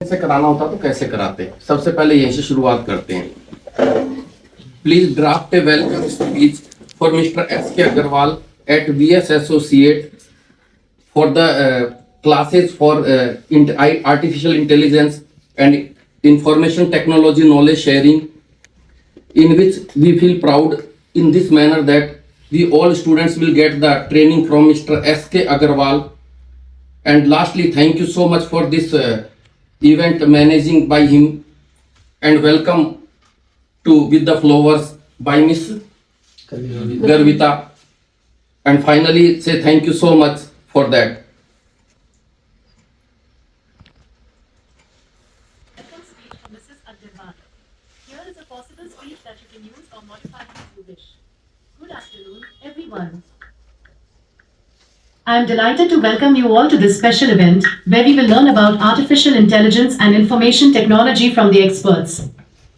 कैसे कराना होता तो कैसे कराते हैं। सबसे पहले यहीं से शुरुआत करते हैं। Please draft a welcome speech for mister S K Agarwal at VS Associate for the classes for artificial intelligence and information technology knowledge sharing, in which we feel proud in this manner that we all students will get the training from Mr. S.K. Agarwal. And lastly, thank you so much for this event managing by him, and welcome to With the Flowers by Miss Garvita. And finally, say thank you so much for that. Welcome speech from Mrs. Agarwal. Here is a possible speech that you can use or modify as you wish. Good afternoon, everyone. I am delighted to welcome you all to this special event, where we will learn about artificial intelligence and information technology from the experts.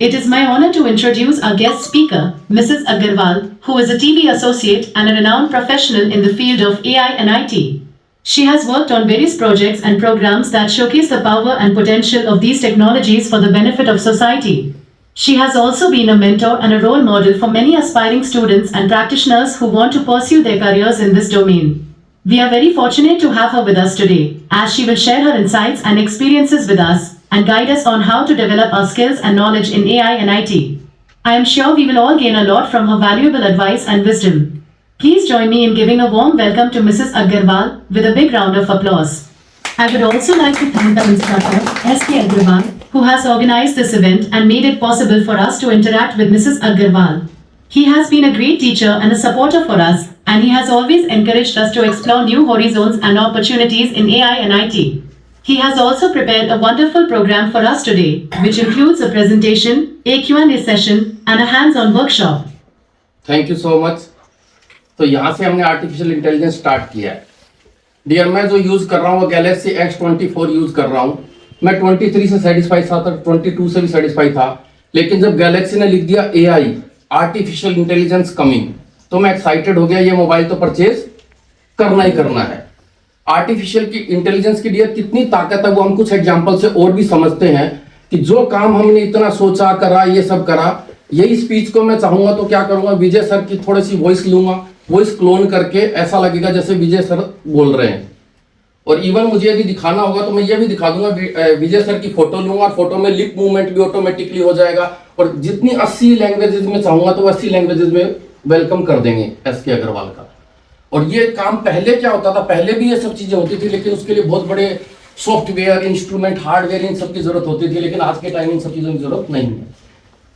It is my honor to introduce our guest speaker, Mrs. Agarwal, who is a TV associate and a renowned professional in the field of AI and IT. She has worked on various projects and programs that showcase the power and potential of these technologies for the benefit of society. She has also been a mentor and a role model for many aspiring students and practitioners who want to pursue their careers in this domain. We are very fortunate to have her with us today, as she will share her insights and experiences with us and guide us on how to develop our skills and knowledge in AI and IT. I am sure we will all gain a lot from her valuable advice and wisdom. Please join me in giving a warm welcome to Mrs. Agarwal with a big round of applause. I would also like to thank our instructor, S.K. Agarwal, who has organized this event and made it possible for us to interact with Mrs. Agarwal. He has been a great teacher and a supporter for us, and he has always encouraged us to explore new horizons and opportunities in AI and IT. He has also prepared a wonderful program for us today, which includes a presentation, a Q&A session, and a hands-on workshop. Thank you so much. तो यहाँ से हमने artificial intelligence start किया है। Dear, मैं जो use कर रहा हूँ वो गैलेक्सी X24 यूज़ कर रहा हूँ। मैं 23 से सेटिस्फाई था, 22 से भी सेटिस्फाई था, लेकिन जब गैलेक्सी ने लिख दिया AI आर्टिफिशियल इंटेलिजेंस कमिंग, तो मैं एक्साइटेड हो गया। ये मोबाइल तो परचेज करना ही करना है। आर्टिफिशियल की इंटेलिजेंस की डियर कितनी ताकत है वो हम कुछ एग्जांपल से और भी समझते हैं कि जो काम हमने इतना सोचा करा, ये सब करा। यही स्पीच को मैं चाहूंगा तो क्या करूंगा, विजय सर की थोड़ी सी वॉइस लूंगा, वॉइस क्लोन करके ऐसा लगेगा जैसे विजय सर बोल रहे हैं। और इवन मुझे यदि दिखाना होगा तो मैं ये भी दिखा दूंगा, विजय सर की फोटो लूंगा और फोटो में लिप मूवमेंट भी ऑटोमेटिकली हो जाएगा। और जितनी 80 लैंग्वेजेस में चाहूंगा तो 80 लैंग्वेजेस में वेलकम कर देंगे एस.के. अग्रवाल का। और ये काम पहले क्या होता था, पहले भी ये सब चीजें होती थी, लेकिन उसके लिए बहुत बड़े सॉफ्टवेयर, इंस्ट्रूमेंट, हार्डवेयर, इन सब की जरूरत होती थी, लेकिन आज के टाइम इन सब चीजों की जरूरत नहीं है।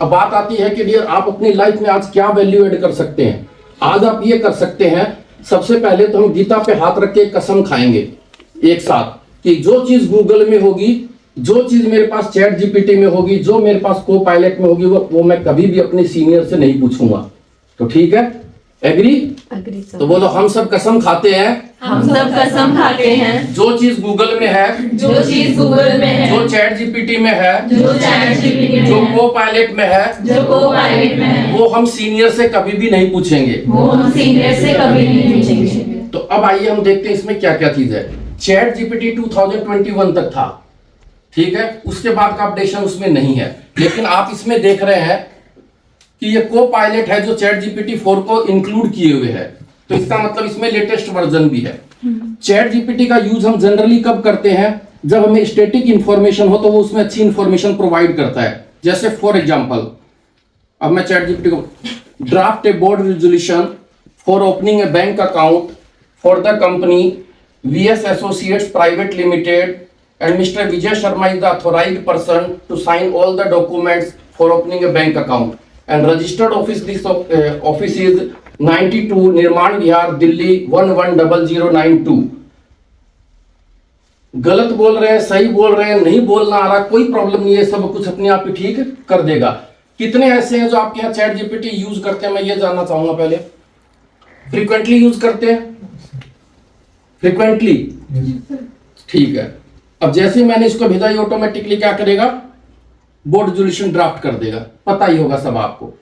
अब बात आती है कि डियर आप अपनी लाइफ में आज क्या वैल्यू एड कर सकते हैं। आज आप ये कर सकते हैं, सबसे पहले तो हम गीता पे हाथ रख के कसम खाएंगे एक साथ कि जो चीज गूगल में होगी, जो चीज मेरे पास चैट जीपीटी में होगी, जो मेरे पास को पायलट में होगी, वो मैं कभी भी अपने सीनियर से नहीं पूछूंगा। तो ठीक है, एग्री? तो बोलो, हम सब कसम खाते हैं, हम सब कसम खाते हैं, जो चीज गूगल में है, जो चीज गूगल में है, जो चैट जीपीटी में है, जो चैट जीपीटी में जो है, को पायलट में है, जो को पायलट में है, वो हम सीनियर से कभी भी नहीं पूछेंगे, वो हम सीनियर से कभी नहीं पूछेंगे। तो अब आइए हम देखते हैं इसमें क्या क्या चीज है। चैट जीपीटी 2021 तक था, ठीक है, उसके बाद का अपडेशन उसमें नहीं है, लेकिन आप इसमें देख रहे हैं कि ये को पायलट है जो चैट जीपीटी 4 को इंक्लूड किए हुए है। तो इसका मतलब इसमें लेटेस्ट वर्जन भी है। चैट जीपीटी का यूज हम जनरली कब करते हैं, जब हमें स्टैटिक इंफॉर्मेशन हो तो वो उसमें अच्छी इंफॉर्मेशन प्रोवाइड करता है। जैसे फॉर एग्जांपल, अब मैं चैट जीपीटी को draft A board resolution for opening A bank account for the company VS Associates Private Limited and Mr. Vijay Sharma is the authorized person to sign all the documents for opening a bank account and registered office. This office is 92 निर्माण विहार दिल्ली 110092। गलत बोल रहे हैं, सही बोल रहे हैं, नहीं बोलना आ रहा, कोई प्रॉब्लम नहीं है, सब कुछ अपने आप ही ठीक कर देगा। कितने ऐसे हैं जो आपके यहाँ चैट जीपीटी यूज करते हैं, मैं ये जानना चाहूंगा पहले। फ्रीक्वेंटली यूज करते हैं? फ्रीक्वेंटली, ठीक है। अब जैसे ही मैंने इसको भेजा, ये ऑटोमेटिकली क्या करेगा, बोर्ड रेजोल्यूशन ड्राफ्ट कर देगा। पता ही होगा सब आपको।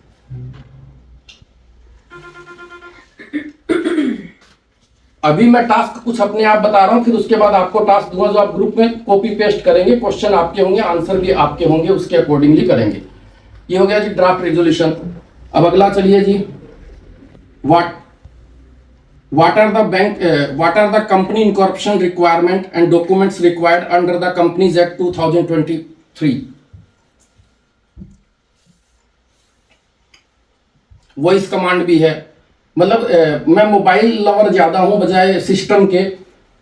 अभी मैं टास्क कुछ अपने आप बता रहा हूं, फिर उसके बाद आपको टास्क दूंगा जो आप ग्रुप में कॉपी पेस्ट करेंगे, क्वेश्चन आपके होंगे, आंसर भी आपके होंगे, उसके अकॉर्डिंगली करेंगे। ये हो गया जी ड्राफ्ट रेजोल्यूशन। अब अगला चलिए जी, what are the company incorporation requirement and documents required under the Companies Act 2023? Voice command भी है, मतलब मैं मोबाइल लवर ज्यादा हूं बजाय सिस्टम के,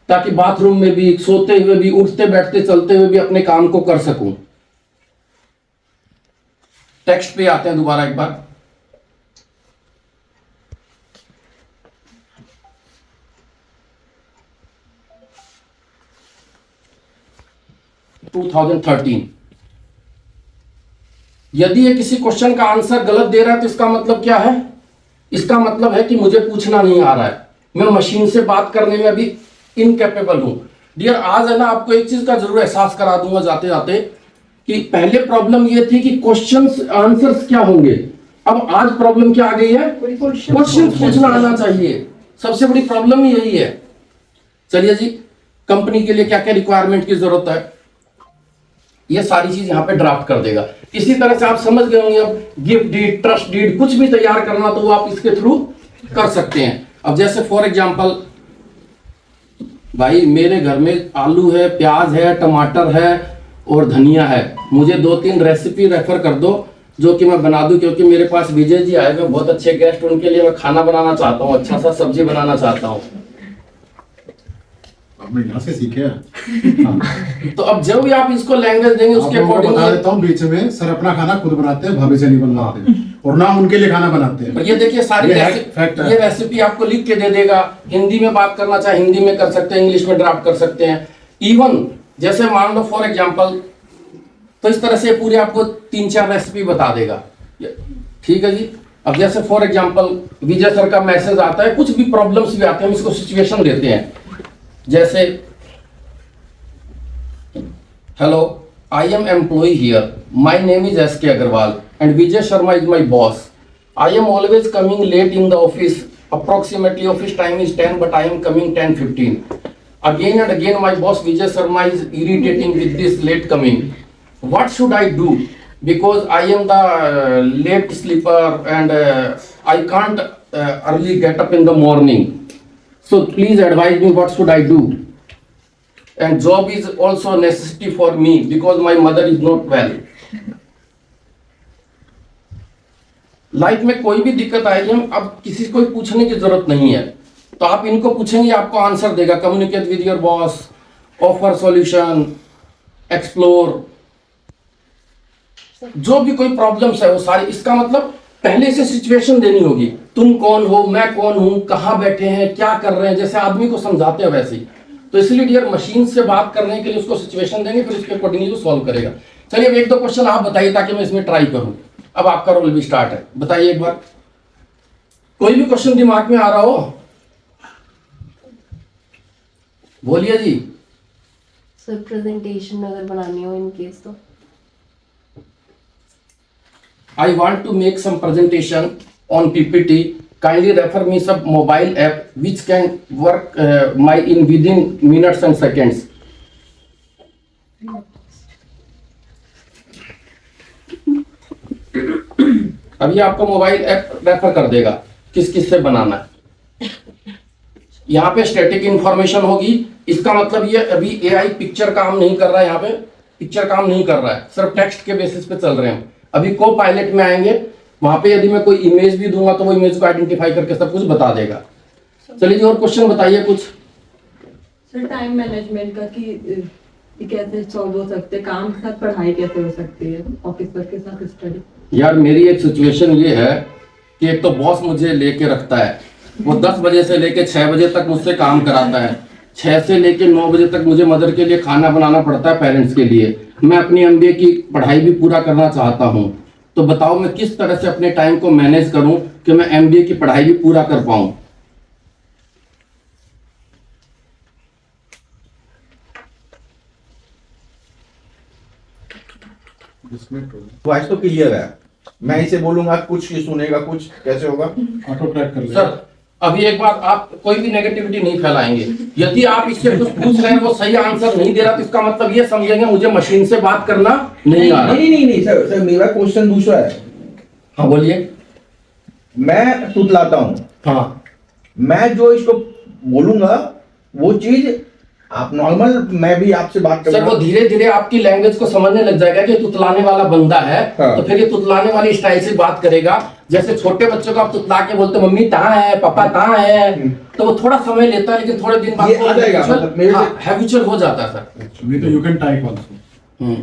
ताकि बाथरूम में भी, सोते हुए भी, उठते बैठते चलते हुए भी अपने काम को कर सकूं। टेक्स्ट पे आते हैं दोबारा एक बार। टू 2013। यदि ये किसी क्वेश्चन का आंसर गलत दे रहा है तो इसका मतलब क्या है? इसका मतलब है कि मुझे पूछना नहीं आ रहा है, मैं मशीन से बात करने में अभी इनकेपेबल हूं। डियर, आज है ना आपको एक चीज का जरूर एहसास करा दूंगा जाते जाते, कि पहले प्रॉब्लम ये थी कि क्वेश्चंस आंसर्स क्या होंगे, अब आज प्रॉब्लम क्या आ गई है? क्वेश्चन पूछना आना चाहिए। सबसे बड़ी प्रॉब्लम ही यही है। चलिए जी, कंपनी के लिए क्या क्या रिक्वायरमेंट की जरूरत है, ये सारी चीज यहां पे ड्राफ्ट कर देगा। इसी तरह से आप समझ गए होंगे, अब गिफ्ट डीड, ट्रस्ट डीड, कुछ भी तैयार करना तो वो आप इसके थ्रू कर सकते हैं। अब जैसे फॉर एग्जांपल, भाई मेरे घर में आलू है, प्याज है, टमाटर है और धनिया है, मुझे 2-3 रेसिपी रेफर कर दो जो कि मैं बना दूं, क्योंकि मेरे पास विजय जी आए हुए बहुत अच्छे गेस्ट, उनके लिए मैं खाना बनाना चाहता हूँ, अच्छा सा सब्जी बनाना चाहता हूँ। आपने यहाँ से सीखे हैं। तो अब जब भी आप इसको लैंग्वेज देंगे उसके आपको अकॉर्डिंग बता देता हूँ, बीच में सर अपना खाना खुद बनाते हैं, भाभी से नहीं बनवाते और ना उनके लिए खाना बनाते हैं। ये देखिए सारी फैक्ट है। ये रेसिपी आपको लिख के दे देगा। हिंदी में बात करना चाहे हिंदी में कर सकते हैं, इंग्लिश में ड्राफ्ट कर सकते हैं। इवन जैसे मान लो फॉर एग्जांपल, तो इस तरह से पूरे आपको 3-4 रेसिपी बता देगा। ठीक है जी। अब जैसे फॉर एग्जांपल विजय सर का मैसेज आता है, कुछ भी प्रॉब्लम्स भी आते हैं, हम इसको सिचुएशन देते हैं। जैसे hello, I am employ here, my name is SK Agarwal and Vijay Sharma is my boss. I am always coming late in the office. Approximately office time is 10, but I am coming 10:15. Again and again my boss Vijay Sharma is irritating with this late coming. What should I do? Because I am the late sleeper and I can't early get up in the morning. So please advise me, what should I do? And job is also a necessity for me because my mother is not well. Life में कोई भी दिक्कत आएगी, हम अब किसी को पूछने की जरूरत नहीं है, तो आप इनको पूछेंगे, आपको आंसर देगा। Communicate with your boss, offer solution, explore, जो भी कोई प्रॉब्लम्स है वो सारी। इसका मतलब पहले से सिचुएशन देनी होगी, तुम कौन हो, मैं कौन हूं, कहाँ बैठे हैं, क्या कर रहे हैं, जैसे आदमी को समझाते हैं वैसे ही। तो इसलिए डियर, मशीन से बात करने के लिए उसको सिचुएशन देंगे, फिर उसके अकॉर्डिंगली वो सॉल्व करेगा। चलिए अब 1-2 क्वेश्चन आप बताइए ताकि मैं इसमें ट्राई करूं। अब आपका रोल भी स्टार्ट है, बताइए एक बार, कोई भी क्वेश्चन दिमाग में आ रहा हो बोलिए जी। सर प्रेजेंटेशन अगर बनानी हो इन केस तो I want to make some presentation on PPT. Kindly refer me some mobile app which can work in within minutes and seconds. अभी आपको मोबाइल ऐप रेफर कर देगा किस किस से बनाना है। यहाँ पे स्टैटिक इंफॉर्मेशन होगी, इसका मतलब ये अभी AI पिक्चर काम नहीं कर रहा है, यहाँ पे पिक्चर काम नहीं कर रहा है, सिर्फ टेक्स्ट के बेसिस पे चल रहे हैं। अभी को पायलट में आएंगे, वहां पे यदि मैं कोई इमेज भी दूंगा तो वो इमेज को आइडेंटिफाई करके सब कुछ बता देगा। चलिए जी, और क्वेश्चन बताइए कुछ। सर टाइम मैनेजमेंट का कि ये कैसे सॉल्व हो सकते हैं, काम के साथ पढ़ाई कैसे हो सकती है, ऑफिस वर्क के साथ स्टडी। यार मेरी एक सिचुएशन ये है कि एक तो बॉस मुझे लेके रखता है, वो 10 बजे से लेके 6 बजे तक मुझसे काम कराता है, 6 से लेके 9 बजे तक मुझे मदर के लिए खाना बनाना पड़ता है, पेरेंट्स के लिए। मैं अपनी MBA की पढ़ाई भी पूरा करना चाहता हूँ, तो बताओ मैं किस तरह से अपने टाइम को मैनेज करूं कि मैं MBA की पढ़ाई भी पूरा कर पाऊं। वॉइस तो क्लियर है, मैं इसे बोलूंगा कुछ, ये सुनेगा कुछ, कैसे होगा? ऑटो ट्रैक कर सर अभी एक बात, आप कोई भी नेगेटिविटी नहीं फैलाएंगे। यदि आप इससे कुछ पूछ रहे हैं वो सही आंसर नहीं दे रहा तो इसका मतलब ये समझेंगे मुझे मशीन से बात करना नहीं आ रहा। नहीं सर मेरा क्वेश्चन दूसरा है। हाँ बोलिए। मैं तुतलाता हूँ, हाँ मैं जो इसको बोलूंगा वो चीज आप नॉर्मल, मैं भी आपसे बात सर, करूंगा। वो धीरे धीरे आपकी लैंग्वेज को समझने लग जाएगा कि तुतलाने वाला बंदा है। हाँ। तो फिर ये तुतलाने वाली स्टाइल से बात करेगा। जैसे छोटे बच्चों को आप तुतला के बोलते मम्मी कहाँ है, पापा कहाँ है, तो वो थोड़ा समय लेता है लेकिन थोड़े दिन बाद ये आ जाएगा, मतलब मेरे से- हैबिचुअल हो जाता है सर। नहीं तो यू कैन टाइप ऑल्सो।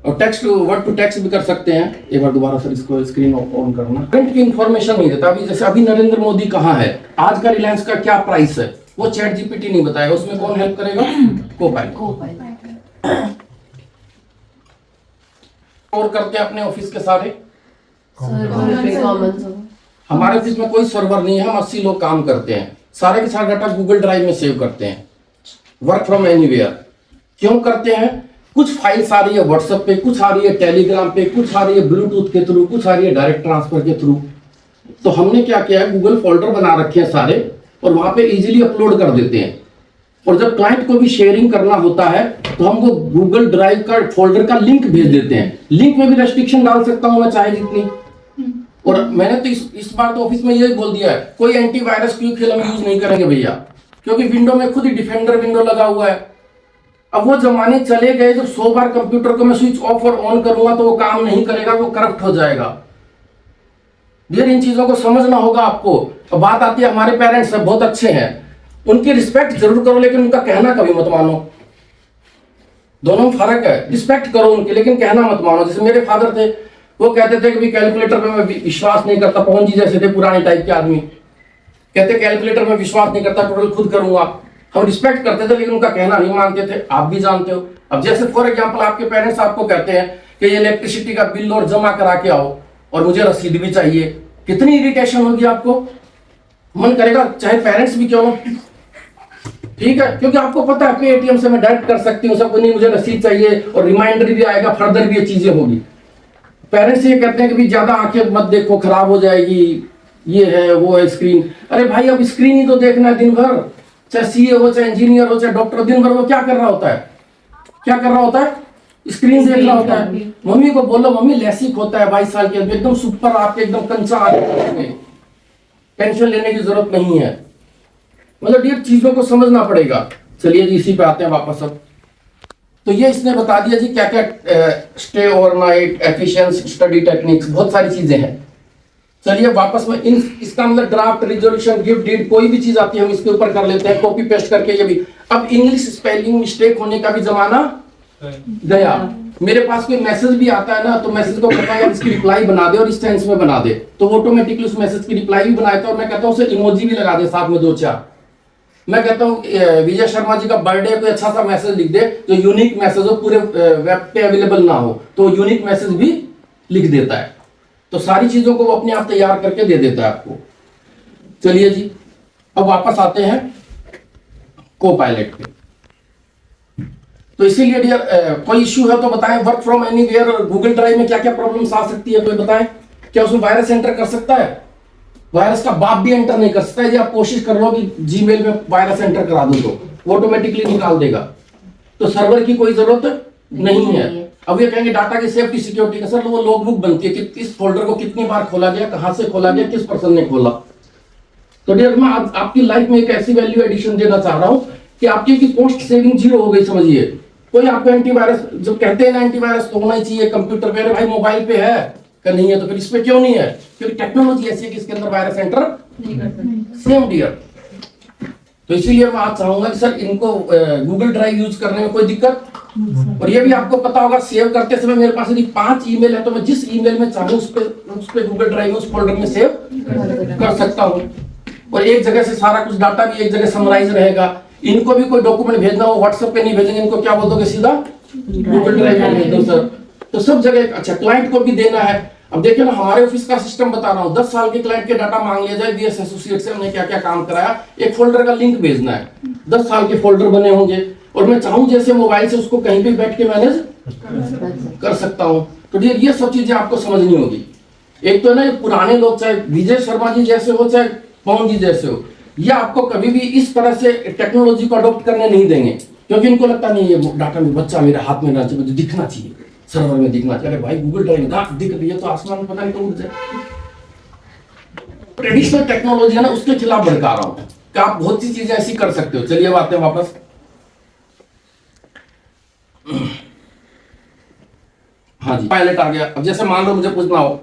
और टेक्स्ट वर्ड टू टेक्स्ट भी कर सकते हैं। एक बार दोबारा सर इसको स्क्रीन ऑन करना। करंट की इंफॉर्मेशन नहीं देता। अभी जैसे अभी नरेंद्र मोदी कहाँ है, आज का रिलायंस का क्या प्राइस है, वो चैट जीपीटी नहीं बताएगा। उसमें कौन हेल्प करेगा? कोपाइलट। और करते हैं अपने ऑफिस के सारे। कॉमन हमारे ऑफिस में कोई सर्वर नहीं है, हम 80 लोग काम करते हैं। सारे के सारे डाटा गूगल ड्राइव में सेव करते हैं, वर्क फ्रॉम एनीवेयर। क्यों करते हैं? कुछ फाइल्स आ रही है व्हाट्सएप पे, कुछ आ रही है टेलीग्राम पे, कुछ आ रही है ब्लूटूथ के थ्रू, कुछ आ रही है डायरेक्ट ट्रांसफर के थ्रू। तो हमने क्या किया है, गूगल फोल्डर बना रखे हैं सारे और वहां पे इजीली अपलोड कर देते हैं। और जब क्लाइंट को भी शेयरिंग करना होता है तो हमको गूगल ड्राइव का फोल्डर का लिंक भेज देते हैं। लिंक में भी रेस्ट्रिक्शन डाल सकता हूं मैं चाहे जितनी। और मैंने तो इस बार तो ऑफिस में यही बोल दिया है, कोई एंटीवायरस क्विक हम यूज नहीं करेंगे भैया, क्योंकि विंडो में खुद ही डिफेंडर विंडो लगा हुआ है। अब वो जमाने चले गए जब 100 बार कंप्यूटर को मैं स्विच ऑफ और ऑन करूंगा तो वो काम नहीं करेगा, वो करप्ट हो जाएगा। डियर, इन चीजों को समझना होगा आपको। तो बात आती है, हमारे पेरेंट्स बहुत अच्छे हैं, उनकी रिस्पेक्ट जरूर करो लेकिन उनका कहना कभी मत मानो। दोनों में फर्क है। रिस्पेक्ट करो उनकी लेकिन कहना मत मानो। जैसे मेरे फादर थे, वो कहते थे कि कैलकुलेटर पे मैं विश्वास नहीं करता। पवन जी जैसे थे पुराने टाइप के आदमी, कहते कैलकुलेटर में विश्वास नहीं करता, टोटल खुद करूंगा। हम रिस्पेक्ट करते थे लेकिन उनका कहना नहीं मानते थे। आप भी जानते हो। अब जैसे फॉर एग्जांपल आपके पेरेंट्स आपको कहते हैं कि ये इलेक्ट्रिसिटी का बिल और जमा करा के आओ और मुझे रसीद भी चाहिए, कितनी इरिटेशन होगी आपको। मन करेगा चाहे पेरेंट्स भी क्यों हो, ठीक है, क्योंकि आपको पता है पेटीएम से मैं डायरेक्ट कर सकती हूँ, सबको नहीं मुझे रसीद चाहिए और रिमाइंडर भी आएगा, फर्दर भी ये चीजें होगी। पेरेंट्स ये कहते हैं कि भी ज्यादा आंखें मत देखो, खराब हो जाएगी, ये है वो है स्क्रीन। अरे भाई अब स्क्रीन ही तो देखना है दिन भर। चाहे सीए हो, चाहे इंजीनियर हो, चाहे डॉक्टर, दिन भर वो क्या कर रहा होता है? क्या कर रहा होता है? स्क्रीन देख रहा होता है। मम्मी को बोलो मम्मी लेसिक होता है 22 साल के, एकदम सुपर, आपके एकदम कंचा आंखें, टेंशन लेने की जरूरत नहीं है। मतलब ये चीजों को समझना पड़ेगा। चलिए जी इसी पे आते हैं वापस। अब तो ये इसने बता दिया जी क्या क्या stay overnight, efficiency, study techniques, बहुत सारी चीजें हैं। चलिए वापस में इसका मतलब ड्राफ्ट, रिजोल्यूशन, गिफ्ट डीड, कोई भी चीज आती है हम इसके ऊपर कर लेते हैं, कॉपी पेस्ट करके। ये भी अब इंग्लिश स्पेलिंग मिस्टेक होने का भी जमाना गया। मेरे पास कोई मैसेज भी आता है ना तो मैसेज को कहता है इसकी रिप्लाई बना दे और इस टेंस में बना दे, तो ऑटोमेटिकली उस मैसेज की रिप्लाई भी बनाता है। और मैं कहता हूँ उसे इमोजी भी लगा दे साथ में 2-4। मैं कहता हूँ विजय शर्मा जी का बर्थडे कोई अच्छा सा मैसेज लिख दे जो यूनिक मैसेज हो, पूरे वेब पे अवेलेबल ना हो, तो यूनिक मैसेज भी लिख देता है। तो सारी चीजों को वो अपने आप तैयार करके दे देता है आपको। चलिए जी अब वापस आते हैं कोपायलट पे। तो इसीलिए डियर कोई इश्यू है तो बताएं। वर्क फ्रॉम एनीवेयर और गूगल ड्राइव में क्या क्या प्रॉब्लम्स आ सकती है कोई बताएं। क्या उसमें वायरस एंटर कर सकता है? वायरस का बाप भी एंटर नहीं कर सकता है। यदि आप कोशिश कर लो कि जीमेल में वायरस एंटर करा दो तो वो ऑटोमेटिकली निकाल देगा। तो सर्वर की कोई जरूरत नहीं है। अब ये कहेंगे डाटा की सेफ्टी सिक्योरिटी का, सर वो लॉगबुक बनती है कि इस फोल्डर को कितनी बार खोला गया, कहां से खोला गया, किस पर्सन ने खोला। तो डियर मैं आज आपकी लाइफ में एक ऐसी वैल्यू एडिशन देना चाह रहा हूं कि आपकी की कॉस्ट सेविंग 0 हो गई। समझिए कोई आपको एंटीवायरस जब कहते हैं ना एंटीवायरस तो होना ही चाहिए कंप्यूटर पे। अरे भाई मोबाइल पे है कि नहीं है, तो फिर इस पे क्यों नहीं है? क्योंकि टेक्नोलॉजी ऐसी है कि इसके अंदर वायरस एंटर सेम डियर। तो इसीलिए मैं आज चाहूंगा कि सर इनको गूगल ड्राइव यूज करने में कोई दिक्कत। और ये भी आपको पता होगा सेव करते समय मेरे पास यदि 5 ईमेल है तो मैं जिस ईमेल में चाहूँ उस पे गूगल ड्राइव उस फोल्डर में सेव कर सकता हूँ। और एक जगह से सारा कुछ डाटा भी एक जगह समराइज रहेगा। इनको भी कोई डॉक्यूमेंट भेजना हो व्हाट्सएप पे नहीं भेजेंगे, इनको क्या बोल दोगे सीधा गूगल ड्राइव में भेज दो सर। तो सब जगह अच्छा क्लाइंट को भी देना है। अब देखिए ना हमारे ऑफिस का सिस्टम बता रहा हूँ, 10 साल के क्लाइंट के डाटा मांग लिया जाए, बीएस एसोसिएट से हमने क्या क्या काम कराया, एक फोल्डर का लिंक भेजना है। 10 साल के फोल्डर बने होंगे और मैं चाहूँ जैसे मोबाइल से उसको कहीं भी बैठ के मैनेज कर सकता हूँ। तो ये सब चीजें आपको समझनी होगी। एक तो ना पुराने लोग चाहे विजय शर्मा जी जैसे हो, चाहे पवन जी जैसे हो, ये आपको कभी भी इस तरह से टेक्नोलॉजी को अडॉप्ट करने नहीं देंगे, क्योंकि इनको लगता नहीं ये डाटा में बच्चा मेरे हाथ में रहना चाहिए, मुझे दिखना चाहिए, सर्वर में दिखना चाहिए। अरे भाई गूगल ड्राइव दिख रही है तो आसमान में पता नहीं तो उड़ जाए। ट्रेडिशनल टेक्नोलॉजी है ना, उसके खिलाफ भड़का रहा हूं कि आप बहुत सी चीजें ऐसी कर सकते हो। चलिए अब आते हैं वापस। हाँ जी, पायलट आ गया। अब जैसे मान लो मुझे पूछना हो,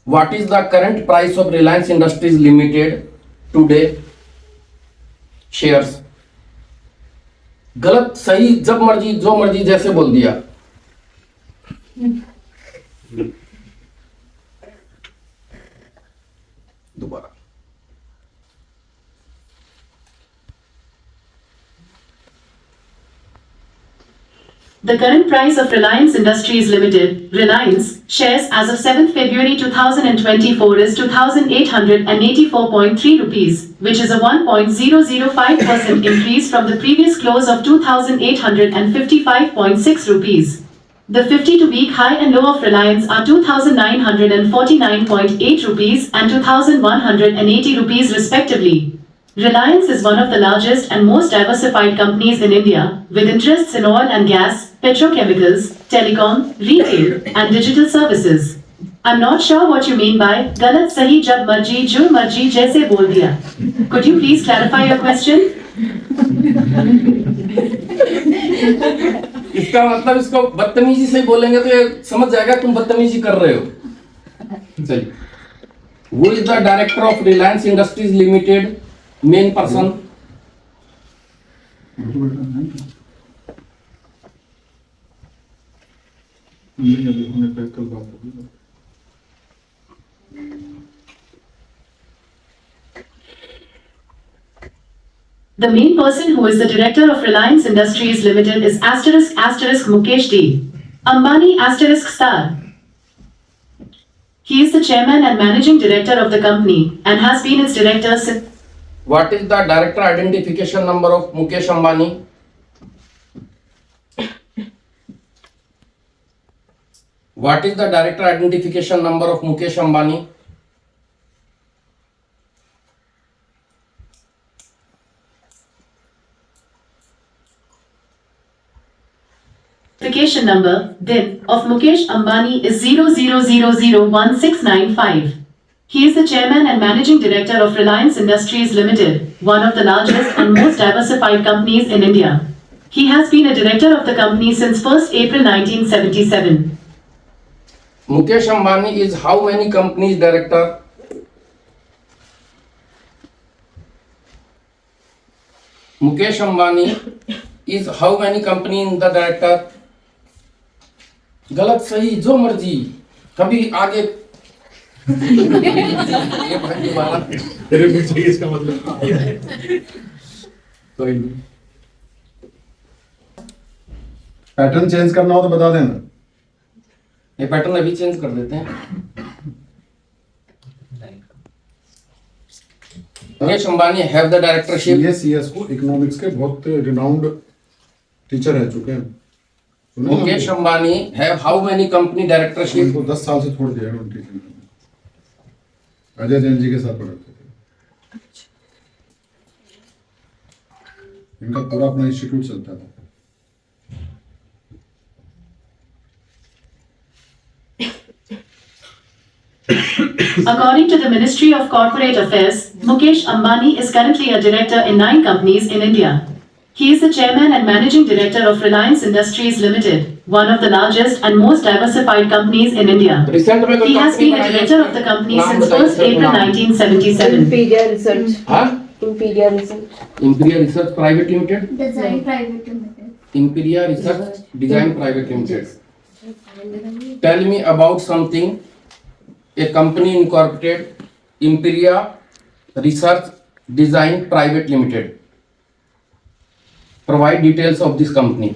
what is the current price of Reliance industries limited today shares. गलत सही जब मर्जी जो मर्जी जैसे बोल दिया। दोबारा। The current price of Reliance Industries Limited, Reliance, shares as of 7th February 2024 is 2,884.3 rupees, which is a 1.005% increase from the previous close of 2,855.6 rupees. The 52-week high and low of Reliance are 2,949.8 rupees and 2,180 rupees respectively. Reliance is one of the largest and most diversified companies in India, with interests in oil and gas, petrochemicals, telecom, retail, and digital services. I'm not sure what you mean by galat sahi jab marji jo marji jaise bol diya. Could you please clarify your question? इसका मतलब इसको बदतमीजी से बोलेंगे तो ये समझ जाएगा तुम बदतमीजी कर रहे हो। चलिए, वो is the director of Reliance industries limited, main person. The main person who is the director of Reliance Industries Limited is Mukesh D. Ambani Star. He is the chairman and managing director of the company and has been its director since. What is the director identification number of Mukesh Ambani? What is the director identification number of Mukesh Ambani? Identification number DIN of Mukesh Ambani is 00001695. He is the chairman and managing director of Reliance Industries Limited, one of the largest and most diversified companies in India. He has been a director of the company since 1st April 1977. Mukesh Ambani is how many companies director? Mukesh Ambani is how many company in the director? गलत सही जो मर्जी, कभी आगे ये भाई दोबारा तेरे भी चाहिए इसका मतलब। कोई नहीं। पैटर्न चेंज करना हो तो बता देना। ये पैटर्न अभी चेंज कर देते हैं। Mukesh Ambani have the directorship. CS को इकोनॉमिक्स के बहुत रिनाउंड टीचर रह चुके हैं। Mukesh Ambani have how many company directorship? इनको 10 साल से छोड़ दिया है टीचिंग। अजय जैन जी के साथ पढ़ाते थे। इनका पूरा अपना इंस्टीट्यूट चलता था। According to the Ministry of Corporate Affairs, Mukesh Ambani is currently a director in 9 companies in India. He is the chairman and managing director of Reliance Industries Limited, one of the largest and most diversified companies in India. Recent में He has been a director of the company since 1st April 1977. Imperia Research. हाँ? Imperia Research. Imperial Research Private Limited? Design Private Limited. Imperial Research Design Private Limited. Tell me about something. A company incorporated, Imperia Research Design Private Limited. Provide details of this company.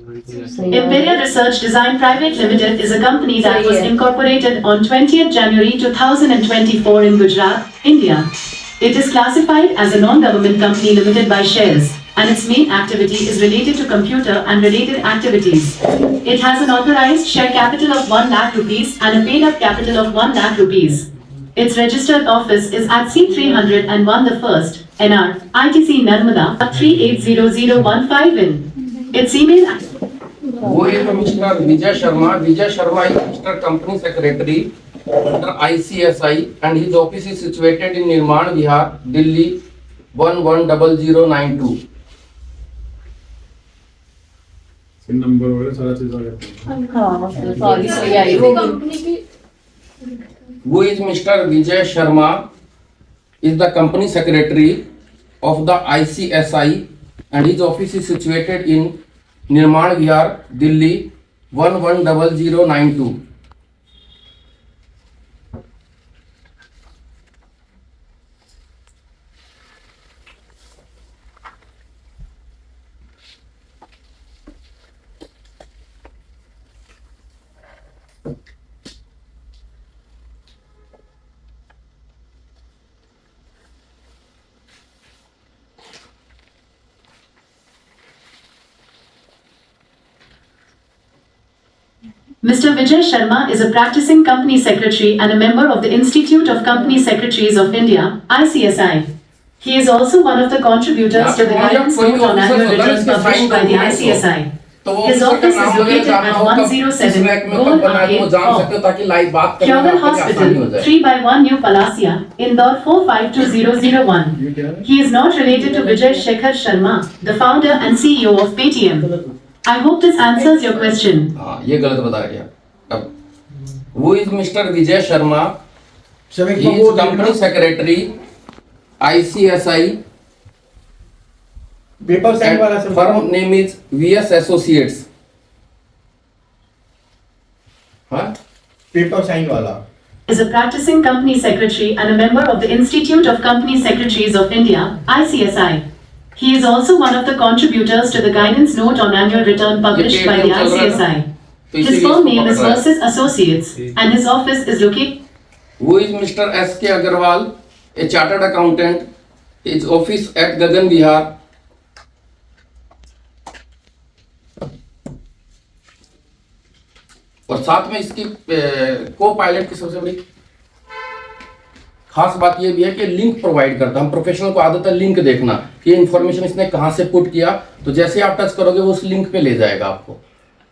Imperial Research Design Private Limited is a company that was incorporated on 20th January 2024 in Gujarat, India. It is classified as a non-government company limited by shares, and its main activity is related to computer and related activities. It has an authorized share capital of 1 lakh rupees and a paid-up capital of 1 lakh rupees. Its registered office is at C301 The First, NR, ITC Narmada, 380015 in. Its email वो एक mister Vijay Sharma is mister company secretary under ICSI and his office is situated in निर्माण विहार दिल्ली 110092. सिन number वगैरह सारा चीज आ जाता है। हाँ sorry sorry I किसी होगी कंपनी की Who is Mr. Vijay Sharma is the company secretary of the ICSI and his office is situated in Nirman Vihar, Delhi 110092. Mr. Vijay Sharma is a practicing company secretary and a member of the Institute of Company Secretaries of India, ICSI. He is also one of the contributors to the guidance note on annual returns published by the ICSI. तो वो His officer का office is नाम वगैरह located जानना at हो कब 107 किस rack में Gold कब बना है वो जान Arcade सकते हो ताकि लाइव बात करने में Kyogan आपको आसानी हो Hospital, जाए 3/1 New Palacia, Indore 452001. ये क्या है? He is not related to Vijay Shekhar Sharma, the founder and CEO of Paytm. I hope this answers your question. हाँ ये गलत बताया गया अब वो is mister Vijay Sharma sir एक ही वो is company secretary ICSI paper sign वाला sir firm name is VS Associates. हाँ पेपर साइन वाला Is a practicing company secretary and a member of the Institute of Company Secretaries of India, ICSI. He is also one of the contributors to the guidance note on annual return published by the ICSI. तो His इसीलिए firm इसको name is पकड़ रहा है। Versus Associates and his office is located. Who is Mr. S.K. Agarwal, a chartered accountant, his office at Gagan Vihar. और साथ में इसकी को पायलट की सबसे बड़ी खास बात यह भी है कि लिंक प्रोवाइड करता है। हम प्रोफेशनल को आदत है लिंक देखना कि इंफॉर्मेशन इसने कहां से पुट किया, तो जैसे आप टच करोगे वो उस लिंक पे ले जाएगा आपको,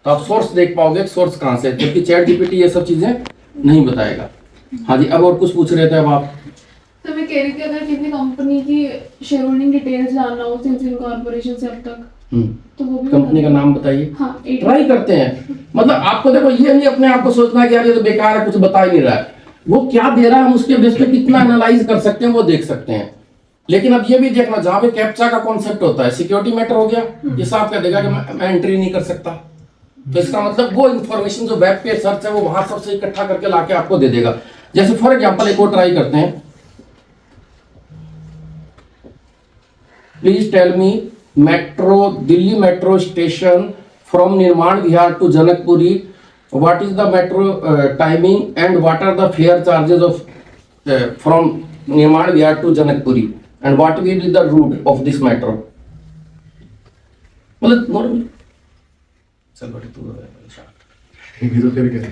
तो आप सोर्स देख पाओगे सोर्स कहां से, जबकि चैट जीपीटी ये सब चीजें नहीं बताएगा। हाँ जी, अब और कुछ पूछ रहे थे अब आप? तो मैं कह रही थी अगर किसी कंपनी की शेयर होल्डिंग डिटेल्स जानना हो सिंस इनकॉर्पोरेशन से अब तक, तो वो भी कंपनी का नाम बताइए। हाँ ट्राई करते हैं, मतलब आपको देखो ये नहीं अपने आप को सोचना है कि यार ये तो बेकार है कुछ बता ही नहीं रहा है, वो क्या दे रहा है हम उसके बेस पे कितना एनालाइज कर सकते हैं वो देख सकते हैं। लेकिन अब ये भी देखना, जहां पे कैप्चा का कॉन्सेप्ट होता है, सिक्योरिटी मैटर हो गया, ये साफ कर देगा कि मैं एंट्री नहीं कर सकता, तो इसका मतलब वो इन्फॉर्मेशन जो वेब पे सर्च है वो वहां सबसे इकट्ठा करके लाके आपको दे देगा। जैसे फॉर एग्जाम्पल एक और ट्राई करते हैं, please tell me metro Delhi metro station from Nirman Vihar to Janakpuri, what is the metro timing and what are the fare charges of from Nirman Vihar to Janakpuri and what will be the route of this metro? मतलब चल बड़ी तू ये तो फिर क्या?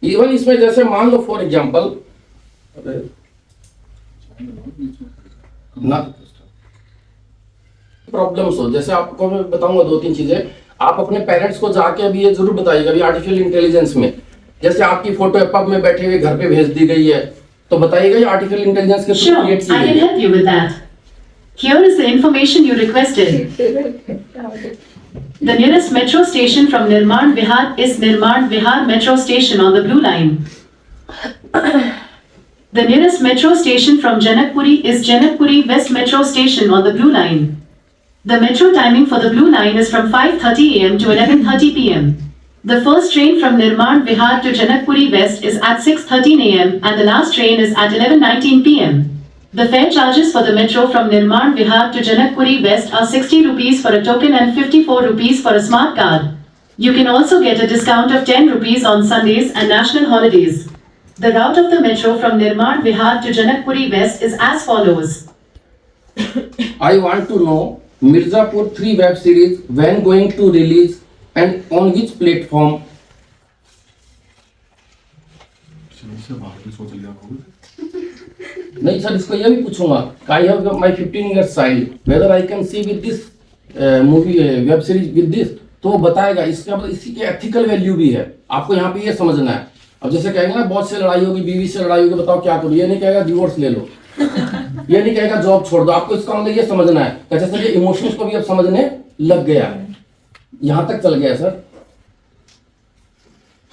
Even इसमें जैसे मान लो फॉर एग्जांपल ना प्रॉब्लम्स हो, जैसे आपको मैं बताऊंगा दो तीन चीजें, आप अपने पेरेंट्स को जाके अभी ये जरूर बताइएगा अभी आर्टिफिशियल इंटेलिजेंस में, जैसे आपकी फोटो पब में बैठे हुए घर पे भेज दी गई है, तो बताइएगा ये आर्टिफिशियल इंटेलिजेंस के थ्रू Sure, क्रिएट की I गई can है। help you with that. Here is the information you requested. The nearest metro station from Nirman Vihar is Nirman Vihar Metro Station on the Blue Line. The nearest metro station from Janakpuri is Janakpuri West Metro Station on the Blue Line. The metro timing for the Blue Line is from 5:30 am to 11:30 pm. The first train from Nirman Vihar to Janakpuri West is at 6:13 am and the last train is at 11:19 pm. The fare charges for the metro from Nirman Vihar to Janakpuri West are 60 rupees for a token and 54 rupees for a smart card. You can also get a discount of 10 rupees on Sundays and national holidays. The route of the metro from Nirman Vihar to Janakpuri West is as follows. I want to know Mirzapur 3 web series when going to release and on which platform? नहीं sir, इसको ये भी पूछूंगा. I have my 15 years child whether I can see with this movie web series with this, तो वो बताएगा. इसका मतलब इसी के एथिकल वैल्यू भी है. आपको यहाँ पे ये समझना है. अब जैसे कहेंगे ना बॉस से लड़ाई होगी, बीवी से लड़ाई होगी, बताओ क्या करूँ. ये नहीं कहेगा डिवोर्स ले लो, ये नहीं कहेगा जॉब छोड़ दो. आपको इसका मतलब ये समझना है. जैसे सर ये इमोशंस को भी अब समझने लग गया है. यहाँ तक चल गया सर.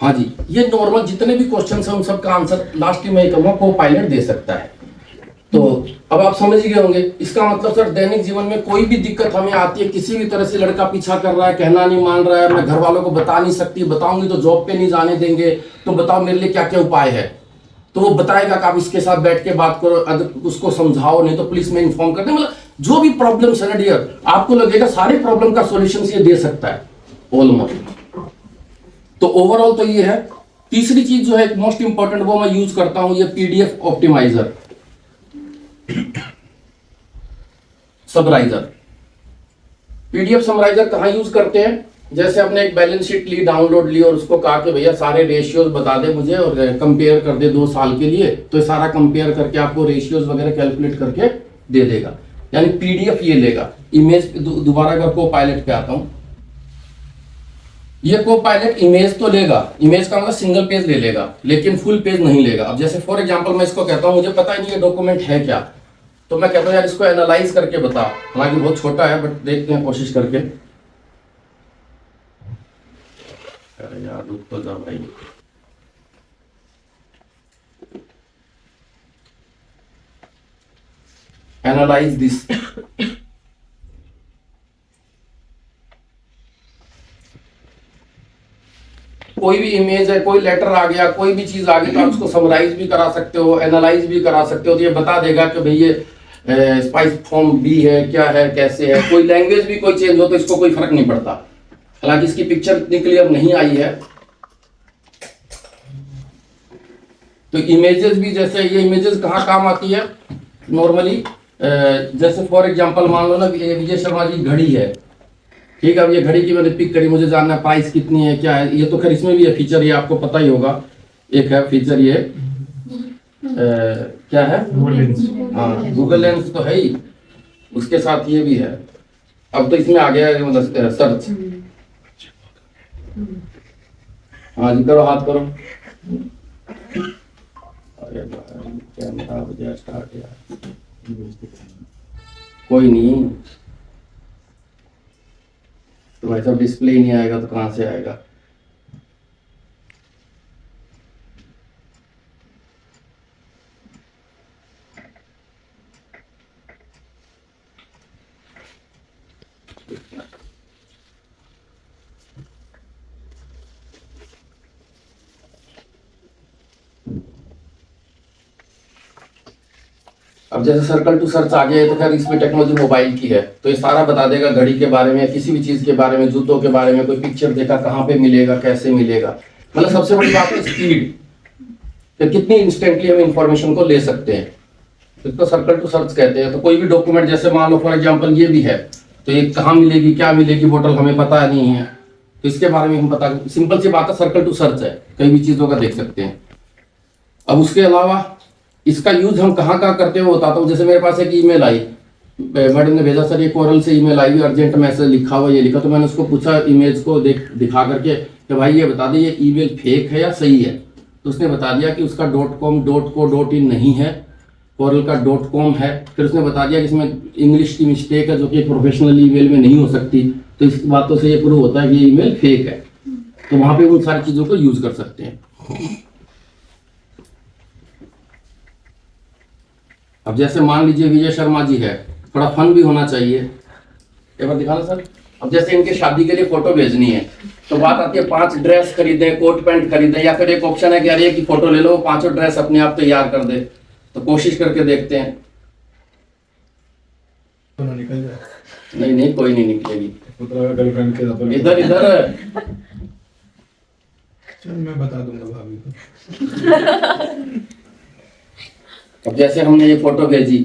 हाँ जी, ये नॉर्मल जितने भी क्वेश्चन हैं उन सब का आंसर लास्ट में ही कहूँगा को पायलट दे सकता है. तो अब आप समझ गए होंगे. इसका मतलब सर दैनिक जीवन में कोई भी दिक्कत हमें आती है, किसी भी तरह से लड़का पीछा कर रहा है, कहना नहीं मान रहा है, मैं घर वालों को बता नहीं सकती, बताऊंगी तो जॉब पे नहीं जाने देंगे, तो बताओ मेरे लिए क्या क्या उपाय है. तो वो बताएगा कि आप इसके साथ बैठ के बात करो, उसको समझाओ, नहीं तो पुलिस में इन्फॉर्म कर दे. मतलब जो भी प्रॉब्लम है ना डियर, आपको लगेगा सारे प्रॉब्लम का सोल्यूशन ये दे सकता है ऑलमोस्ट. तो ओवरऑल तो ये है. तीसरी चीज जो है मोस्ट इंपॉर्टेंट, वो मैं यूज करता हूं, ये पीडीएफ ऑप्टिमाइजर समराइजर. पीडीएफ समराइजर कहाँ यूज करते हैं? जैसे आपने एक बैलेंस शीट ली, डाउनलोड ली और उसको कहा कि भैया सारे रेशियोज बता दे मुझे और कंपेयर कर दे 2 साल के लिए, तो सारा कंपेयर करके आपको रेशियोज वगैरह कैलकुलेट करके दे देगा. यानी पीडीएफ ये लेगा. इमेज दोबारा अगर को पायलट पे आता हूं, ये को पायलट इमेज तो लेगा, इमेज का मतलब सिंगल पेज ले लेगा, लेकिन फुल पेज नहीं लेगा. अब जैसे फॉर एग्जांपल मैं इसको कहता हूं मुझे पता ही नहीं ये डॉक्यूमेंट है क्या, तो मैं कहता हूं यार इसको एनालाइज करके बता. हालांकि बहुत छोटा है बट देखते हैं कोशिश करके. अरे यार रुक तो जा भाई. Analyse this. कोई भी इमेज है, कोई लेटर आ गया, कोई भी चीज आ गई, तो आप उसको समराइज भी करा सकते हो, एनालाइज भी करा सकते हो. तो ये बता देगा कि भाई ये स्पाइस फॉर्म बी है, क्या है, कैसे है. कोई लैंग्वेज भी कोई चेंज हो तो इसको कोई फर्क नहीं पड़ता. हालांकि इसकी पिक्चर इतनी क्लियर नहीं आई है. तो इमेजेस भी, जैसे ये इमेजेस कहाँ काम आती है नॉर्मली, जैसे फॉर एग्जांपल मान लो ना ये विजय शर्मा जी घड़ी है, ठीक है. अब ये घड़ी की मैंने पिक करी, मुझे जानना है प्राइस कितनी है, क्या है. ये तो खैर इसमें भी है फीचर, ये आपको पता ही होगा. एक है फीचर ये क्या है, हाँ गूगल लेंस तो है ही, उसके साथ ये भी है. अब तो इसमें आ गया है मतलब सर्च. हाँ जी करो, हाथ करो. अरे कैमरा बजा स्टार्ट यार. कोई नहीं, तो भाई साहब डिस्प्ले ही नहीं आएगा तो कहाँ से आएगा. अब जैसे सर्कल टू सर्च आ गया है, तो खैर इसमें टेक्नोलॉजी मोबाइल की है, तो ये सारा बता देगा घड़ी के बारे में, किसी भी चीज के बारे में, जूतों के बारे में. कोई पिक्चर देखा कहाँ पे मिलेगा, कैसे मिलेगा. मतलब सबसे बड़ी बात है स्पीड, कि कितनी इंस्टेंटली हम इंफॉर्मेशन को ले सकते हैं. इसको सर्कल टू सर्च कहते हैं. तो कोई भी डॉक्यूमेंट, जैसे मान लो फॉर एग्जाम्पल ये भी है, तो ये कहाँ मिलेगी, क्या मिलेगी बोतल, हमें पता नहीं है, तो इसके बारे में हम पता. सिंपल सी बात है, सर्कल टू सर्च है, कई भी चीजों का देख सकते हैं. अब उसके अलावा इसका यूज हम कहाँ कहाँ करते हैं वो बताता हूँ. जैसे मेरे पास एक ईमेल आई, मैडम ने भेजा सर ये कोरल से ईमेल आई, अर्जेंट मैसेज लिखा हुआ, ये लिखा. तो मैंने उसको पूछा इमेज को दिखा करके कि भाई ये बता दे ये ईमेल फेक है या सही है. तो उसने बता दिया कि उसका .com .co .in नहीं है, कोरल का .com है. फिर उसने बता दिया कि इसमें इंग्लिश की मिस्टेक है जो कि प्रोफेशनल ईमेल में नहीं हो सकती. तो इस बातों से ये प्रूव होता है कि ये ईमेल फेक है. तो वहाँ पे उन सारी चीज़ों को यूज कर सकते हैं. अब जैसे मान लीजिए विजय शर्मा जी है, थोड़ा फन भी होना चाहिए. एक बार दिखाना सर. अब जैसे इनके शादी के लिए फोटो भेजनी है, तो बात आती है 5 ड्रेस खरीदें, कोट पैंट खरीदें, या फिर एक ऑप्शन है कि यार ये की फोटो ले लो, 5 ड्रेस अपने आप तैयार कर दे. तो कोशिश करके देखते हैं. ना निकल जाए नहीं नहीं, कोई नहीं निकलेगी। पुत्र गर्लफ्रेंड के साथ इधर इधर चल मैं बता दूंगा भाभी को। अब जैसे हमने ये फोटो भेजी,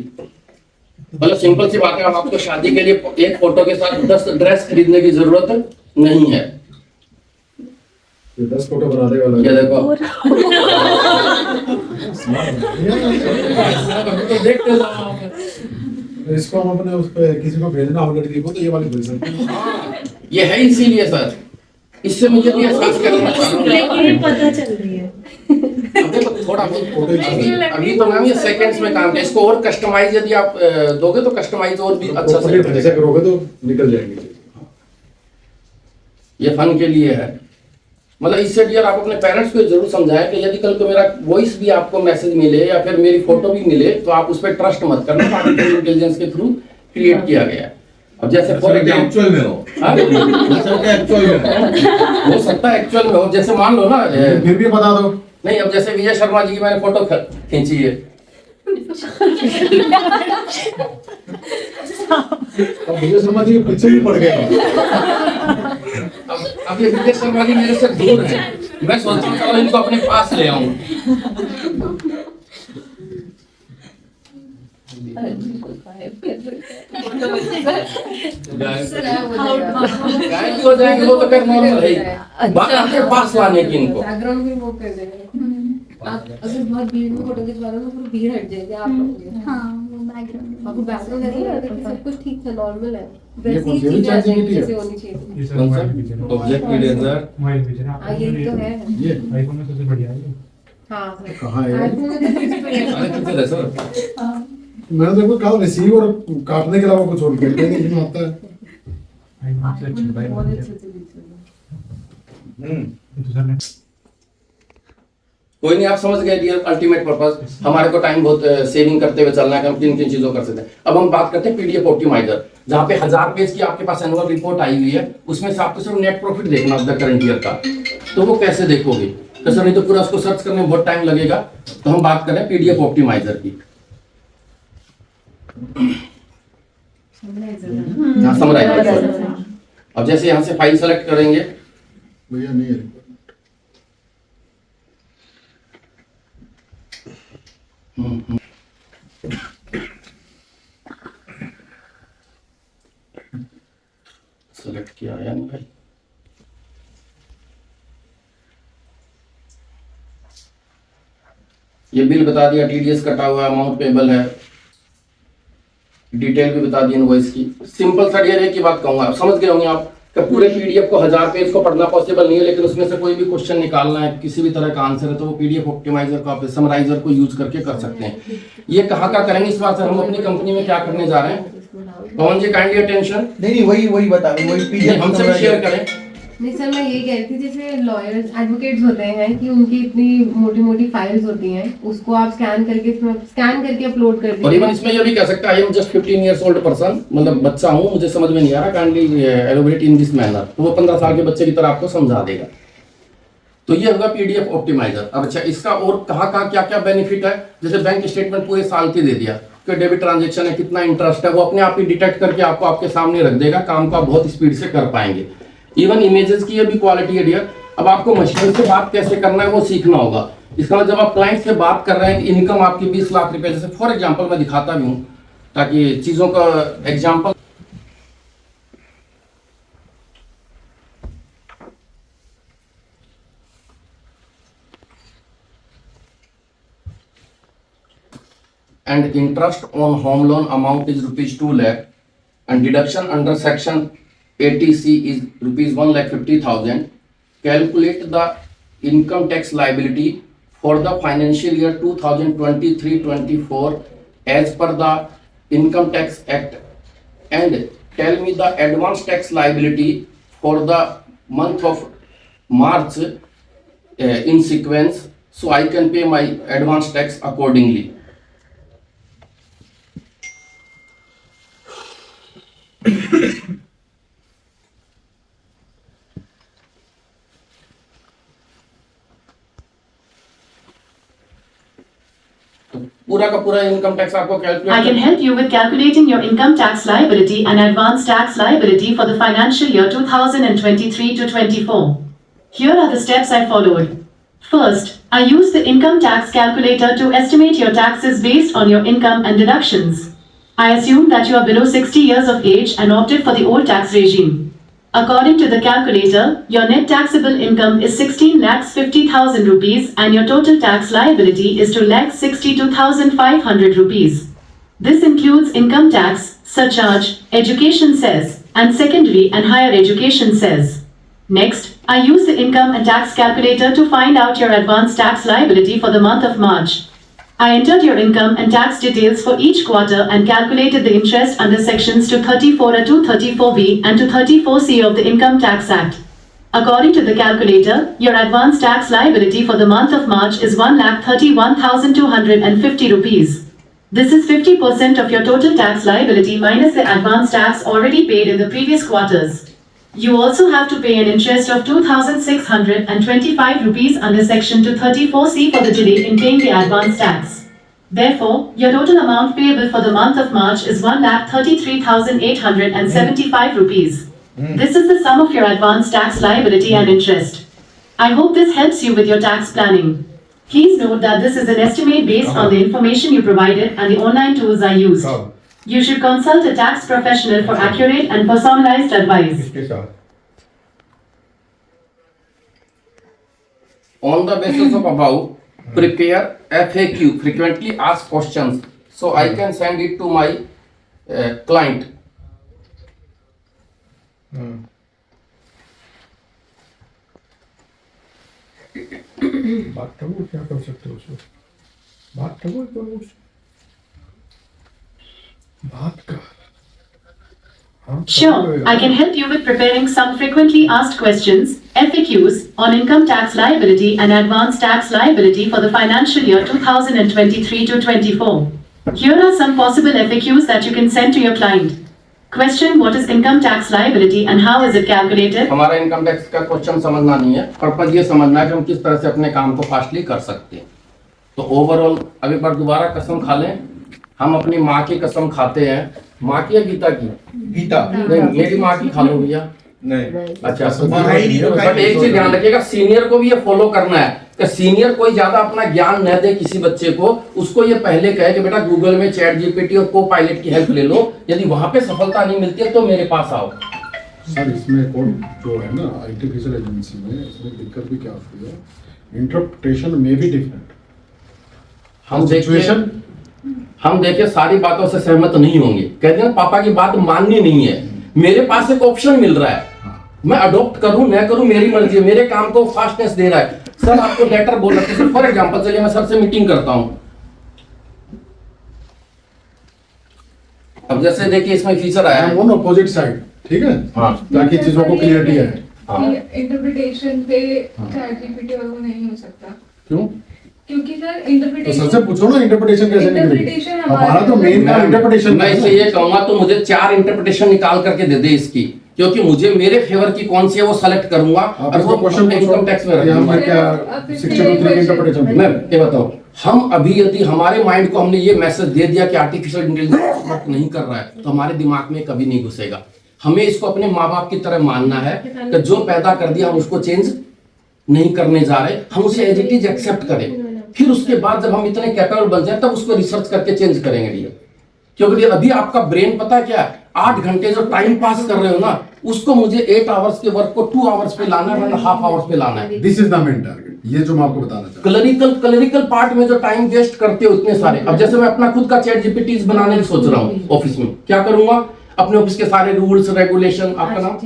मतलब सिंपल सी बात है, अब आपको शादी के लिए एक फोटो के साथ 10 ड्रेस खरीदने की जरूरत नहीं है। ये 10 फोटो बना देगा ये देखो, तो देखते जाओ। इसको हम अपने उस पे किसी को भेजना हो लड़की को तो ये वाली भेज सकते हैं। ये है इसीलिए सर, इससे मुझे भी एहसास करना चाहिए। पता चल रही है। अभी तो थोड़ा अभी तो मैम ये सेकंड्स में काम है। इसको और कस्टमाइज यदि आप दोगे तो कस्टमाइज और भी अच्छा से Properly ऐसे करोगे तो निकल जाएंगे। ये फन के लिए है। मतलब इससे डियर आप अपने पेरेंट्स को जरूर समझाएं कि यदि कल को मेरा वॉइस भी आपको मैसेज मिले या फिर मेरी फोटो भी मिले तो आप उस पर ट्रस्ट मत करना, आर्टिफिशियल इंटेलिजेंस के थ्रू क्रिएट किया गया है। अब जैसे फॉर एग्जाम्पल एक्चुअल में हो, एक्चुअल में हो सकता है एक्चुअल में हो, जैसे मान लो ना फिर भी बता दो। नहीं, अब जैसे विजय शर्मा जी की मैंने फोटो खींची है, अब विजय शर्मा जी के पीछे भी पड़ गए। अब ये विजय शर्मा जी मेरे से दूर है, मैं सोचता हूँ चलो इनको अपने पास ले आऊं। गायब हो जाएंगे वो तो कर नॉर्मल है, बात आपके पास लाने की इनको। बैकग्राउंड भी वो कर देंगे। आप अगर बहुत भीड़ में फोटो खिंचवा रहे हो तो पूरी भीड़ हट जाएगी, आप लोगे। हाँ वो बैकग्राउंड आपको बैकग्राउंड नहीं है कि सब कुछ ठीक था, नॉर्मल है, ये वैसी ही कौन सी चीजें आ ChatGPT जाएंगी है? जैसे होनी चाहिए। कौन सा ऑब्जेक्ट इरेजर? हाँ यही तो है। ये आईफोन में सबसे बढ़िया है। हाँ कहाँ है? आईफोन में तो कुछ भी है। अरे किधर है सर? मैंने देखो कल रिसीव और काटने के अलावा कुछ और करते नहीं, इसमें आता है। आईफोन से अच्छी भाई बहुत अच्छे से दिख रहा है। दूसरा ने कोई नहीं, आप समझ गए डियर अल्टीमेट पर्पस। हमारे को टाइम बहुत सेविंग करते हुए चलना है कि हम किन किन चीजों कर सकते हैं। अब हम बात करते हैं पीडीएफ ऑप्टिमाइजर, जहाँ पे 1000 पेज की आपके पास एनुअल रिपोर्ट आई हुई है, उसमें से आपको सिर्फ नेट प्रॉफिट देखना है करंट ईयर का। तो वो कैसे देखोगे? तो सर नहीं तो पूरा उसको सर्च करने में बहुत टाइम लगेगा। तो हम बात करें पीडीएफ ऑप्टिमाइजर की। हाँ, समराइजर। अब जैसे यहाँ से फाइल सेलेक्ट करेंगे, भैया नहीं है। सेलेक्ट किया या नहीं भाई? ये बिल बता दिया, टीडीएस कटा हुआ, अमाउंट पेबल है, डिटेल भी बता दी इनवॉइस की। सिंपल सा डियर एक ही बात कहूंगा, आप समझ गए होंगे आप कि पूरे पीडीएफ को 1000 पेज को पढ़ना पॉसिबल नहीं है, लेकिन उसमें से कोई भी क्वेश्चन निकालना है, किसी भी तरह का आंसर है, तो वो पीडीएफ ऑप्टिमाइजर का, समराइजर को यूज करके कर सकते हैं। ये कहाँ का करेंगे इस बात से हम अपनी कंपनी में क्या करने जा रहे हैं? पवन जी काइंडली अटेंशन। नहीं वही बता, वही पीडीएफ हमसे भी शेयर करें। नहीं सर, मैं यही कह रही थी जैसे लॉयर्स एडवोकेट्स होते हैं कि उनकी इतनी मोटी मोटी फाइल्स होती हैं, उसको आप स्कैन करके अपलोड कर और दीजिए। इवन इसमें ये भी कह सकते हैं I am just 15 years old person, मतलब बच्चा हूँ, मुझे समझ में नहीं आ रहा, kindly elaborate in this manner, तो वो 15 साल के बच्चे की तरह आपको समझा देगा। तो ये होगा पीडीएफ ऑप्टिमाइजर। अब अच्छा, इसका और कहाँ क्या क्या बेनिफिट है? जैसे बैंक स्टेटमेंट पूरे साल की दे दिया कि डेबिट ट्रांजेक्शन है, कितना इंटरेस्ट है, वो अपने आप ही डिटेक्ट करके आपको आपके सामने रख देगा, काम को आप बहुत स्पीड से कर पाएंगे। इवन इमेजेस की ये भी क्वालिटी है डियर। अब आपको मशीन से बात कैसे करना है वो सीखना होगा। इसका मतलब जब आप क्लाइंट से बात कर रहे हैं कि इनकम आपकी 20 लाख रुपए, जैसे फॉर एग्जांपल मैं दिखाता भी हूँ ताकि चीजों का example. And interest on home loan amount is rupees 2 lakh and deduction under section 80C is rupees 1,50,000. Calculate the income tax liability for the financial year 2023-24 as per the Income Tax Act, and tell me the advance tax liability for the month of March in sequence, so I can pay my advance tax accordingly. तो पूरा का पूरा income tax आपको I can calculate help you with calculating your income tax liability and advance tax liability for the financial year 2023 to 24. Here are the steps I followed. First, I used the income tax calculator to estimate your taxes based on your income and deductions. I assumed that you are below 60 years of age and opted for the old tax regime. According to the calculator, your net taxable income is 16,50,000 rupees and your total tax liability is 2,62,500 rupees. This includes income tax, surcharge, education cess, and secondary and higher education cess. Next, I use the income and tax calculator to find out your advance tax liability for the month of March. I entered your income and tax details for each quarter and calculated the interest under sections 234A, 234B and 234C of the Income Tax Act. According to the calculator, your advance tax liability for the month of March is 1,31,250 rupees. This is 50% of your total tax liability minus the advance tax already paid in the previous quarters. You also have to pay an interest of 2,625 rupees under section 234C for the delay in paying the advance tax. Therefore, your total amount payable for the month of March is 1,33,875 rupees. This is the sum of your advance tax liability and interest. I hope this helps you with your tax planning. Please note that this is an estimate based on the information you provided and the online tools I used. You should consult a tax professional for accurate and personalized advice. इसके साथ on the basis of above, prepare FAQ, frequently asked questions, so I can send it to my client. बात करो, क्या कर सकते हो उसको? बात करो उससे। बात कर। हाँ, Sure, I can help you with preparing some frequently asked questions, FAQs, on income tax liability and advance tax liability for the financial year 2023 to 24. Here are some possible FAQs that you can send to your client. Question: what is income tax liability and how is it calculated? हमारा income tax का question समझना नहीं है, purpose ये समझना है कि हम किस तरह से अपने काम को फास्टली कर सकते हैं। तो ओवरऑल अब एक बार दोबारा कसम खा लें, हम अपनी माँ की कसम खाते हैं, माँ की या गीता की? गीता नहीं, मेरी माँ की खा लो भैया। नहीं, अच्छा, माँ है ही नहीं तो बट एक चीज ध्यान रखिएगा, सीनियर को भी ये फॉलो करना है कि सीनियर कोई ज्यादा अपना ज्ञान न दे किसी बच्चे को, उसको ये पहले कहे कि बेटा गूगल में चैट जीपीटी और को पायलट की हेल्प ले लो, यदि वहां पे सफलता नहीं मिलती है तो मेरे पास आओ। सर इसमें एक और जो है ना आर्टिफिशियल एजेंसी में, इसमें दिक्कत भी क्या होती है, इंटरप्रिटेशन में भी डिफरेंट। हम देखिए सारी बातों से सहमत नहीं होंगे, कहते हैं पापा की बात माननी नहीं है, मेरे पास एक ऑप्शन मिल रहा है, मैं अडॉप्ट करूं न करूं मेरी मर्जी है, मेरे काम को फास्टनेस दे रहा है। सर आपको लेटर बोल रहा है, फॉर एग्जांपल चलिए मैं सर से मीटिंग करता हूं, अब जैसे देखिए इसमें फीचर आया है ऑन अपोजिट साइड, ठीक है, हाँ। ताकि चीजों को क्लियरिटी है। इंटरप्रिटेशन पे चैटजीपीटी और वो नहीं हो सकता, क्यों? क्योंकि सर तो इंटरप्रिटेशन सर से पूछो ना इंटरप्रिटेशन कैसे निकलेगी। Interpretation हमारा तो मेन काम इंटरप्रिटेशन। मैं इससे ये कहूंगा तो मुझे 4 इंटरप्रिटेशन निकाल करके दे दे इसकी, क्योंकि मुझे मेरे फेवर की कौन सी है वो सेलेक्ट करूंगा और वो क्वेश्चन इनकम टैक्स में रखूंगा। क्या 62 इंटरप्रिटेशन मैम ये बताओ, हम अभी यदि हमारे माइंड को हमने ये मैसेज दे दिया कि आर्टिफिशियल इंटेलिजेंस वर्क नहीं कर रहा है, तो हमारे दिमाग में कभी नहीं घुसेगा। हमें इसको अपने माँ बाप की तरह मानना है कि जो पैदा कर दिया हम उसको चेंज नहीं करने जा रहे, हम उसे एज इट इज एक्सेप्ट करें, फिर उसके बाद जब हम इतने कैपेबल बन जाए तब उसको रिसर्च करके चेंज करेंगे डियर। क्योंकि अभी आपका ब्रेन पता है क्या, 8 घंटे जो टाइम पास कर रहे हो ना, उसको मुझे 8 आवर्स के वर्क को 2 आवर्स पे लाना है, 1.5 आवर्स पे लाना है। This is the main target, ये जो मैं आपको बताना चाहता हूं। क्लरिकल पार्ट में जो टाइम वेस्ट करते हो इतने सारे, अब जैसे मैं अपना खुद का चैट जीपीटी बनाने की सोच रहा हूँ ऑफिस में, क्या करूंगा, अपने ऑफिस के सारे रूल्स रेगुलेशन, आपका नाम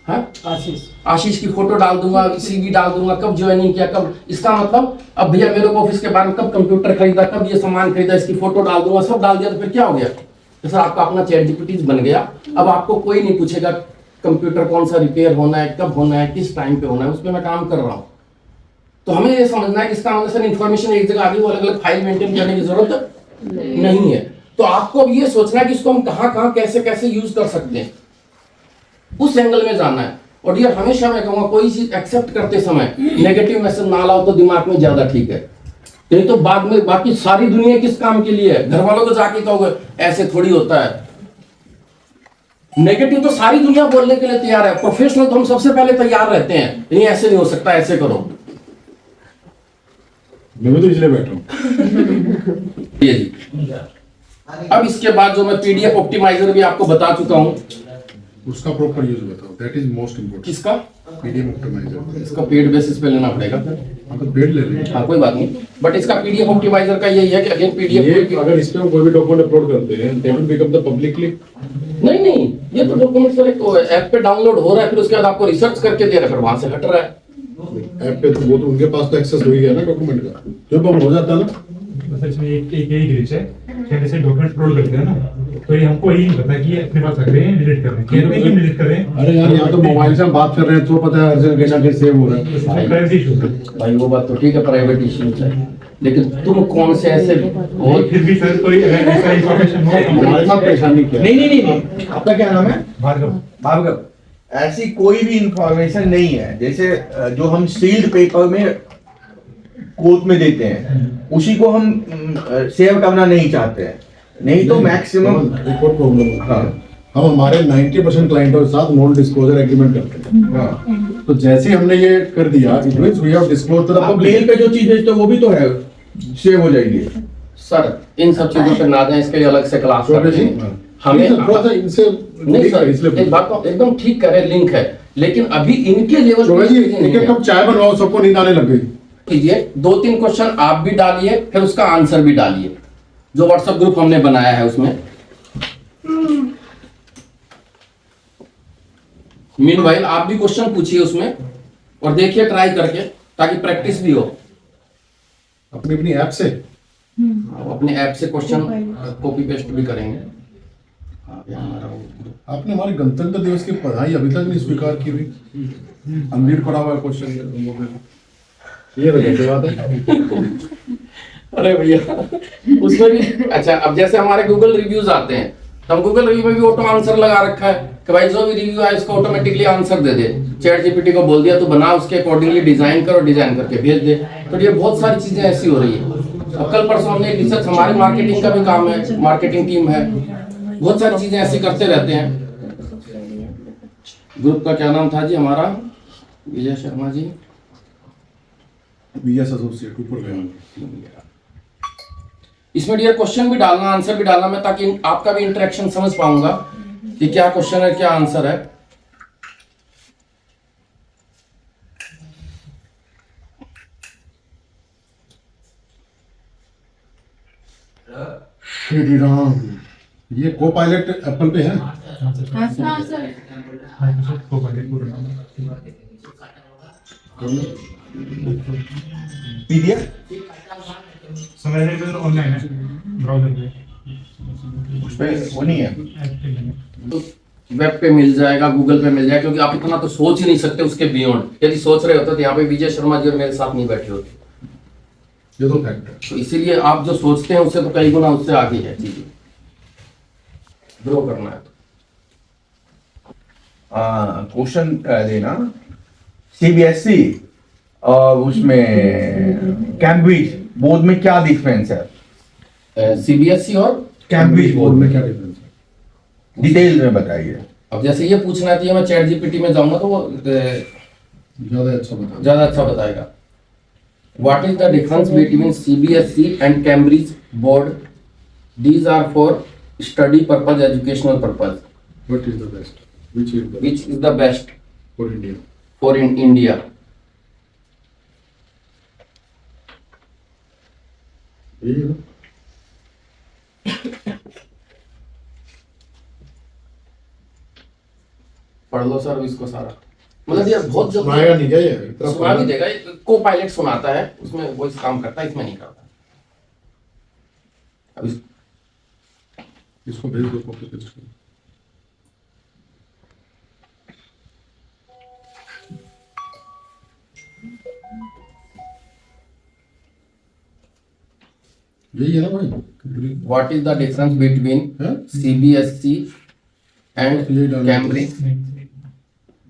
है आशीष की फोटो डाल दूंगा, सीवी डाल दूंगा, कब ज्वाइनिंग किया, कब, इसका मतलब अब भैया मेरे को ऑफिस के बारे में कब कंप्यूटर खरीदा, कब ये सामान खरीदा, इसकी फोटो डाल दूंगा, सब डाल दिया तो फिर क्या हो गया, तो सर आपका अपना चैट जीपीटी बन गया। अब आपको कोई नहीं पूछेगा कंप्यूटर कौन सा रिपेयर होना है, कब होना है, किस टाइम पे होना है, उस पर मैं काम कर रहा हूँ। तो हमें ये समझना है कि इसका मतलब सर इन्फॉर्मेशन एक जगह आ गई, वो अलग अलग फाइल मेंटेन करने की जरूरत नहीं है। तो आपको अब ये सोचना है कि इसको हम कहाँ कहाँ कैसे कैसे यूज कर सकते हैं, उस एंगल में जाना है। और ये हमेशा मैं कहूँगा कोई चीज एक्सेप्ट करते समय नेगेटिव मैसेज ना लाओ तो दिमाग में ज्यादा ठीक है। नहीं तो बाद में बाकी सारी दुनिया किस काम के लिए है? घर वालों को जाके कहोगे ऐसे थोड़ी होता है। नेगेटिव तो सारी दुनिया बोलने के लिए तैयार है, प्रोफेशनल तो हम सबसे पहले तैयार रहते हैं, नहीं ऐसे नहीं हो सकता, ऐसे करो। मैं भी तो इसलिए बैठा हूँ। ये जी। अब इसके बाद जो मैं पीडीएफ ऑप्टिमाइजर भी आपको बता चुका हूं, उसका प्रॉपर यूज बताओ, दैट इज मोस्ट इम्पोर्टेंट। किसका? PDF optimizer. इसका पेड बेसिस पे लेना पड़ेगा फिर। हाँ तो पेड ले लेंगे। हाँ कोई बात नहीं, बट इसका पीडीएफ ऑप्टिमाइजर का यही है कि अगेन ये पीडीएफ अगर इस पे हम कोई भी डॉक्यूमेंट अपलोड करते हैं, they will become the publicly. नहीं, ये तो डॉक्यूमेंट सर ऐप पे डाउनलोड हो रहा है, फिर उसके बाद आपको रिसर्च करके दे रहा है, फिर वहां से हट रहा है। ऐप पे तो वो तो उनके पास तो एक्सेस हो ही गया ना डॉक्यूमेंट का, जब हम हो जाता है ना। बस इसमें एक यही ग्लिच है कि जैसे डॉक्यूमेंट अपलोड करते हैं ना, तो ये हमको यही नहीं पता कि ये अपने पास रख रहे हैं डिलीट कर रहे हैं, कह रहे हैं कि डिलीट कर रहे हैं। अरे यार यहाँ तो मोबाइल से हम बात कर रहे हैं तो पता है हर जगह कहीं ना कहीं सेव हो रहा है। इसमें प्राइवेसी इश्यूज है। भाई वो बात तो ठीक है, प्राइवेट इश्यूज है, लेकिन तुम कौन से ऐसे और फिर भी सर कोई अगर ऐसा इंफॉर्मेशन हो हमारे साथ परेशानी क्या है? नहीं, आपका क्या नाम है? भार्गव। भार्गव, ऐसी कोई भी इंफॉर्मेशन नहीं है जैसे जो हम सील्ड पेपर में कोर्ट में देते हैं उसी को हम शेयर करना नहीं चाहते हैं, नहीं तो मैक्सिमम। एक और प्रॉब्लम होती हाँ। है, हम हमारे 90% क्लाइंटों के साथ नॉन डिस्क्लोजर एग्रीमेंट करते हैं। हाँ। तो जैसे ही हमने ये कर दिया, it means we have disclose to the आप पब्लिक। मेल पे जो चीज भेजते हो वो भी तो है, सेव हो जाएगी। सर इन सब चीजों पे ना जाए, इसके लिए अलग से क्लास चौबे करते जी, हैं। हमें थोड़ा सा इनसे नहीं सर, इसलिए एक बात तो एकदम ठीक करे, लिंक है, लेकिन अभी इनके लेवल चौबे जी, नहीं एक कप चाय बनवाओ, सबको नींद आने लग गई। कीजिए, 2-3 क्वेश्चन आप भी डालिए, फिर उसका आंसर भी डालिए, जो व्हाट्सएप ग्रुप हमने बनाया है उसमें। मीनवाइल आप भी क्वेश्चन पूछिए उसमें और देखिए ट्राई करके, ताकि प्रैक्टिस भी हो। अपनी अपनी ऐप से आप अपने ऐप से क्वेश्चन कॉपी पेस्ट भी करेंगे। हाँ, ये हमारा वो group। आपने हमारे गणतंत्र दिवस की पढ़ाई अभी तक नहीं स्वीकार की हुई। अनरीड पड़ा हुआ है क्वेश्चन, ये वजह बात है। अरे भैया उसमें भी अच्छा, अब जैसे हमारे गूगल रिव्यूज आते हैं, तो हम गूगल रिव्यू में भी ऑटो आंसर लगा रखा है कि भाई जो भी रिव्यू आए उसको ऑटोमेटिकली आंसर दे दे। चैट जीपीटी को बोल दिया तो बना, उसके अकॉर्डिंगली डिजाइन करो, डिजाइन करके भेज दे। तो ये बहुत सारी चीजें ऐसी हो रही है। अब कल परसों हमने रिसर्च, हमारी मार्केटिंग का भी काम है, मार्केटिंग टीम है, बहुत सारी चीजें ऐसी करते रहते हैं। ग्रुप का क्या नाम था जी हमारा? विजय शर्मा जी, बीएस एसोसिएट ऊपर गया। इसमें डियर क्वेश्चन भी डालना, आंसर भी डालना, मैं ताकि आपका भी इंटरेक्शन समझ पाऊंगा कि क्या क्वेश्चन है क्या आंसर है। श्री राम, ये को पायलट एप्पल पे है। हाँ सर। हाँ सर, माइक्रोसॉफ्ट को पहले पूरा नाम। पीडीएफ समय है ऑनलाइन है ब्राउजर पे। उस पे वो नहीं है। ऐप पे नहीं है। तो वेब पे मिल जाएगा, गूगल पे मिल जाएगा, क्योंकि आप इतना तो सोच ही नहीं सकते उसके बियॉन्ड। यदि सोच रहे होते तो यहाँ पे विजय शर्मा जी और मेरे साथ नहीं बैठे होते। ये तो फैक्ट है। तो इसीलिए आप जो सोचते हैं उससे तो कई गुना उससे आगे है चीजें, ग्रो करना है तो। क्वेश्चन देना, सीबीएसई और उसमें कैम्ब्रिज बोर्ड में क्या डिफरेंस है? सीबीएसई और कैम्ब्रिज बोर्ड बोर्ड में में क्या डिफरेंस है? डिटेल में बताइए। अब जैसे ये पूछना है तो ये मैं चैट जीपीटी में जाऊंगा तो वो ज्यादा अच्छा बता। ज्यादा अच्छा बताएगा। What is the difference between CBSE and Cambridge board? These are for study purpose, educational purpose. What is the best? Which is the Which is the best for India? for in India? यही है ना? पढ़ लो sir इसको सारा, मतलब यार बहुत सुनाएगा नहीं क्या ये? इतना सुना भी देगा, को पायलट सुनाता है उसमें, वो इस काम करता है, इसमें नहीं करता। अब इसको भेज दो कॉपी पेस्ट कर। यही है ना भाई? what is the difference between हैं? CBSE and यही डालना है। Cambridge?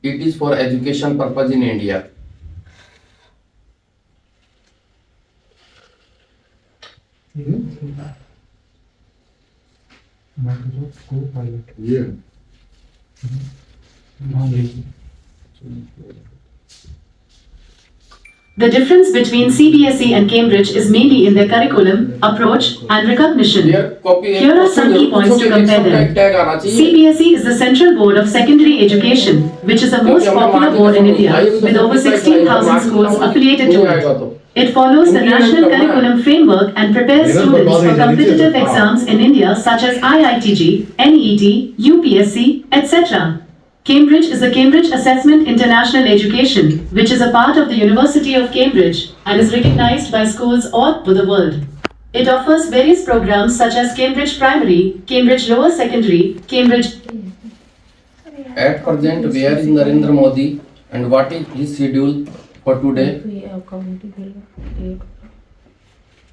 It is for education purpose in India. Microsoft को पायलट ये हाँ यही The difference between CBSE and Cambridge is mainly in their curriculum, approach, and recognition. Dear, copy Here are some key points to compare them. Tag आना चाहिए CBSE is the Central Board of Secondary Education, which is the most popular board in India, with over 16,000 schools affiliated to it. It follows the National Curriculum Framework and prepares students for competitive exams in India such as IITG, NEET, UPSC, etc. Cambridge is the Cambridge Assessment International Education, which is a part of the University of Cambridge and is recognized by schools all over the world. It offers various programs such as Cambridge Primary, Cambridge Lower Secondary, Cambridge. At present, where is Narendra Modi and what is his schedule for today?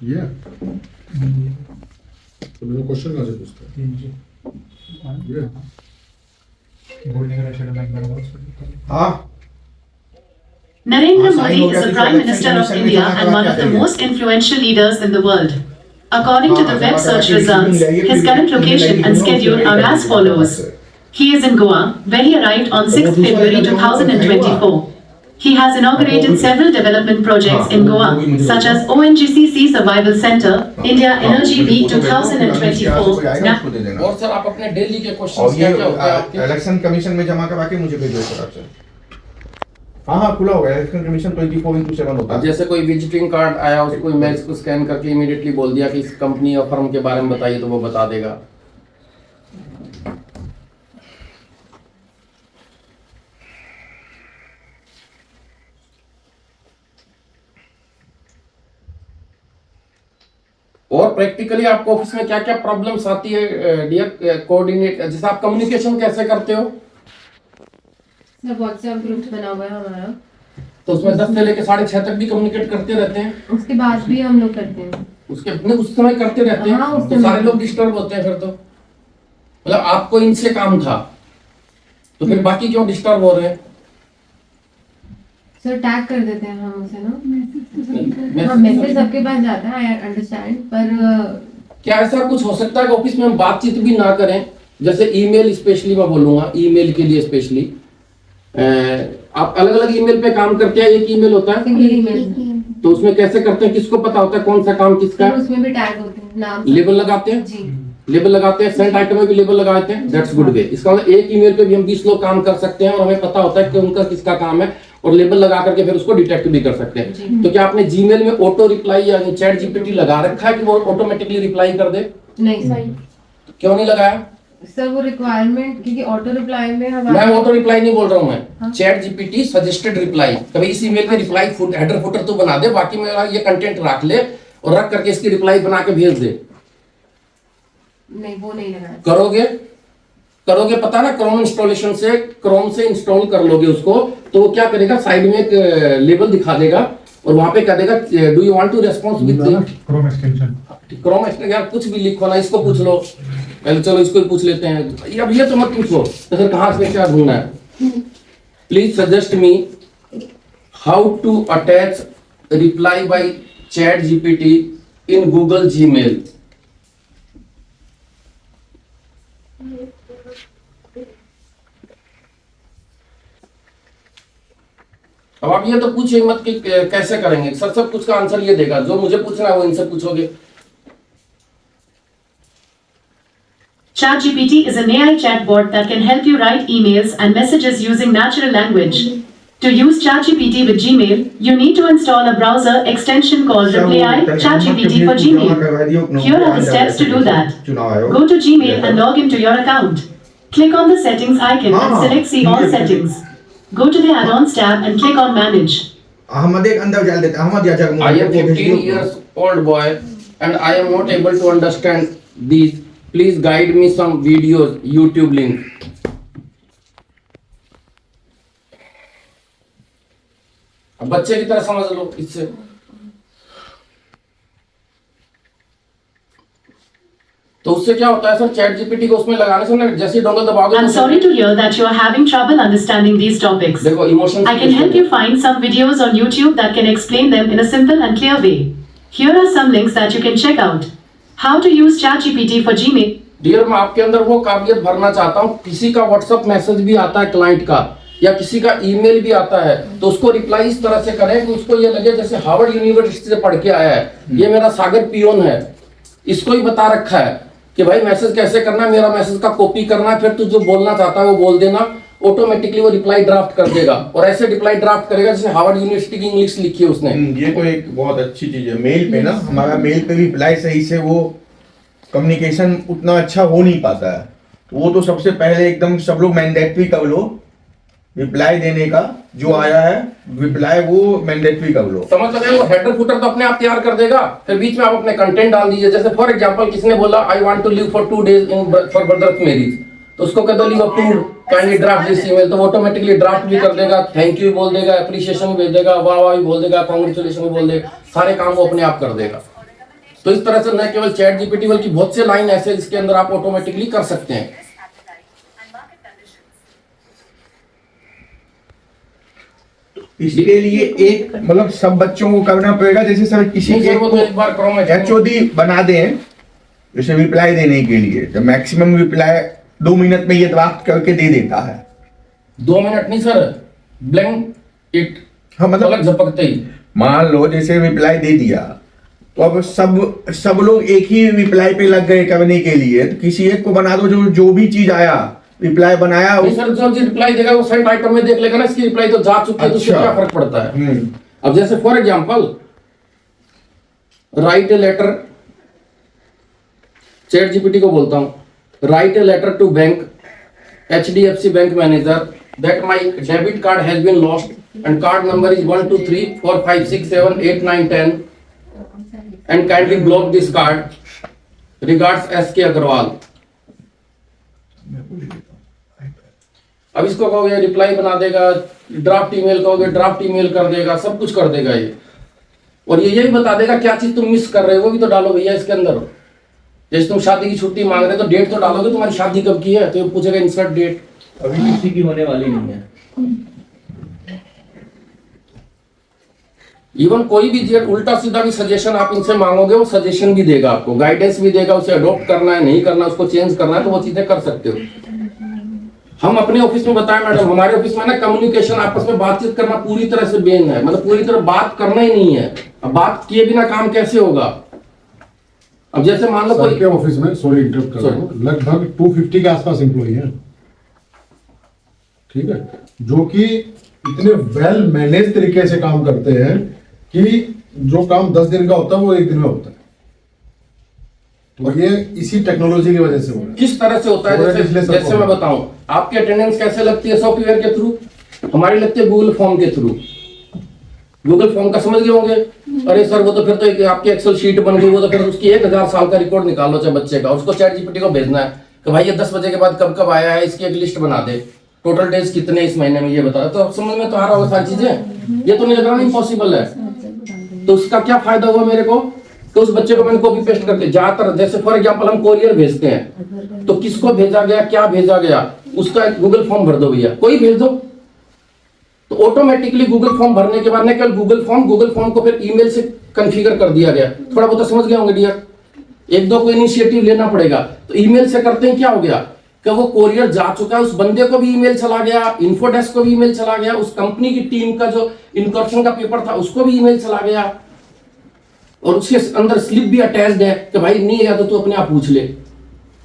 ये तो मेरे question कहाँ से पूछते हैं ये बोलने का शेड्यूल मैं बनाऊंगा हाँ Narendra Sign Modi हो is गया the कि Prime selection Minister of commission में India जमा and one करवा of the क्या most influential leaders in the world. According to the हाँ, web जमा search करवा के results, receiving his लगी, current receiving location लगी, and दोनों schedule उसमें are एक as ही follows. बात है। He is in Goa, where he arrived on 6th February 2024. He has inaugurated several development projects in Goa, such as ONGC Sea Survival Center, India Energy Week 2024. और sir आप अपने daily के और questions ये क्या क्या होते हैं आपके इलेक्शन कमीशन में जमा करवा के मुझे भेजो सर आपसे हाँ हाँ खुला होगा इलेक्शन कमीशन 24/7 होता अब है जैसे कोई विजिटिंग कार्ड आया उसको इमेज को स्कैन करके इमीडिएटली बोल दिया कि इस कंपनी और फर्म के बारे में बताइए तो वो बता देगा। और प्रैक्टिकली आपको ऑफिस में क्या क्या प्रॉब्लम्स आती है डियर कोऑर्डिनेट, जैसे आप कम्युनिकेशन कैसे करते हो? सर व्हाट्सएप ग्रुप बना हुआ है हमारा, तो उसमें 10 से लेकर 6:30 तक भी कम्युनिकेट करते रहते हैं? उसके बाद भी हम लोग करते हैं। उसके अपने उस समय करते रहते हैं? हाँ, उस तो समय। सारे लोग डिस्टर्ब होते हैं फिर तो, मतलब आपको इनसे काम था तो फिर बाकी क्यों डिस्टर्ब हो रहे हैं? सर टैग कर देते हैं हम उसे ना, मैं- हाँ मैसेज सबके पास जाता है, आई अंडरस्टैंड, पर क्या ऐसा कुछ हो सकता है कि ऑफिस में हम बातचीत भी ना करें? जैसे ईमेल स्पेशली मैं बोलूंगा, ईमेल के लिए स्पेशली आप अलग अलग ईमेल पे काम करते हैं, एक ईमेल होता है सिंगल ईमेल, तो उसमें कैसे करते हैं? किसको पता होता है कौन सा काम किसका है? उसमें भी टैग होते हैं नाम से। लेबल लगाते हैं, जी लेबल लगाते हैं, सेंट आइटम में भी लेबल लगाते हैं, दैट्स गुड वे। इसका मतलब एक ईमेल पे भी हम 20 लोग काम कर सकते हैं और हमें पता होता है कि उनका किसका काम है और लेबल लगा करके फिर उसको डिटेक्ट भी कर सकते हैं। तो क्या आपने जीमेल में ऑटो रिप्लाई या चैट जीपीटी लगा रखा है कि वो ऑटोमेटिकली रिप्लाई कर दे? नहीं सर, क्यों नहीं लगाया? सर वो रिक्वायरमेंट, क्योंकि ऑटो रिप्लाई में मैं हमारा ऑटो रिप्लाई नहीं बोल रहा हूँ, मैं चैट जीपीटी सजेस्टेड रिप्लाई, कभी इस ईमेल के रिप्लाई हेडर फुटर तो बना दे, बाकी मेरा ये कंटेंट रख ले और रख करके इसकी रिप्लाई बना के भेज दे। नहीं वो नहीं लगाया। करोगे पता ना, क्रोम इंस्टॉलेशन से, क्रोम से इंस्टॉल कर लोगे उसको, तो वो क्या करेगा, साइड में एक लेबल दिखा देगा और वहां पे कह देगा do you want to response with Chrome extension Chrome extension. यार कुछ भी लिखो ना, इसको पूछ लो पहले, चलो इसको ही पूछ लेते हैं। अब ये तो मत पूछो तो फिर कहाँ से क्या ढूंढना है? Please suggest me how to attach reply by chat GPT in Google Gmail. अब आप ये तो पूछे मत कि कैसे करेंगे, सर सब कुछ का आंसर ये देगा, जो मुझे पूछना है वो इनसे पूछोगे। ChatGPT is an AI chatbot that can help you write emails and messages using natural language. To use ChatGPT with Gmail, you need to install a browser extension called Reply ChatGPT for Gmail. Here are the steps to do that. Go to Gmail and log into your account. Click on the settings icon and select See All Settings. Go to the add-ons tab and click on Manage. Ahmad एक अंदर डाल देता अहमद या जग I am 15 years old boy and I am not able to understand these. Please guide me some videos, YouTube link. अब बच्चे की तरह समझ लो इससे। तो उससे क्या होता है सर, चैट जीपीटी को उसमें लगाने से ना, जैसे dongle दबाओगे I'm sorry to hear that you are having trouble understanding these topics. देखो emotions I can help you find some videos on YouTube that can explain them in a simple and clear way. Here are some links that you can check out. How to use ChatGPT for Gmail. Dear मैं आपके अंदर वो काबिलियत भरना चाहता हूँ, किसी का व्हाट्सएप मैसेज भी आता है क्लाइंट का या किसी का ईमेल भी आता है तो उसको रिप्लाई इस तरह से करें कि उसको ये लगे जैसे हार्वर्ड यूनिवर्सिटी से पढ़ के आया है। ये मेरा सागर पियोन है, इसको ही बता रखा है कि भाई मैसेज कैसे करना है, मेरा मैसेज का कॉपी करना है, फिर तू जो बोलना चाहता है वो बोल देना, ऑटोमेटिकली वो रिप्लाई ड्राफ्ट कर देगा और ऐसे रिप्लाई ड्राफ्ट करेगा जैसे हार्वर्ड यूनिवर्सिटी की इंग्लिश लिखी है उसने। ये तो एक बहुत अच्छी चीज है। मेल पे ना हमारा मेल पे रिप्लाई सही से वो कम्युनिकेशन उतना अच्छा हो नहीं पाता है, तो वो तो सबसे पहले एकदम सब लोग मैंडेटरी कर लो, रिप्लाई देने का जो आया है रिप्लाई वो मैंडेटरी कर लो। समझ लगे, वो हेडर फुटर तो अपने आप तैयार कर देगा, फिर बीच में आप अपने कंटेंट डाल दीजिए। जैसे फॉर एग्जांपल किसने बोला I want to leave for 2 days in for brother's marriage, तो उसको कह दो leave up to kindly draft this email, तो ऑटोमेटिकली ड्राफ्ट भी कर देगा, थैंक यू बोल देगा, एप्रिसिएशन भी भेज देगा, वाह वाह भी बोल देगा, कांग्रेचुलेशन भी बोल देगा, सारे काम वो अपने आप कर देगा। तो इस तरह से न केवल चैट जीपीटी बल्कि बहुत से लाइन ऐसे इसके अंदर आप ऑटोमेटिकली कर सकते हैं। इसके लिए एक मतलब सब बच्चों को करना पड़ेगा, जैसे सर किसी नहीं सर, एक वो तो एक बार करो, मैं एचओडी बना दें जैसे रिप्लाई देने के लिए, तो मैक्सिमम रिप्लाई 2 मिनट में ये ड्राफ्ट करके दे देता है। 2 मिनट नहीं सर, ब्लैंक इट, हाँ मतलब पलक झपकते ही। मान लो जैसे रिप्लाई दे दिया तो अब सब लोग एक ही रिप्लाई पे लग गए करने के लिए, तो किसी एक को बना दो जो भी चीज आया रिप्लाई बनाया नहीं सर, जो रिप्लाई देगा वो सेंट आइटम में देख लेगा ना, इसकी रिप्लाई तो जा चुकी है, तो उससे अच्छा। क्या फर्क पड़ता है। अब जैसे for example write a letter, ChatGPT को बोलता हूं write a letter to bank HDFC bank manager that my debit card has been lost and card number is 1 2 3 4 5 6 7 8 9 10 and kindly block this card regards SK Agarwal. अब इसको कहोगे reply बना देगा, draft email कहोगे draft email कर देगा, सब कुछ कर देगा ये। और ये भी बता देगा क्या चीज तुम मिस कर रहे हो, वो भी तो डालो भैया इसके अंदर। जैसे तुम शादी की छुट्टी मांग रहे हो तो डेट तो डालोगे, तुम्हारी शादी कब की है, तो ये पूछेगा इंसर्ट डेट। अभी किसी की होने वाली नहीं है। इवन कोई भी उल्टा सीधा भी सजेशन आप इनसे मांगोगे वो सजेशन भी देगा आपको, गाइडेंस भी देगा, उसे अडॉप्ट करना है नहीं करना, उसको चेंज करना है, तो वो चीजें कर सकते हो। हम अपने ऑफिस में बताएं मैडम, हमारे ऑफिस में ना कम्युनिकेशन आपस में बातचीत करना पूरी तरह से बेन है, मतलब पूरी तरह बात करना ही नहीं है। अब बात किए बिना काम कैसे होगा। अब जैसे मान लो सर कोई के ऑफिस में, सॉरी इंटरप्ट कर रहा हूं, लगभग 250 के आसपास एम्प्लॉई हैं, ठीक है, जो कि इतने वेल मैनेज तरीके से काम करते हैं कि जो काम 10 दिन का होता है वो 1 दिन में होता है। तो ये इसी टेक्नोलॉजी की वजह से हो रहा है। किस तरह से होता है, जैसे मैं बताऊं, आपकी अटेंडेंस कैसे लगती है सॉफ्टवेयर के थ्रू, हमारी लगती है गूगल फॉर्म के थ्रू। गूगल फॉर्म का समझ गए होंगे, अरे सर वो तो फिर तो आपकी एक्सेल शीट बन गई, वो तो फिर उसकी 1000 साल का रिकॉर्ड निकालो चाहे बच्चे का, उसको चैट जीपीटी को भेजना है कि भाई ये 10 बजे के बाद कब कब आया है, इसकी एक लिस्ट बना दे, टोटल डेज कितने इस महीने में ये बता, तो समझ में तो आ रहा होगा सारी चीजें। ये तो नहीं लग रहा इम्पॉसिबल है। तो उसका क्या फायदा हुआ मेरे को, तो उस बच्चे को मैंने कॉपी पेस्ट करके, ज्यादातर जैसे फॉर एग्जांपल हम कोरियर भेजते हैं तो किसको भेजा गया, क्या भेजा गया, उसका गूगल फॉर्म भर दो भैया, कोई भेज दो, तो ऑटोमेटिकली गूगल फॉर्म भरने के बाद न केवल गूगल फॉर्म को फिर ईमेल से कॉन्फ़िगर कर दिया गया। थोड़ा बहुत समझ गए होंगे डियर, 1-2 को इनिशिएटिव लेना पड़ेगा। तो ईमेल से करते हैं क्या हो गया कि वो कोरियर जा चुका है, उस बंदे को भी ईमेल चला गया, इन्फोडेस्क को भी ईमेल चला गया, उस कंपनी की टीम का जो इनकर्शन का पेपर था उसको भी ईमेल चला गया, और उसके अंदर स्लिप भी अटैच्ड है कि भाई नहीं है तो तू अपने आप पूछ ले।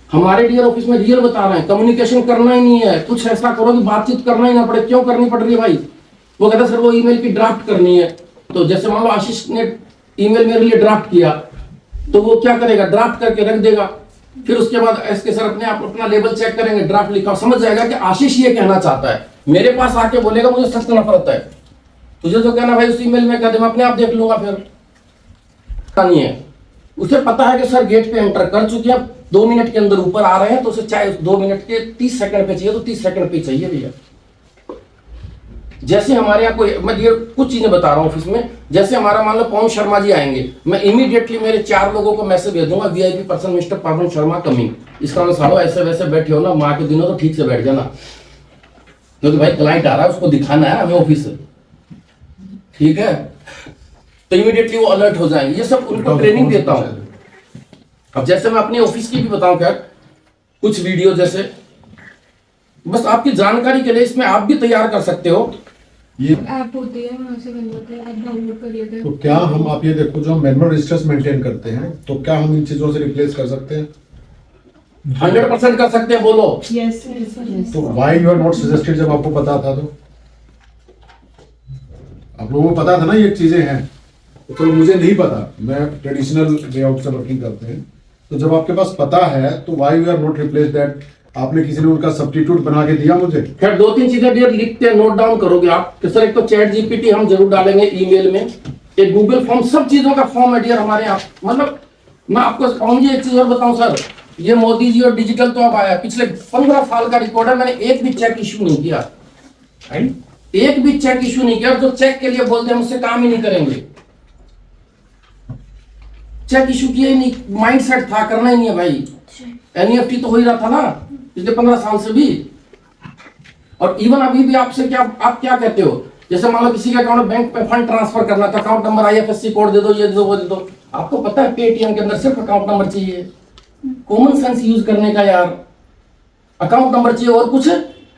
हमारे डियर ऑफिस में रियल बता रहे हैं, कम्युनिकेशन करना ही नहीं है, कुछ ऐसा करो कि बातचीत करना ही ना पड़े। क्यों करनी पड़ रही है भाई, वो कहता सर वो ईमेल की ड्राफ्ट करनी है, तो जैसे मान लो आशीष ने ईमेल मेरे लिए ड्राफ्ट किया, तो वो क्या करेगा, ड्राफ्ट करके रख देगा, फिर उसके बाद एसके सर अपने आप अपना लेवल चेक करेंगे, ड्राफ्ट लिखा, समझ जाएगा कि आशीष ये कहना चाहता है, मेरे पास आके बोलेगा मुझे सख्त नफरत है, तुझे जो कहना भाई उस ईमेल में कह दे, मैं अपने आप देख लूंगा। फिर नहीं है, उसे पता है कि सर गेट पे एंटर कर चुके हैं, 2 मिनट के अंदर ऊपर आ रहे हैं, तो उसे चाहे 2 मिनट के 30 सेकंड पे चाहिए तो 30 सेकंड पे चाहिए भैया। जैसे हमारे यहाँ कोई, मैं ये कुछ चीजें बता रहा हूँ ऑफिस में, जैसे हमारा मान लो पवन शर्मा जी आएंगे, मैं इमीडिएटली मेरे 4 लोगों को मैसेज भेज दूंगा, VIP person mister Pawan Sharma coming. इसका मतलब सालो ऐसे वैसे बैठे हो ना, माँ के दिनों तो ठीक से बैठ जाना, क्योंकि भाई क्लाइंट आ रहा है, उसको दिखाना है हमें ऑफिस से, ठीक है, तो इमीडिएटली वो अलर्ट हो जाएंगे। ये सब उनको ट्रेनिंग देता हूँ। अब जैसे मैं अपने ऑफिस की भी बताऊं क्या, कुछ वीडियो जैसे बस आपकी जानकारी के लिए इसमें आप भी तैयार कर सकते हो। ये ऐप होती है, वहाँ से बन जाते हैं, ऐप डाउनलोड करिए थे। तो क्या हम, आप ये देखो, जो मैनुअल रजिस्टर्स मेंटेन करते हैं, तो क्या हम इन चीजों से रिप्लेस कर सकते हैं? 100% कर सकते हैं, बोलो। यस तो why you are not suggested, जब आपको पता था तो? आप लोगों को पता था ना ये चीजें हैं, तो मुझे नहीं पता, मैं ट्रेडिशनल वे आउट से वर्किंग करते हैं, तो जब आपके पास पता है तो why you are not replace that? आपने किसी ने उनका सब्स्टिट्यूट बना के दिया मुझे? खैर 2-3 चीजें डियर लिखते हैं, नोट डाउन करोगे आप कि सर एक तो चैट जीपीटी हम जरूर डालेंगे ईमेल में, एक गूगल फॉर्म, सब चीजों का फॉर्म है डियर हमारे यहाँ। मतलब मैं आपको कहूंगी एक चीज और बताऊं सर, ये मोदी जी और डिजिटल तो अब आया, पिछले 15 साल का रिकॉर्ड है, मैंने एक भी चेक इशू नहीं किया, एक भी चेक इशू नहीं किया। जो चेक के लिए बोलते हैं मुझसे काम ही नहीं करेंगे, चेक इशू किया ही नहीं, माइंड सेट था करना ही नहीं है भाई। एनईएफटी तो हो ही रहा था ना पिछले 15 साल से भी। और इवन अभी भी आपसे क्या, आप क्या कहते हो, जैसे मान लो किसी के अकाउंट में बैंक पे फंड ट्रांसफर करना था, अकाउंट नंबर आईएफएससी कोड दे दो, ये दे दो, वो दे दो। आपको पता है पेटीएम के अंदर सिर्फ अकाउंट नंबर चाहिए, कॉमन सेंस यूज करने का यार, अकाउंट नंबर चाहिए और कुछ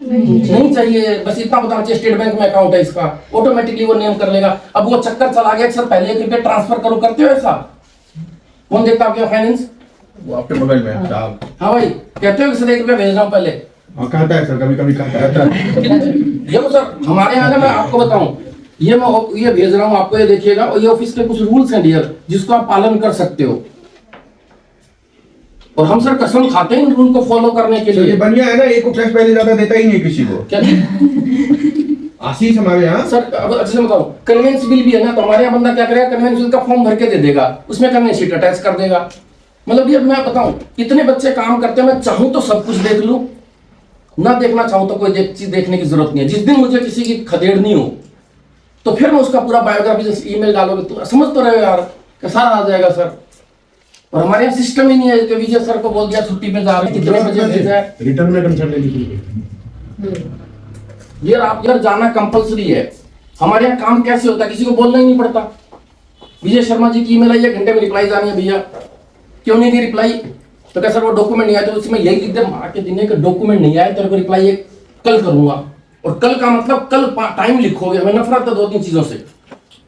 नहीं चाहिए, बस इतना बताना चाहिए स्टेट बैंक में अकाउंट है इसका, ऑटोमेटिकली वो नेम कर लेगा। अब वो चक्कर चला गया सर पहले 1 रुपया ट्रांसफर करो, करते हो ऐसा? कौन देखता आपके फाइनेंस? वो आपके बगल में है साहब। हाँ भाई, कहते हो कि सर 1 रुपया भेज रहा हूँ पहले? हाँ कहता है सर, कभी कभी कहता है। देखो सर हमारे यहाँ मैं आपको बताऊं, ये मैं ये भेज रहा हूँ आपको, ये देखिएगा, और ये ऑफिस के कुछ रूल्स हैं डियर जिसको आप पालन कर सकते हो, और हम सर कसम खाते हैं इन रूल को फॉलो करने के सर ये लिए। बढ़िया है ना, 1 को टैक्स पहले ज्यादा देता ही नहीं किसी को। क्या आशीष हमारे यहाँ सर, अब अच्छे से बताओ, कन्वेंस बिल भी है ना, तो हमारे यहाँ बंदा क्या करेगा, कन्वेंस बिल का फॉर्म भर के दे देगा, उसमें कन्वेंस शीट अटैच कर देगा। मतलब ये मैं बताऊं कितने बच्चे काम करते हैं, मैं चाहूं तो सब कुछ देख लूं, ना देखना चाहूं तो कोई चीज देखने की जरूरत नहीं है। जिस दिन मुझे किसी की खदेड़नी हो तो फिर मैं उसका पूरा बायोग्राफी जैसे ईमेल डालोगे तो समझ तो रहे हो यार कि सारा आ जाएगा सर। और हमारे यहाँ सिस्टम ही नहीं है कि विजय सर को बोल दिया छुट्टी पे जा रहे हैं, कितने बजे भेजा है, रिटर्न में कंसल्ट लेनी चाहिए। यार आप यार जाना कंपलसरी है। हमारे यहाँ काम कैसे होता है, किसी को बोलना ही नहीं पड़ता, विजय शर्मा जी की ईमेल आई है, घंटे में रिप्लाई जानी है, भैया क्यों नहीं दी रिप्लाई, तो क्या सर वो डॉक्यूमेंट नहीं आया, तो उसमें यही लिख दे माँ के दिन का डॉक्यूमेंट नहीं आया, तेरे को रिप्लाई कल करूंगा। और कल का मतलब कल टाइम लिखोगे, हमें नफरत है 2-3 चीजों से।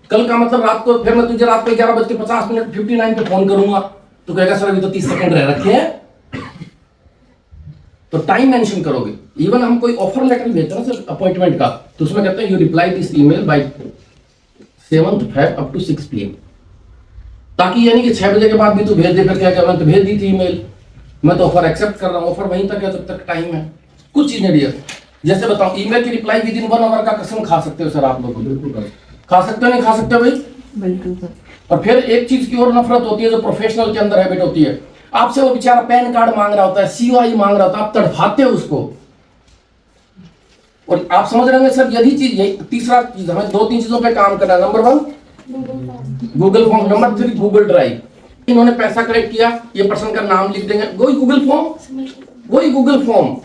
कल का मतलब रात को, फिर मैं तुझे रात को 11:50 59 पे फोन करूंगा, तो कहेगा सर अभी तो 30 सेकंड रह रखे हैं, तो टाइम मेंशन करोगे। इवन हम कोई ऑफर लेटर भेजते हैं ना सर अपॉइंटमेंट का, तो उसमें कहते हैं you reply this email by 7th Feb up to 6 PM, ताकि यानी कि 6 बजे के बाद भी तू भेज दे, फिर क्या क्या मैं तो भेज दी थी ईमेल, मैं तो ऑफर एक्सेप्ट कर रहा हूँ, ऑफर वहीं तक है जब तक टाइम है। कुछ चीजें डियर, जैसे बताओ ईमेल की रिप्लाई विद इन 1 आवर का कसम खा सकते हो सर आप लोग? बिल्कुल खा सकते हो, नहीं खा सकते भाई? बिल्कुल सर। और फिर एक चीज की और नफरत होती है जो प्रोफेशनल के अंदर हैबिट होती है, आपसे वो बेचारा पैन कार्ड मांग रहा होता है, COI मांग रहा होता है, आप तड़फाते हो उसको। और आप समझ रहे होंगे सर, यही चीज, यही तीसरा चीज, हमें 2-3 चीजों पे काम करना है। Number 1 Google form, number 3 Google drive. इन्होंने पैसा कलेक्ट किया, ये पर्सन का नाम लिख देंगे, वही गूगल फॉर्म, वही गूगल फॉर्म।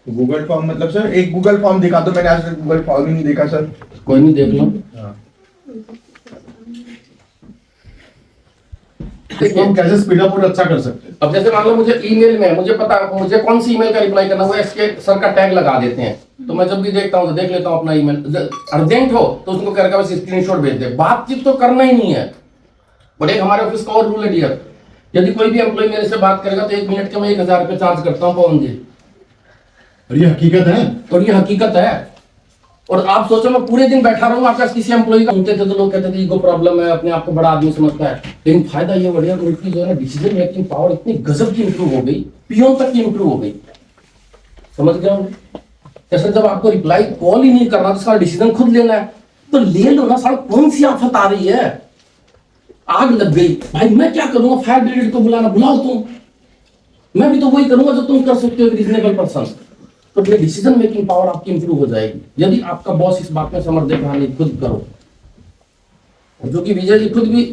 गूगल फॉर्म मतलब सर एक गूगल फॉर्म दिखा दो, मैंने आज तक गूगल फॉर्म ही नहीं देखा सर। कोई नहीं, देख लो। इसको हम कैसे स्पीड अप और अच्छा कर सकते हैं? अब जैसे मान लो मुझे ईमेल में, मुझे पता मुझे कौन सी ईमेल का रिप्लाई करना, वो एसके सर का टैग लगा देते हैं, तो मैं जब भी देखता हूँ तो देख लेता हूँ अपना ईमेल। अर्जेंट हो तो उसको कह रहा स्क्रीनशॉट भेज दे, बातचीत तो करना ही नहीं है। बट एक हमारे ऑफिस का और रूल है डियर, यदि कोई भी एम्प्लॉय मेरे से बात करेगा तो 1 मिनट के मैं 1000 रुपये चार्ज करता हूँ पवन जी। और ये हकीकत है, और ये हकीकत है। और आप सोचो मैं पूरे दिन बैठा रहूंगा, आपके पास किसी एम्प्लॉय का सुनते थे तो लोग कहते थे ईगो प्रॉब्लम है, अपने आप को बड़ा आदमी समझता है, लेकिन फायदा ये बढ़िया उनकी जो है डिसीजन मेकिंग पावर इतनी गजब की इंप्रूव हो गई, पियोन तक की इंप्रूव हो गई। समझ गया जैसे जब आपको रिप्लाई कॉल ही नहीं करना, तो सारा डिसीजन खुद लेना है, तो ले लो ना। सारा कौन सी आफत आ रही है, आग लग गई भाई, मैं क्या करूंगा, फायर ब्रिगेड को बुलाना, बुलाओ तुम, मैं भी तो वही करूंगा जो तुम कर सकते हो रीजनेबल पर्सन। तो ये डिसीजन मेकिंग पावर आपकी इंप्रूव हो जाएगी यदि आपका बॉस इस बात में समझ दे, हाँ नहीं खुद करो। जो कि विजय जी खुद भी,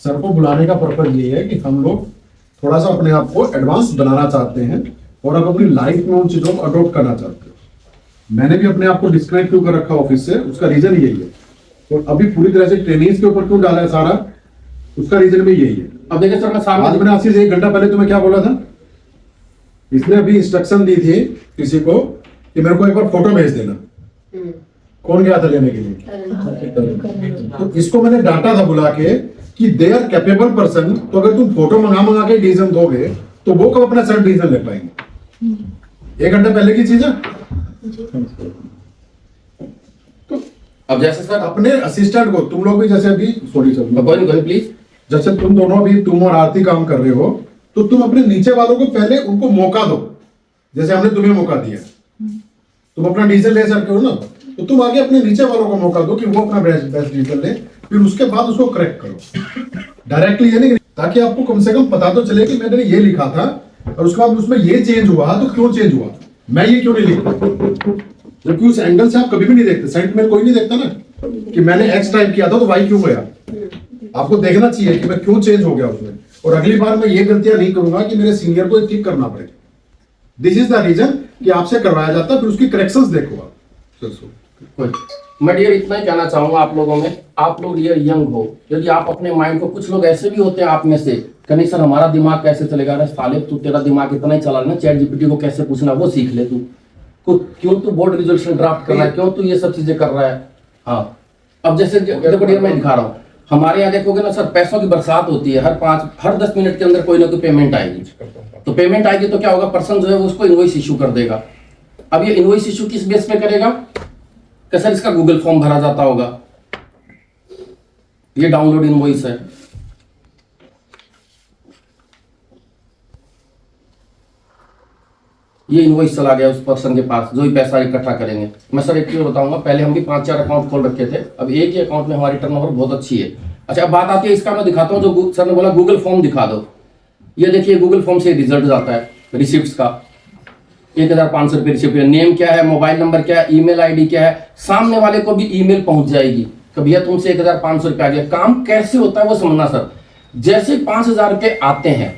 सर को बुलाने का पर्पज ये है कि हम लोग थोड़ा सा अपने आप को एडवांस बनाना चाहते हैं और आप अपनी लाइफ में उन चीजों को अडॉप्ट करना चाहते हो। मैंने भी अपने आप को डिस्कनेक्ट क्यों कर रखा ऑफिस से, उसका रीजन यही है। और अभी पूरी तरह से ट्रेनिंग्स के ऊपर क्यों डाला है सारा, उसका रीजन भी यही है। अब देखिए सर मैं आज सामने मैंने आपसे 1 घंटा पहले तुम्हें क्या बोला था, इसने अभी इंस्ट्रक्शन दी थी किसी को कि मेरे को एक बार फोटो भेज देना, कौन गया था लेने के लिए, तो इसको मैंने डांटा था बुला के कि दे आर कैपेबल पर्सन, तो अगर तुम फोटो मंगा के डिसीजन दोगे तो वो कब अपना सेल्फ डिसीजन ले पाएंगे। 1 घंटा पहले की चीज है। तो अब जैसे सर अपने असिस्टेंट को तुम लोग भी जैसे अभी सॉरी सर कोई नहीं प्लीज, जैसे तुम दोनों अभी तुम और आरती काम कर रहे हो, तो तुम अपने नीचे वालों को पहले उनको मौका दो, जैसे हमने तुम्हें मौका दिया, तुम अपना डिसीजन ले सकते हो ना, तो तुम आगे अपने नीचे वालों को मौका दो कि वो अपना बेस्ट डिसीजन ले, फिर उसके बाद उसको करेक्ट करो डायरेक्टली, ये नहीं, ताकि आपको कम से कम पता तो चले कि मैंने ये लिखा था और उसके बाद उसमें ये चेंज हुआ, तो क्यों चेंज हुआ, मैं ये क्यों नहीं लिखता, जबकि उस एंगल से आप कभी भी नहीं देखते, साइड में कोई नहीं देखता ना कि मैंने एक्स टाइप किया था तो वाई क्यों गया। आपको देखना चाहिए कि मैं क्यों चेंज हो गया उसमें, और अगली बार मैं ये गलतियां नहीं करूंगा कि मेरे सीनियर को ठीक करना पड़ेगा। दिस इज द रीजन कि आपसे करवाया जाता है, फिर उसकी करेक्शंस देखो आप। मैं डियर इतना ही कहना चाहूंगा आप लोगों में, आप लोग डियर यंग हो, यदि आप अपने माइंड को, कुछ लोग ऐसे भी होते हैं आप में से कि नहीं सर हमारा दिमाग कैसे चलेगा, अरे साले तू तेरा दिमाग इतना ही चला ना, चैट जीपीटी को कैसे पूछना वो सीख ले तू, क्यों तू बोर्ड रिजोल्यूशन ड्राफ्ट कर रहा है, क्यों तू ये सब चीजें कर रहा है। हाँ अब जैसे देखो डियर मैं दिखा रहा हूँ, हमारे यहाँ देखोगे ना सर पैसों की बरसात होती है, हर 10 मिनट के अंदर कोई ना कोई पेमेंट आएगी, तो पेमेंट आएगी तो क्या होगा, पर्सन जो है उसको इनवॉइस इशू कर देगा। अब ये इनवॉइस इशू किस बेस पे करेगा कि सर इसका गूगल फॉर्म भरा जाता होगा, ये डाउनलोड इनवॉइस है, ये इनवॉइस चला गया उस पर्सन के पास जो ही पैसा इकट्ठा करेंगे। मैं सर एक चीज बताऊंगा, पहले हम भी 5-4 अकाउंट खोल रखे थे, अब एक ही अकाउंट में हमारी टर्नओवर बहुत अच्छी है। अच्छा अब बात आती है इसका, मैं दिखाता हूँ जो सर ने बोला गूगल फॉर्म दिखा दो, ये देखिए गूगल फॉर्म से रिजल्ट जाता है रिसिप्ट का, 1500 रुपये रिसिप्ट, नेम क्या है, मोबाइल नंबर क्या है, ईमेल आईडी क्या है, सामने वाले को भी ईमेल पहुंच जाएगी कि भैया तुमसे 1500 रुपये आ गया। काम कैसे होता है वो समझना सर, जैसे 5000 रुपये आते हैं,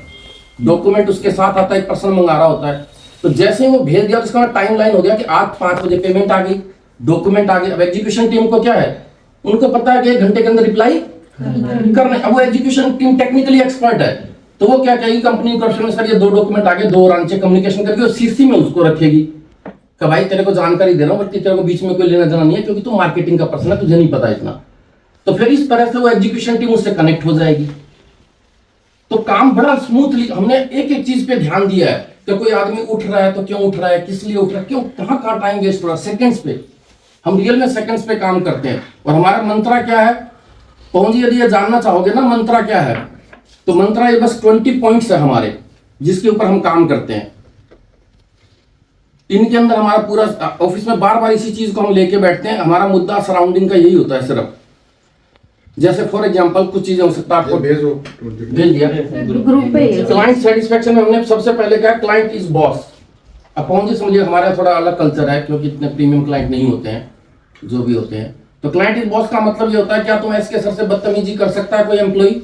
डॉक्यूमेंट उसके साथ आता है, एक पर्सन मंगा रहा होता है, तो जैसे ही वो भेज दिया तो उसका टाइम लाइन हो गया कि आज 5 बजे पेमेंट आ गई, डॉक्यूमेंट आ गए। अब एग्जीक्यूशन टीम को क्या है, उनको पता है कि 1 घंटे के अंदर रिप्लाई करना है। अब वो एग्जीक्यूशन टीम टेक्निकली एक्सपर्ट है, तो वो क्या कहेगी कंपनी क्वेश्चन में सर ये 2 डॉक्यूमेंट आ गए, 2 रांचे कम्युनिकेशन करके और सीसी में उसको रखेगी कि भाई तेरे को जानकारी दे रहा हूँ, बट तेरे को बीच में कोई लेना देना नहीं है क्योंकि तू मार्केटिंग का पर्सन है, तुझे नहीं पता इतना। तो फिर इस तरह से वो एग्जीक्यूशन टीम उससे कनेक्ट हो जाएगी, तो काम बड़ा स्मूथली। हमने एक एक चीज पे ध्यान दिया है कि कोई आदमी उठ रहा है तो क्यों उठ रहा है, किस लिए उठ रहा है, क्यों, कहाँ टाइम वेस्ट हो रहा है, सेकंड्स पे हम रियल में सेकंड्स पे काम करते हैं। और हमारा मंत्रा क्या है पवन जी, यदि ये जानना चाहोगे ना मंत्रा क्या है, तो मंत्रा ये बस 20 पॉइंट्स है हमारे जिसके ऊपर हम काम करते हैं। इनके अंदर हमारा पूरा ऑफिस में बार बार इसी चीज को हम लेके बैठते हैं, हमारा मुद्दा सराउंडिंग का यही होता है सिर्फ। जैसे फॉर एग्जांपल कुछ चीजें हो सकता है आपको भेज दिया ग्रुप पे क्लाइंट सेटिस्फेक्शन में हमने सबसे पहले कहा क्लाइंट इज बॉस। अब पवन जी समझिए हमारा थोड़ा अलग कल्चर है क्योंकि इतने प्रीमियम क्लाइंट नहीं होते हैं, जो भी होते हैं। तो क्लाइंट इज बॉस का मतलब ये होता है क्या तुम एसके सर से बदतमीजी कर सकता है कोई एम्प्लॉई?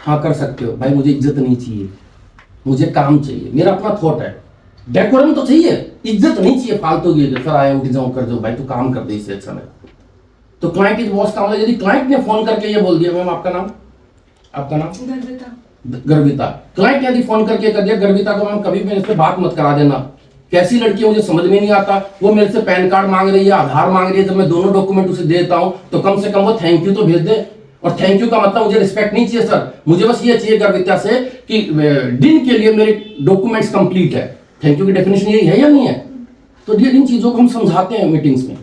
हाँ कर सकते हो भाई, मुझे इज्जत नहीं चाहिए, मुझे काम चाहिए, मेरा अपना थॉट है। डेकोरम तो चाहिए, इज्जत नहीं चाहिए फालतू की, सर आए उठ जाऊं कर दो भाई, तू काम कर दे इससे अच्छा है। तो क्लाइंट इज बॉस का मतलब यदि क्लाइंट ने फोन करके ये बोल दिया मैम आपका नाम गर्विता, क्लाइंट यदि फोन करके कर दिया गर्विता को मैम कभी भी मेरे से बात मत करा देना, कैसी लड़की है मुझे समझ में नहीं आता, वो मेरे से पैन कार्ड मांग रही है, आधार मांग रही है, जब मैं दोनों डॉक्यूमेंट उसे देता हूं तो कम से कम वो थैंक यू तो भेज दे। और थैंक यू का मतलब मुझे रिस्पेक्ट नहीं चाहिए सर, मुझे बस ये चाहिए गर्विता से कि दिन के लिए मेरे डॉक्यूमेंट्स कंप्लीट है। थैंक यू की डेफिनेशन यही है या नहीं है? तो ये इन चीजों को हम समझाते हैं मीटिंग्स में।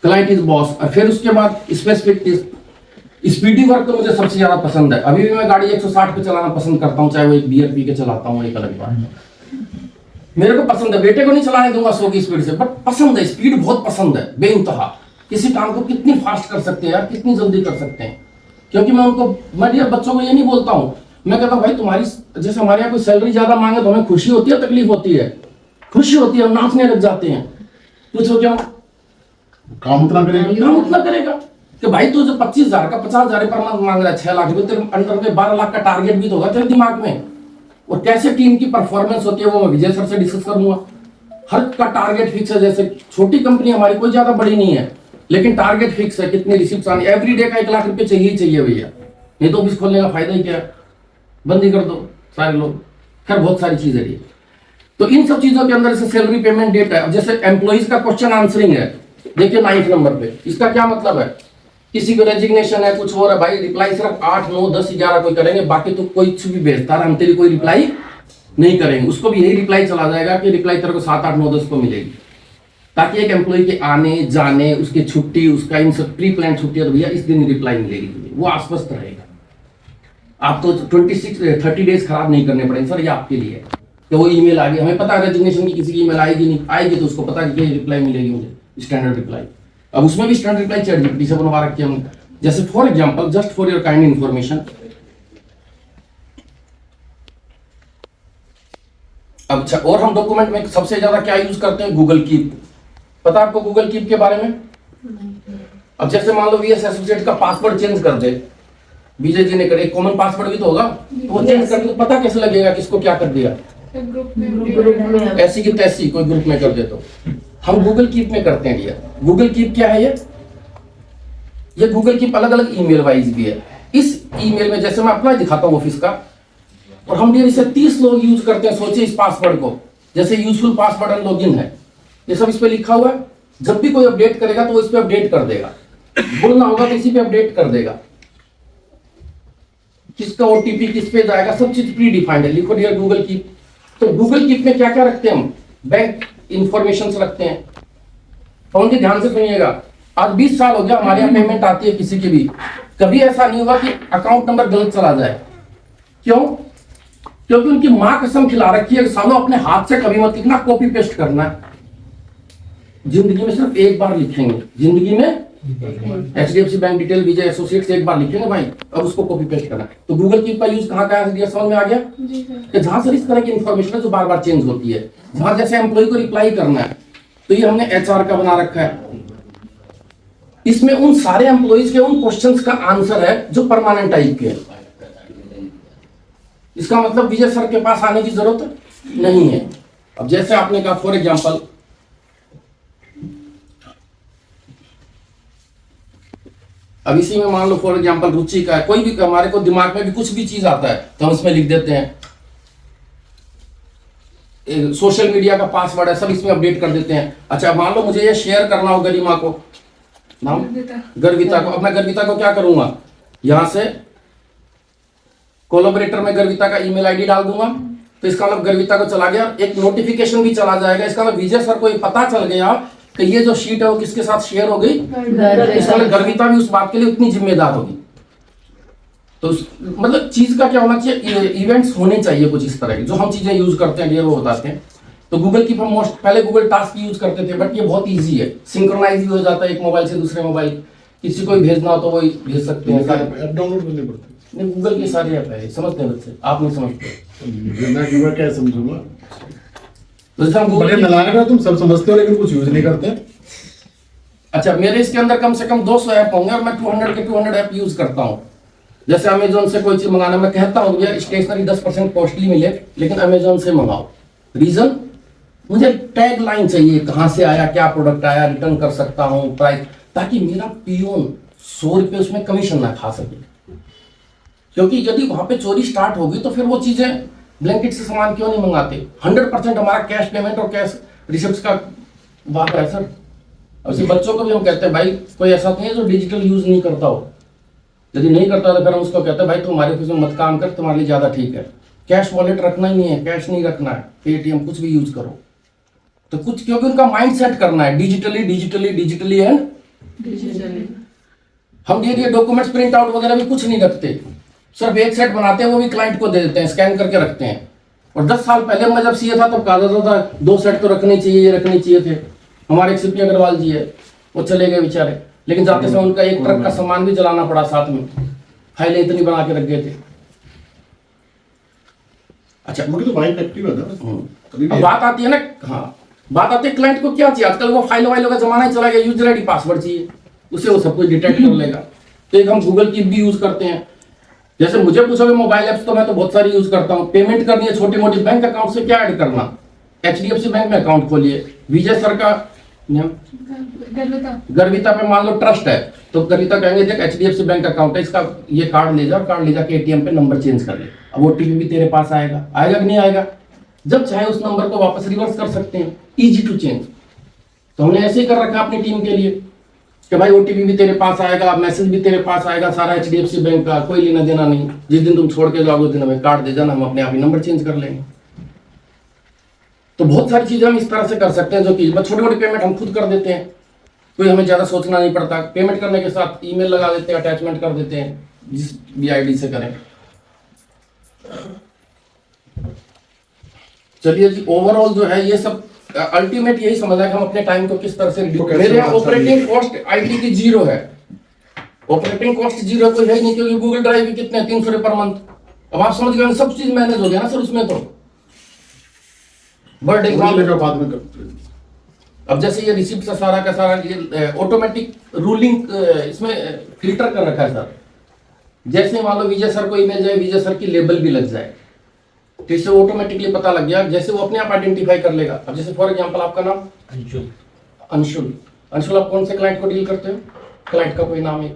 Client is boss. और फिर उसके बाद स्पेसिफिक स्पीडी वर्क तो मुझे सबसे ज्यादा पसंद है। अभी भी मैं गाड़ी 160 पे चलाना पसंद करता हूँ, चाहे वो एक बियर पी के चलाता हूँ, एक अलग बात है। मेरे को पसंद है, बेटे को नहीं चलाने दूंगा 100 की स्पीड से, बट पसंद है, स्पीड बहुत पसंद है बेइंतहा। किसी काम को कितनी फास्ट कर सकते हैं यार, कितनी जल्दी कर सकते हैं। क्योंकि मैं उनको, मैं ये बच्चों को ये नहीं बोलता हूँ, मैं कहता हूँ भाई तुम्हारी जैसे हमारे यहाँ कोई सैलरी ज्यादा मांगे तो हमें खुशी होती है तकलीफ होती है? खुशी होती है, हम नाचने लग जाते हैं। पूछो क्यों? काम उतना करेगा, काम उतना करेगा कि भाई तू जो 25,000 का 50,000 पर मंथ मांग रहा है, 6 लाख रुपए तेरे अंडर में 12 लाख का टारगेट भी तो होगा तेरे दिमाग में। और कैसे टीम की परफॉर्मेंस होती है वो मैं विजय सर से डिस्कस करूंगा। हर का टारगेट फिक्स है, जैसे छोटी कंपनी हमारी कोई ज्यादा बड़ी नहीं है लेकिन टारगेट फिक्स है, कितनी रिसिप्ट आनी, एवरी डे का 1 लाख रुपए चाहिए ही चाहिए भैया। नहीं तो ऑफिस खोलने का फायदा ही क्या है, बंद ही कर दो सारे लोग। खैर बहुत सारी चीजें रही। तो इन सब चीजों के अंदर जैसे सैलरी पेमेंट डेट है, अब जैसे एम्प्लॉइज का क्वेश्चन आंसरिंग है, देखिए 9 नंबर पे, इसका क्या मतलब है, किसी को रेजिग्नेशन है, कुछ हो रहा है, भाई रिप्लाई सिर्फ 8, 9, 10, 11 कोई करेंगे, बाकी तो कोई कुछ भी भेजता रहा, हम तेरी कोई रिप्लाई नहीं करेंगे। उसको भी यही रिप्लाई चला जाएगा कि रिप्लाई तेरे को 7, 8, 9, 10 को मिलेगी, ताकि एक एम्प्लॉय के आने जाने, उसकी छुट्टी, उसका इन सब प्री प्लान छुट्टी है तो भैया इस दिन रिप्लाई मिलेगी तुम्हें, वो आश्वस्त रहेगा। आप तो 30 डेज खराब नहीं करने पड़ेंगे सर, ये आपके लिए है कि वो ईमेल आ गई, हमें पता है रेजिग्नेशन की किसी की ईमेल आएगी नहीं आएगी, तो उसको पता है कि रिप्लाई मिलेगी मुझे, स्टैंडर्ड रिप्लाई। अब उसमें भी स्टैंडर्ड रिप्लाई ChatGPT से बनवा रखे हमने। जैसे for example, just for your kind information, अच्छा, और हम डॉक्यूमेंट में सबसे ज्यादा क्या यूज करते हैं, गूगल कीप। पता आपको गूगल कीप के बारे में? अब जैसे मान लो VS एसोसिएट का पासवर्ड चेंज कर दे, विजय जी ने करे, कॉमन पासवर्ड भी तो होगा, तो वो चेंज कर दे तो पता कैसे लगेगा किसको क्या कर दिया, ग्रुप में ऐसी की तैसी कोई ग्रुप में कर दे तो। हम गूगल कीप में करते हैं भैया। गूगल कीप क्या है ये गूगल कीप अलग अलग ईमेल वाइज भी है। इस ईमेल में जैसे मैं अपना दिखाता हूँ ऑफिस का, और हम डियर इसे 30 लोग यूज करते हैं, सोचिए इस पासवर्ड को, जैसे यूजफुल पासवर्ड एंड लॉगिन है, ये सब इस पे लिखा हुआ है। जब भी कोई अपडेट करेगा तो वो इस पे अपडेट कर देगा, बोलना होगा तो इसी पे अपडेट कर देगा, किसका OTP किस पे जाएगा, सब चीज प्री डिफाइंड है। लिखो डियर गूगल कीप। तो गूगल कीप में क्या क्या रखते हैं हम, बैंक इंफॉर्मेशन रखते हैं। कौन जी ध्यान से सुनिएगा, आज 20 साल हो गया हमारे यहाँ पेमेंट आती है किसी की भी, कभी ऐसा नहीं हुआ कि अकाउंट नंबर गलत चला जाए। क्यों? क्योंकि उनकी मां कसम खिला रखी है कि सालों अपने हाथ से कभी मत लिखना, कॉपी पेस्ट करना है। जिंदगी में सिर्फ एक बार लिखेंगे, जिंदगी में HDFC बैंक डिटेल विजय एसोसिएट्स एक बार लिखेंगे भाई, अब उसको कॉपी पेस्ट करना है। तो गूगल कीप का यूज कहाँ का है, समझ में आ गया? जी सर। कि जहां से इस तरह की इंफॉर्मेशन है जो बार बार चेंज होती है, जहां जैसे एम्प्लॉय को रिप्लाई करना है, तो ये हमने HR का बना रखा है। इसमें उन सारे एम्प्लॉइज के उन क्वेश्चंस का आंसर है जो परमानेंट टाइप के हैं। इसका मतलब विजय सर के पास आने की जरूरत नहीं है। अब जैसे आपने कहा फॉर एग्जांपल, अब इसी में मान लो फॉर एग्जांपल रुचि का है, कोई भी हमारे को दिमाग में भी कुछ भी चीज आता है तो हम इसमें लिख देते हैं। सोशल मीडिया का पासवर्ड है, सब इसमें अपडेट कर देते हैं। अच्छा मान लो मुझे ये शेयर करना हो गरिमा को, नाम गर्विता को, अब मैं गर्विता को क्या करूंगा, यहां से कोलैबोरेटर में गर्विता का ईमेल आईडी डाल दूंगा, तो इसका मतलब गर्विता को चला गया, एक नोटिफिकेशन भी चला जाएगा। इसका मतलब विजय सर को ये पता चल गया कि ये जो शीट है वो किसके साथ शेयर हो गई, इसका मतलब गर्विता भी उस बात के लिए उतनी जिम्मेदार होगी। तो मतलब चीज का क्या होना चाहिए, इवेंट्स होने चाहिए कुछ इस तरह के, जो हम चीजें यूज करते हैं वो बताते हैं। तो गूगल कीप हम मोस्ट पहले गूगल टास्क यूज करते थे, बट ये बहुत इजी है, सिंक्रोनाइज भी हो जाता है एक मोबाइल से दूसरे मोबाइल, किसी को भी भेजना हो तो वो भेज सकते हैं। ऐप डाउनलोड करनी पड़ती नहीं, गूगल की सारी ऐप है, समझते हैं बच्चे, आप नहीं समझते। है। मैं क्या समझूंगा, तो जैसे हम बड़े गूगल, नालायक हो तुम, सब समझते हो लेकिन कुछ यूज नहीं करते। अच्छा मेरे इसके अंदर कम से कम 200 ऐप होंगे और मैं 200 के 200 ऐप यूज करता हूँ। जैसे अमेजोन से कोई चीज मंगाना, मैं कहता हूँ भैया स्टेशनरी 10% कॉस्टली मिले लेकिन अमेजोन से मंगाओ। रीजन, मुझे टैग लाइन चाहिए, कहाँ से आया, क्या प्रोडक्ट आया, रिटर्न कर सकता हूँ, प्राइस, ताकि मेरा पियोन 100 रुपये उसमें कमीशन ना खा सके। क्योंकि यदि वहां पे चोरी स्टार्ट होगी तो फिर वो चीजें ब्लैंकेट से सामान क्यों नहीं मंगाते। 100% हमारा कैश पेमेंट और कैश रिसिप्ट का बात है सर। अब बच्चों को भी हम कहते हैं भाई कोई ऐसा नहीं है जो डिजिटल यूज नहीं करता हो, यदि नहीं करता तो फिर हम उसको कहते हैं भाई तुम हमारे ऑफिस में मत काम कर, तुम्हारे लिए ज्यादा ठीक है। कैश वॉलेट रखना ही नहीं है, कैश नहीं रखना है, पेटीएम कुछ भी यूज करो। तो कुछ क्योंकि उनका माइंड सेट करना है digitally digitally digitally and digitally. हम ये डॉक्यूमेंट्स प्रिंट आउट वगैरह भी कुछ नहीं रखते, सिर्फ एक सेट बनाते हैं, वो भी क्लाइंट को दे देते हैं, स्कैन करके रखते हैं। और 10 साल पहले मैं जब सीए था तब कहा जाता था 2 सेट तो रखने चाहिए, रखने चाहिए थे। हमारे एक सीपी अग्रवाल जी है, वो चले गए बेचारे, लेकिन जाते समय उनका एक ट्रक का सामान भी जलाना पड़ा साथ में, फाइलें इतनी बना के रख गए थे। अच्छा मुझे तो माइंड एक्टिव है ना। अब बात आती है ना, हाँ बात आती है क्लाइंट को क्या चाहिए। आजकल वो फाइलों वाइलों का जमाना ही चला गया, यूजर आईडी पासवर्ड चाहिए, उसे वो सब कुछ डिटेक्ट कर लेगा। तो एक हम गूगल कीप भी यूज करते हैं। जैसे मुझे पूछोगे मोबाइल ऐप्स तो मैं तो बहुत सारी यूज करता हूँ। पेमेंट करनी है छोटी मोटी, बैंक अकाउंट से क्या ऐड करना, HDFC बैंक में अकाउंट खोलिए, विजय सर का नियम गर्विता गर्विता पे मान लो ट्रस्ट है, तो गर्विता कहेंगे देख एचडीएफसी बैंक अकाउंट है, इसका ये कार्ड ले जा, कार्ड ले जाके एटीएम पे नंबर चेंज कर ले। अब ओटीपी भी तेरे पास आएगा, आएगा कि नहीं आएगा? जब चाहे उस नंबर को वापस रिवर्स कर सकते हैं, इजी टू चेंज। तो हमने ऐसे ही कर रखा अपनी टीम के लिए कि भाई ओटीपी भी तेरे पास आएगा, मैसेज भी तेरे पास आएगा, सारा एचडीएफसी बैंक का, कोई लेना देना नहीं। जिस दिन तुम छोड़ के जाओगे उस दिन हमें कार्ड दे जाना, हम अपने आप ही नंबर चेंज कर लेंगे। तो बहुत सारी चीजें हम इस तरह से कर सकते हैं, जो कि छोटी मोटी पेमेंट हम खुद कर देते हैं, कोई हमें ज्यादा सोचना नहीं पड़ता। पेमेंट करने के साथ ईमेल लगा देते हैं, अटैचमेंट कर देते हैं, जिस भी आईडी से करें। चलिए जी, ओवरऑल जो है ये सब अल्टीमेट यही समझ है कि हम अपने टाइम को किस तरह से मेरे यहाँ ऑपरेटिंग कॉस्ट आईटी की 0 है, ऑपरेटिंग कॉस्ट 0 कोई है ही नहीं, क्योंकि गूगल ड्राइव भी कितने 300 रुपये पर मंथ। अब आप समझ गए सब चीज मैनेज हो गया ना सर उसमें। तो बर्थ एग्जाम बाद में करते हैं। अब जैसे ये रिसिप्ट से सारा का सारा ये ऑटोमेटिक रूलिंग इसमें फिल्टर कर रखा है सर। जैसे मान लो विजय सर को ईमेल जाए, विजय सर की लेबल भी लग जाए, तो इससे ऑटोमेटिकली पता लग गया, जैसे वो अपने आप आइडेंटिफाई कर लेगा। अब जैसे फॉर एग्जांपल आपका नाम अंशुल, अंशुल, अंशुल आप कौन से क्लाइंट को डील करते हो? क्लाइंट का कोई नाम एक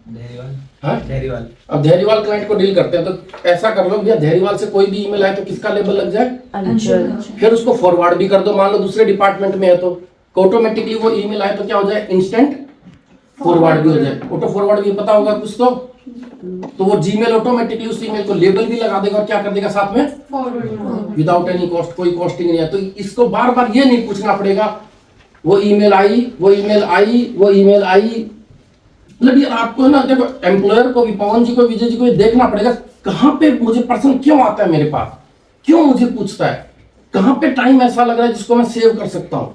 धैर्यवाल। अब धैर्यवाल क्लाइंट को डील करते हैं, तो ऐसा कर लो भैया धैर्यवाल से कोई भी ईमेल आए तो किसका लेबल लग जाए? अंशुल। फिर उसको फॉरवर्ड भी कर दो, मान लो दूसरे डिपार्टमेंट में है तो ऑटोमेटिकली वो ईमेल आए तो क्या हो जाए? इंस्टेंट फॉरवर्ड भी हो जाए। ऑटो फॉरवर्ड भी पता होगा कुछ तो वो जीमेल ऑटोमेटिकली उस ईमेल को लेबल भी लगा देगा और क्या कर देगा साथ में? फॉरवर्ड विदाउट एनी कॉस्ट, कोई कॉस्टिंग नहीं है। तो इसको बार बार ये नहीं पूछना पड़ेगा वो ईमेल आई, वो ईमेल आई, वो ईमेल आई। मतलब ये आपको ना देखो, एम्प्लॉयर को भी, पवन जी को, विजय जी को देखना पड़ेगा कहाँ पे मुझे पर्सन क्यों आता है मेरे पास, क्यों मुझे पूछता है, कहाँ पे टाइम ऐसा लग रहा है जिसको मैं सेव कर सकता हूँ,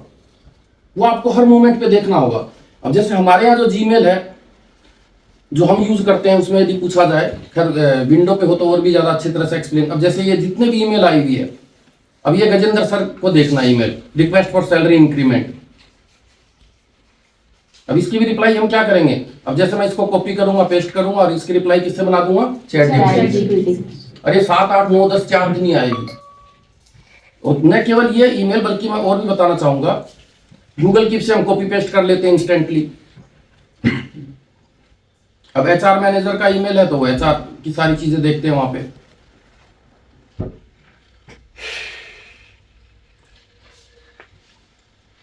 वो आपको हर मोमेंट पे देखना होगा। अब जैसे हमारे यहाँ जो जीमेल है जो हम यूज करते हैं, उसमें यदि पूछा जाए, खैर विंडो पे हो तो और भी ज्यादा अच्छी तरह से एक्सप्लेन। अब जैसे ये जितने भी ईमेल आई हुई है, अब ये गजेंद्र सर को देखना email, request for salary increment. अब इसकी भी रिप्लाई हम क्या करेंगे? अब जैसे मैं इसको कॉपी करूंगा, पेस्ट करूंगा और इसकी रिप्लाई किससे बना दूंगा? चैटजीपीटी। अरे 7, 8, 9, 10 4 दिन ही आएगी। और न केवल ये ईमेल, बल्कि मैं और भी बताना चाहूंगा, गूगल कीप से हम कॉपी पेस्ट कर लेते हैं इंस्टेंटली। अब एचआर मैनेजर का ईमेल है तो वो एचआर की सारी चीजें देखते हैं वहां पे।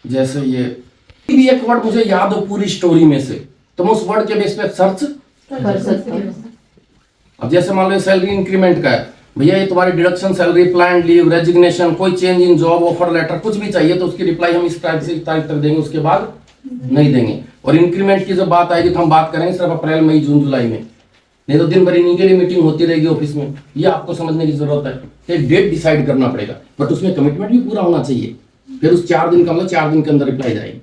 जैसे ये भी एक वर्ड मुझे याद हो पूरी स्टोरी में से, तो मैं उस वर्ड के बेस पे सर्च कर सकते हैं। अब जैसे मान लो सैलरी इंक्रीमेंट का है, भैया ये तुम्हारी deduction, salary, plan leave, resignation, कोई change in job, offer letter, कुछ भी चाहिए तो उसकी रिप्लाई हम इस तारीख से इस तारीख तक देंगे, उसके बाद नहीं देंगे। और इंक्रीमेंट की जब बात आएगी तो हम बात करेंगे सिर्फ अप्रैल, मई, जून, जुलाई में, नहीं तो दिन भर इन्हीं के लिए मीटिंग होती रहेगी ऑफिस में। ये आपको समझने की जरूरत है। एक डेट डिसाइड करना पड़ेगा, बट उसमें कमिटमेंट भी पूरा होना चाहिए। फिर उस 4 दिन का मतलब 4 दिन के अंदर रिप्लाई जाएगी।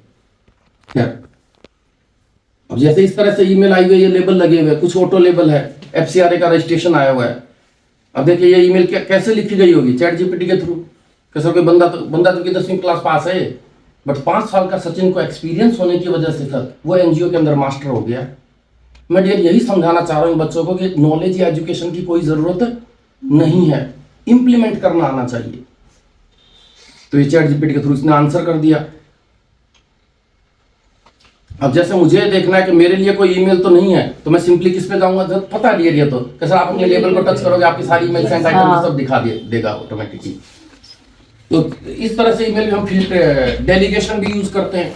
अब जैसे इस तरह से ईमेल आई हुई है, ये लेबल लगे हुए, कुछ ऑटो लेबल है, एफसीआरए का रजिस्ट्रेशन आया हुआ है। अब देखिए ये ईमेल कैसे लिखी गई होगी? चैट जीपीटी के थ्रू। कैसे कोई बंदा तो की 10वीं क्लास पास है, बट 5 साल का सचिन को एक्सपीरियंस होने की वजह से सर वो एनजीओ के अंदर मास्टर हो गया। मैं डियर यही समझाना चाह रहा हूँ बच्चों को कि नॉलेज या एजुकेशन की कोई जरूरत नहीं है, इंप्लीमेंट करना आना चाहिए। तो ये चैट जीपीटी के थ्रू इसने आंसर कर दिया। अब जैसे मुझे देखना है कि मेरे लिए कोई ईमेल तो नहीं है, तो मैं सिंपली किस पे जाऊंगा? जब पता नहीं है तो कैसे आप अपने लेबल को टच करोगे, आपकी सारी ईमेल सेंड आइटम सब दिखा देगा ऑटोमेटिकली। तो इस तरह से ईमेल हम फिल्टर, डेलीगेशन भी यूज करते हैं।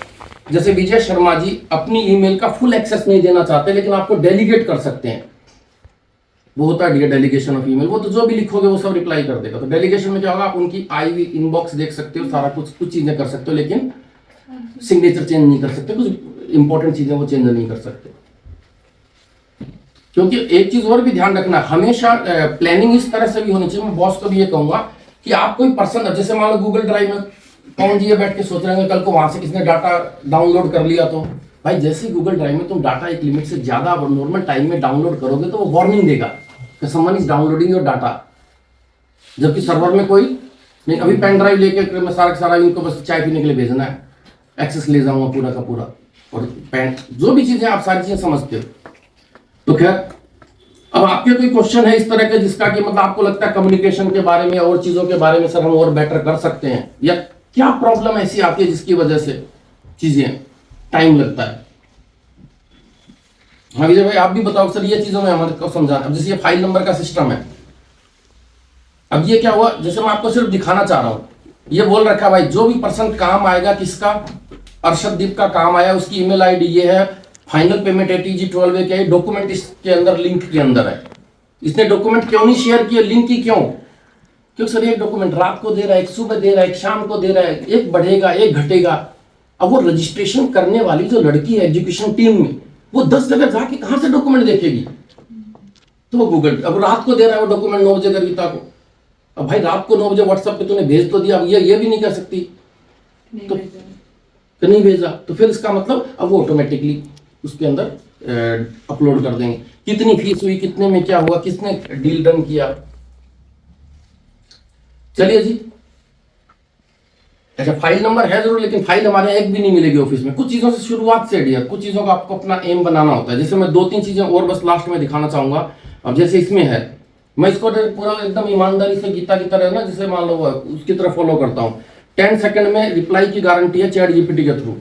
जैसे विजय शर्मा जी अपनी ईमेल का फुल एक्सेस नहीं देना चाहते, लेकिन आपको डेलीगेट कर सकते हैं। वो होता है डेलीगेशन ऑफ ईमेल, वो तो जो भी लिखोगे वो सब रिप्लाई कर देगा। तो डेलीगेशन में क्या होगा? आप उनकी आई हुई इनबॉक्स देख सकते हो, सारा कुछ चीजें कर सकते हो, लेकिन सिग्नेचर चेंज नहीं कर सकते, कुछ इंपॉर्टेंट चीजें वो चेंज नहीं कर सकते। क्योंकि एक चीज और भी ध्यान रखना, हमेशा प्लानिंग इस तरह से भी होनी चाहिए। मैं बॉस को भी ये कहूंगा कि आप कोई पर्सन, जैसे मान लो गूगल ड्राइव में कौन जी ये बैठ के सोच रहे हैं कल को वहां से किसने डाटा डाउनलोड कर लिया, तो भाई जैसे गूगल ड्राइव में तुम डाटा एक लिमिट से ज्यादा नॉर्मल टाइम में डाउनलोड करोगे तो वो वार्निंग देगा कि someone is downloading your data, जबकि सर्वर में कोई नहीं। अभी पेन ड्राइव लेके मैं सारा इनको बस चाय पीने के लिए भेजना है, एक्सेस ले जाऊंगा पूरा का पूरा, और पेन जो भी चीजें आप सारी चीजें समझते हो। तो खैर अब आपके कोई क्वेश्चन है इस तरह के जिसका कि मतलब आपको लगता है कम्युनिकेशन के बारे में और चीजों के बारे में सर हम और बेटर कर सकते हैं, या क्या प्रॉब्लम ऐसी आती है जिसकी वजह से चीजें टाइम लगता है? हाँ विजय भाई, आप भी बताओ सर, ये चीजों में हमारे को समझाना। अब जैसे ये फाइल नंबर का सिस्टम है, अब ये क्या हुआ, जैसे मैं आपको सिर्फ दिखाना चाह रहा हूं, ये बोल रखा भाई जो भी पर्सन काम आएगा, किसका, अर्शददीप का काम आया, उसकी ईमेल आईडी ये है, फाइनल पेमेंट ATG 12 के डॉक्यूमेंट इसके अंदर लिंक के अंदर है। इसने डॉक्यूमेंट क्यों नहीं शेयर किए, लिंक ही क्यों? क्योंकि सर एक डॉक्यूमेंट रात को दे रहा है, एक सुबह दे रहा है, एक शाम को दे रहा है, एक बढ़ेगा एक घटेगा। अब वो रजिस्ट्रेशन करने वाली जो लड़की है एजुकेशन टीम में, वो 10 जगह जाके कहां से डॉक्यूमेंट देखेगी? तो वो गूगल, अब रात को दे रहा है वो डॉक्यूमेंट 9 बजे गीता को, अब भाई रात को 9 बजे व्हाट्सएप पे तूने भेज तो दिया, अब ये भी नहीं कर सकती तो नहीं भेजा, तो फिर इसका मतलब अब वो ऑटोमेटिकली उसके अंदर अपलोड कर देंगे, कितनी फीस हुई, कितने में क्या हुआ, किसने डील डन किया। चलिए जी, अच्छा फाइल नंबर है जरूर, लेकिन फाइल हमारे यहाँ एक भी नहीं मिलेगी ऑफिस में। कुछ चीजों से शुरुआत से डियर, कुछ चीजों का आपको अपना एम बनाना होता है। जैसे मैं 2-3 चीजें और बस लास्ट में दिखाना चाहूंगा। अब जैसे इसमें है, मैं इसको पूरा एकदम ईमानदारी से गीता की तरह ना, जैसे मान लो उसकी तरह फॉलो करता हूँ। 10 सेकंड में रिप्लाई की गारंटी है चैट GPT के थ्रू,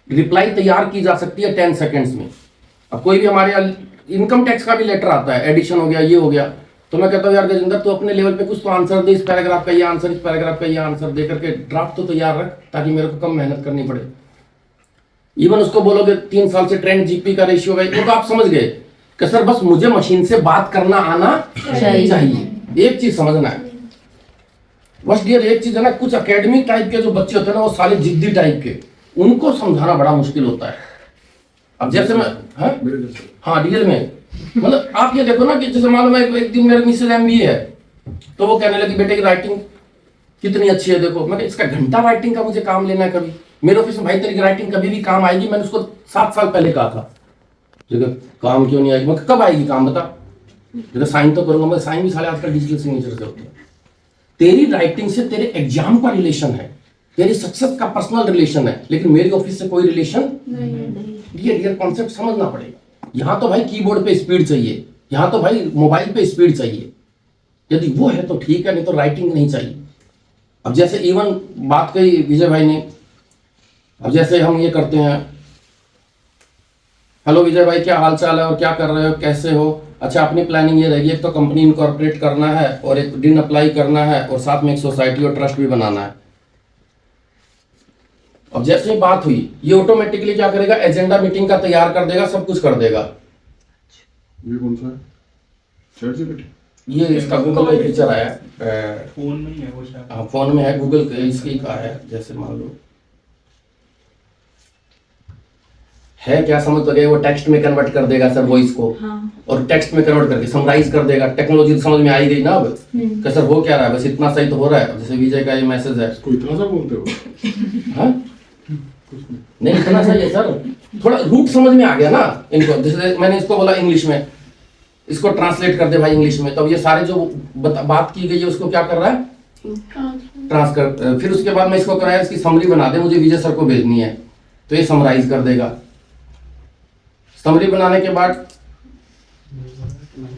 रिप्लाई तैयार की जा सकती है 10 सेकंड्स में। अब कोई भी हमारे यहाँ इनकम टैक्स का भी लेटर आता है, एडिशन हो गया, ये हो गया, तो मैं कहता हूँ यार गजेंद्र तो अपने लेवल पे कुछ तो आंसर दे, इस पैराग्राफ का ये आंसर, इस पैराग्राफ का ये आंसर दे करके ड्राफ्ट तो तैयार रख, ताकि मेरे को कम मेहनत करनी पड़े। इवन उसको बोलोगे 3 साल से ट्रेंड GP का रेशियो है, वो तो आप समझ गए कि सर बस मुझे मशीन से बात करना आना चाहिए। एक चीज समझना है बस डियर, एक चीज है ना, कुछ एकेडमिक टाइप के जो बच्चे होते हैं ना, वो साले जिद्दी टाइप के, उनको समझाना बड़ा मुश्किल होता है। अब जैसे मैं हाँ रियल में मतलब आप ये देखो ना कि जैसे मान लो मैं एक दिन मेरे मिसेज MBA है, तो वो कहने लगी बेटे की राइटिंग कितनी अच्छी है देखो। मैं इसका घंटा राइटिंग का मुझे काम लेना है कभी मेरे ऑफिस में, भाई तेरी राइटिंग कभी भी काम आएगी। मैंने उसको 7 साल पहले कहा था, काम क्यों नहीं आएगी, मैं कब आएगी काम बता, साइन तो करूंगा मैं, साइन भी साले आजकल डिजिटल सिग्नेचर से होते हैं। तेरी राइटिंग से तेरे एग्जाम का रिलेशन है, तेरी सक्सेस का पर्सनल रिलेशन है, लेकिन मेरी ऑफिस से कोई रिलेशन नहीं। ये रियल कॉन्सेप्ट समझना पड़ेगा। यहाँ तो भाई कीबोर्ड पे स्पीड चाहिए, यहाँ तो भाई मोबाइल पे स्पीड चाहिए, यदि वो है तो ठीक है, नहीं तो राइटिंग नहीं चाहिए। अब जैसे इवन बात कही विजय भाई ने, अब जैसे हम ये करते हैं, हेलो विजय भाई क्या हाल चाल है और क्या कर रहे हो, कैसे हो, अच्छा अपनी प्लानिंग ये रहेगी, एक तो कंपनी इनकॉर्पोरेट करना है और एक डिन अप्लाई करना है और साथ में एक सोसाइटी और ट्रस्ट भी बनाना है। अब जैसे बात हुई, ये ऑटोमेटिकली क्या करेगा, एजेंडा मीटिंग का तैयार कर देगा, सब कुछ कर देगा। ये कौन सा है? Chat GPT? ये इसका गूगल का फीचर आया है, फोन में ही है वो शायद। हाँ फोन में है, गूगल का इसकी का है। जैसे मान लो है क्या समझ तो गए, वो टेक्स्ट में कन्वर्ट कर देगा सर वॉइस को, और टेक्स्ट में कन्वर्ट करके समराइज कर देगा। टेक्नोलॉजी समझ में आई गई ना अब कि सर हो क्या रहा है, बस इतना सही तो हो रहा है। जैसे विजय का ये मैसेज है, इसको इतना सा बोलते हो? हाँ नहीं इतना सही है सर, थोड़ा रूट समझ में आ गया ना इनको। जैसे मैंने इसको बोला इंग्लिश में, इसको ट्रांसलेट कर दे भाई इंग्लिश में, तो ये सारे जो बात की गई है उसको क्या कर रहा है, ट्रांसकर। फिर उसके बाद मैं इसको कराया इसकी समरी बना दे, मुझे विजय सर को भेजनी है, तो ये समराइज कर देगा। समरी बनाने के बाद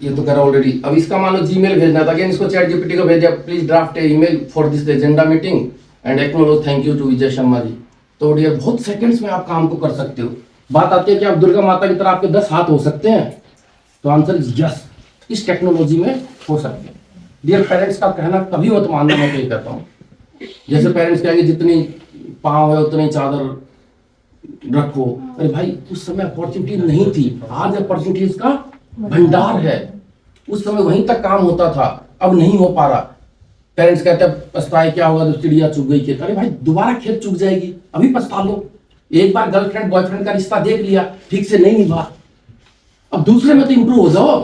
ये तो करा ऑलरेडी। अब इसका मान लो जीमेल भेजना था, अगेन इसको चैट GPT को भेज दिया, please draft a email for this agenda meeting and acknowledge thank you to Vijay Sharma ji. तो डियर बहुत सेकंड्स में आप काम को कर सकते हो। बात आती है कि आप दुर्गा माता की तरह आपके 10 हाथ हो सकते हैं, तो आंसर इज यस, इस टेक्नोलॉजी में हो सकते हैं। डियर पेरेंट्स का कहना कभी मत मानना, मैं तो ये कहता हूँ। जैसे पेरेंट्स कहेंगे जितनी पाँव है उतनी चादर रखो, अरे भाई उस समय अपॉर्चुनिटी नहीं थी, आज अपॉर्चुनिटीज का भंडार है। उस समय वहीं तक काम होता था, अब नहीं हो पा रहा। पेरेंट्स कहते हैं पछताए क्या होगा जब चिड़िया चुग गई खेत, अरे भाई दोबारा खेत चुग जाएगी, अभी पछता लो। एक बार गर्लफ्रेंड बॉयफ्रेंड का रिश्ता देख लिया, ठीक से नहीं निभा, अब दूसरे में तो इंप्रूव हो जाओ।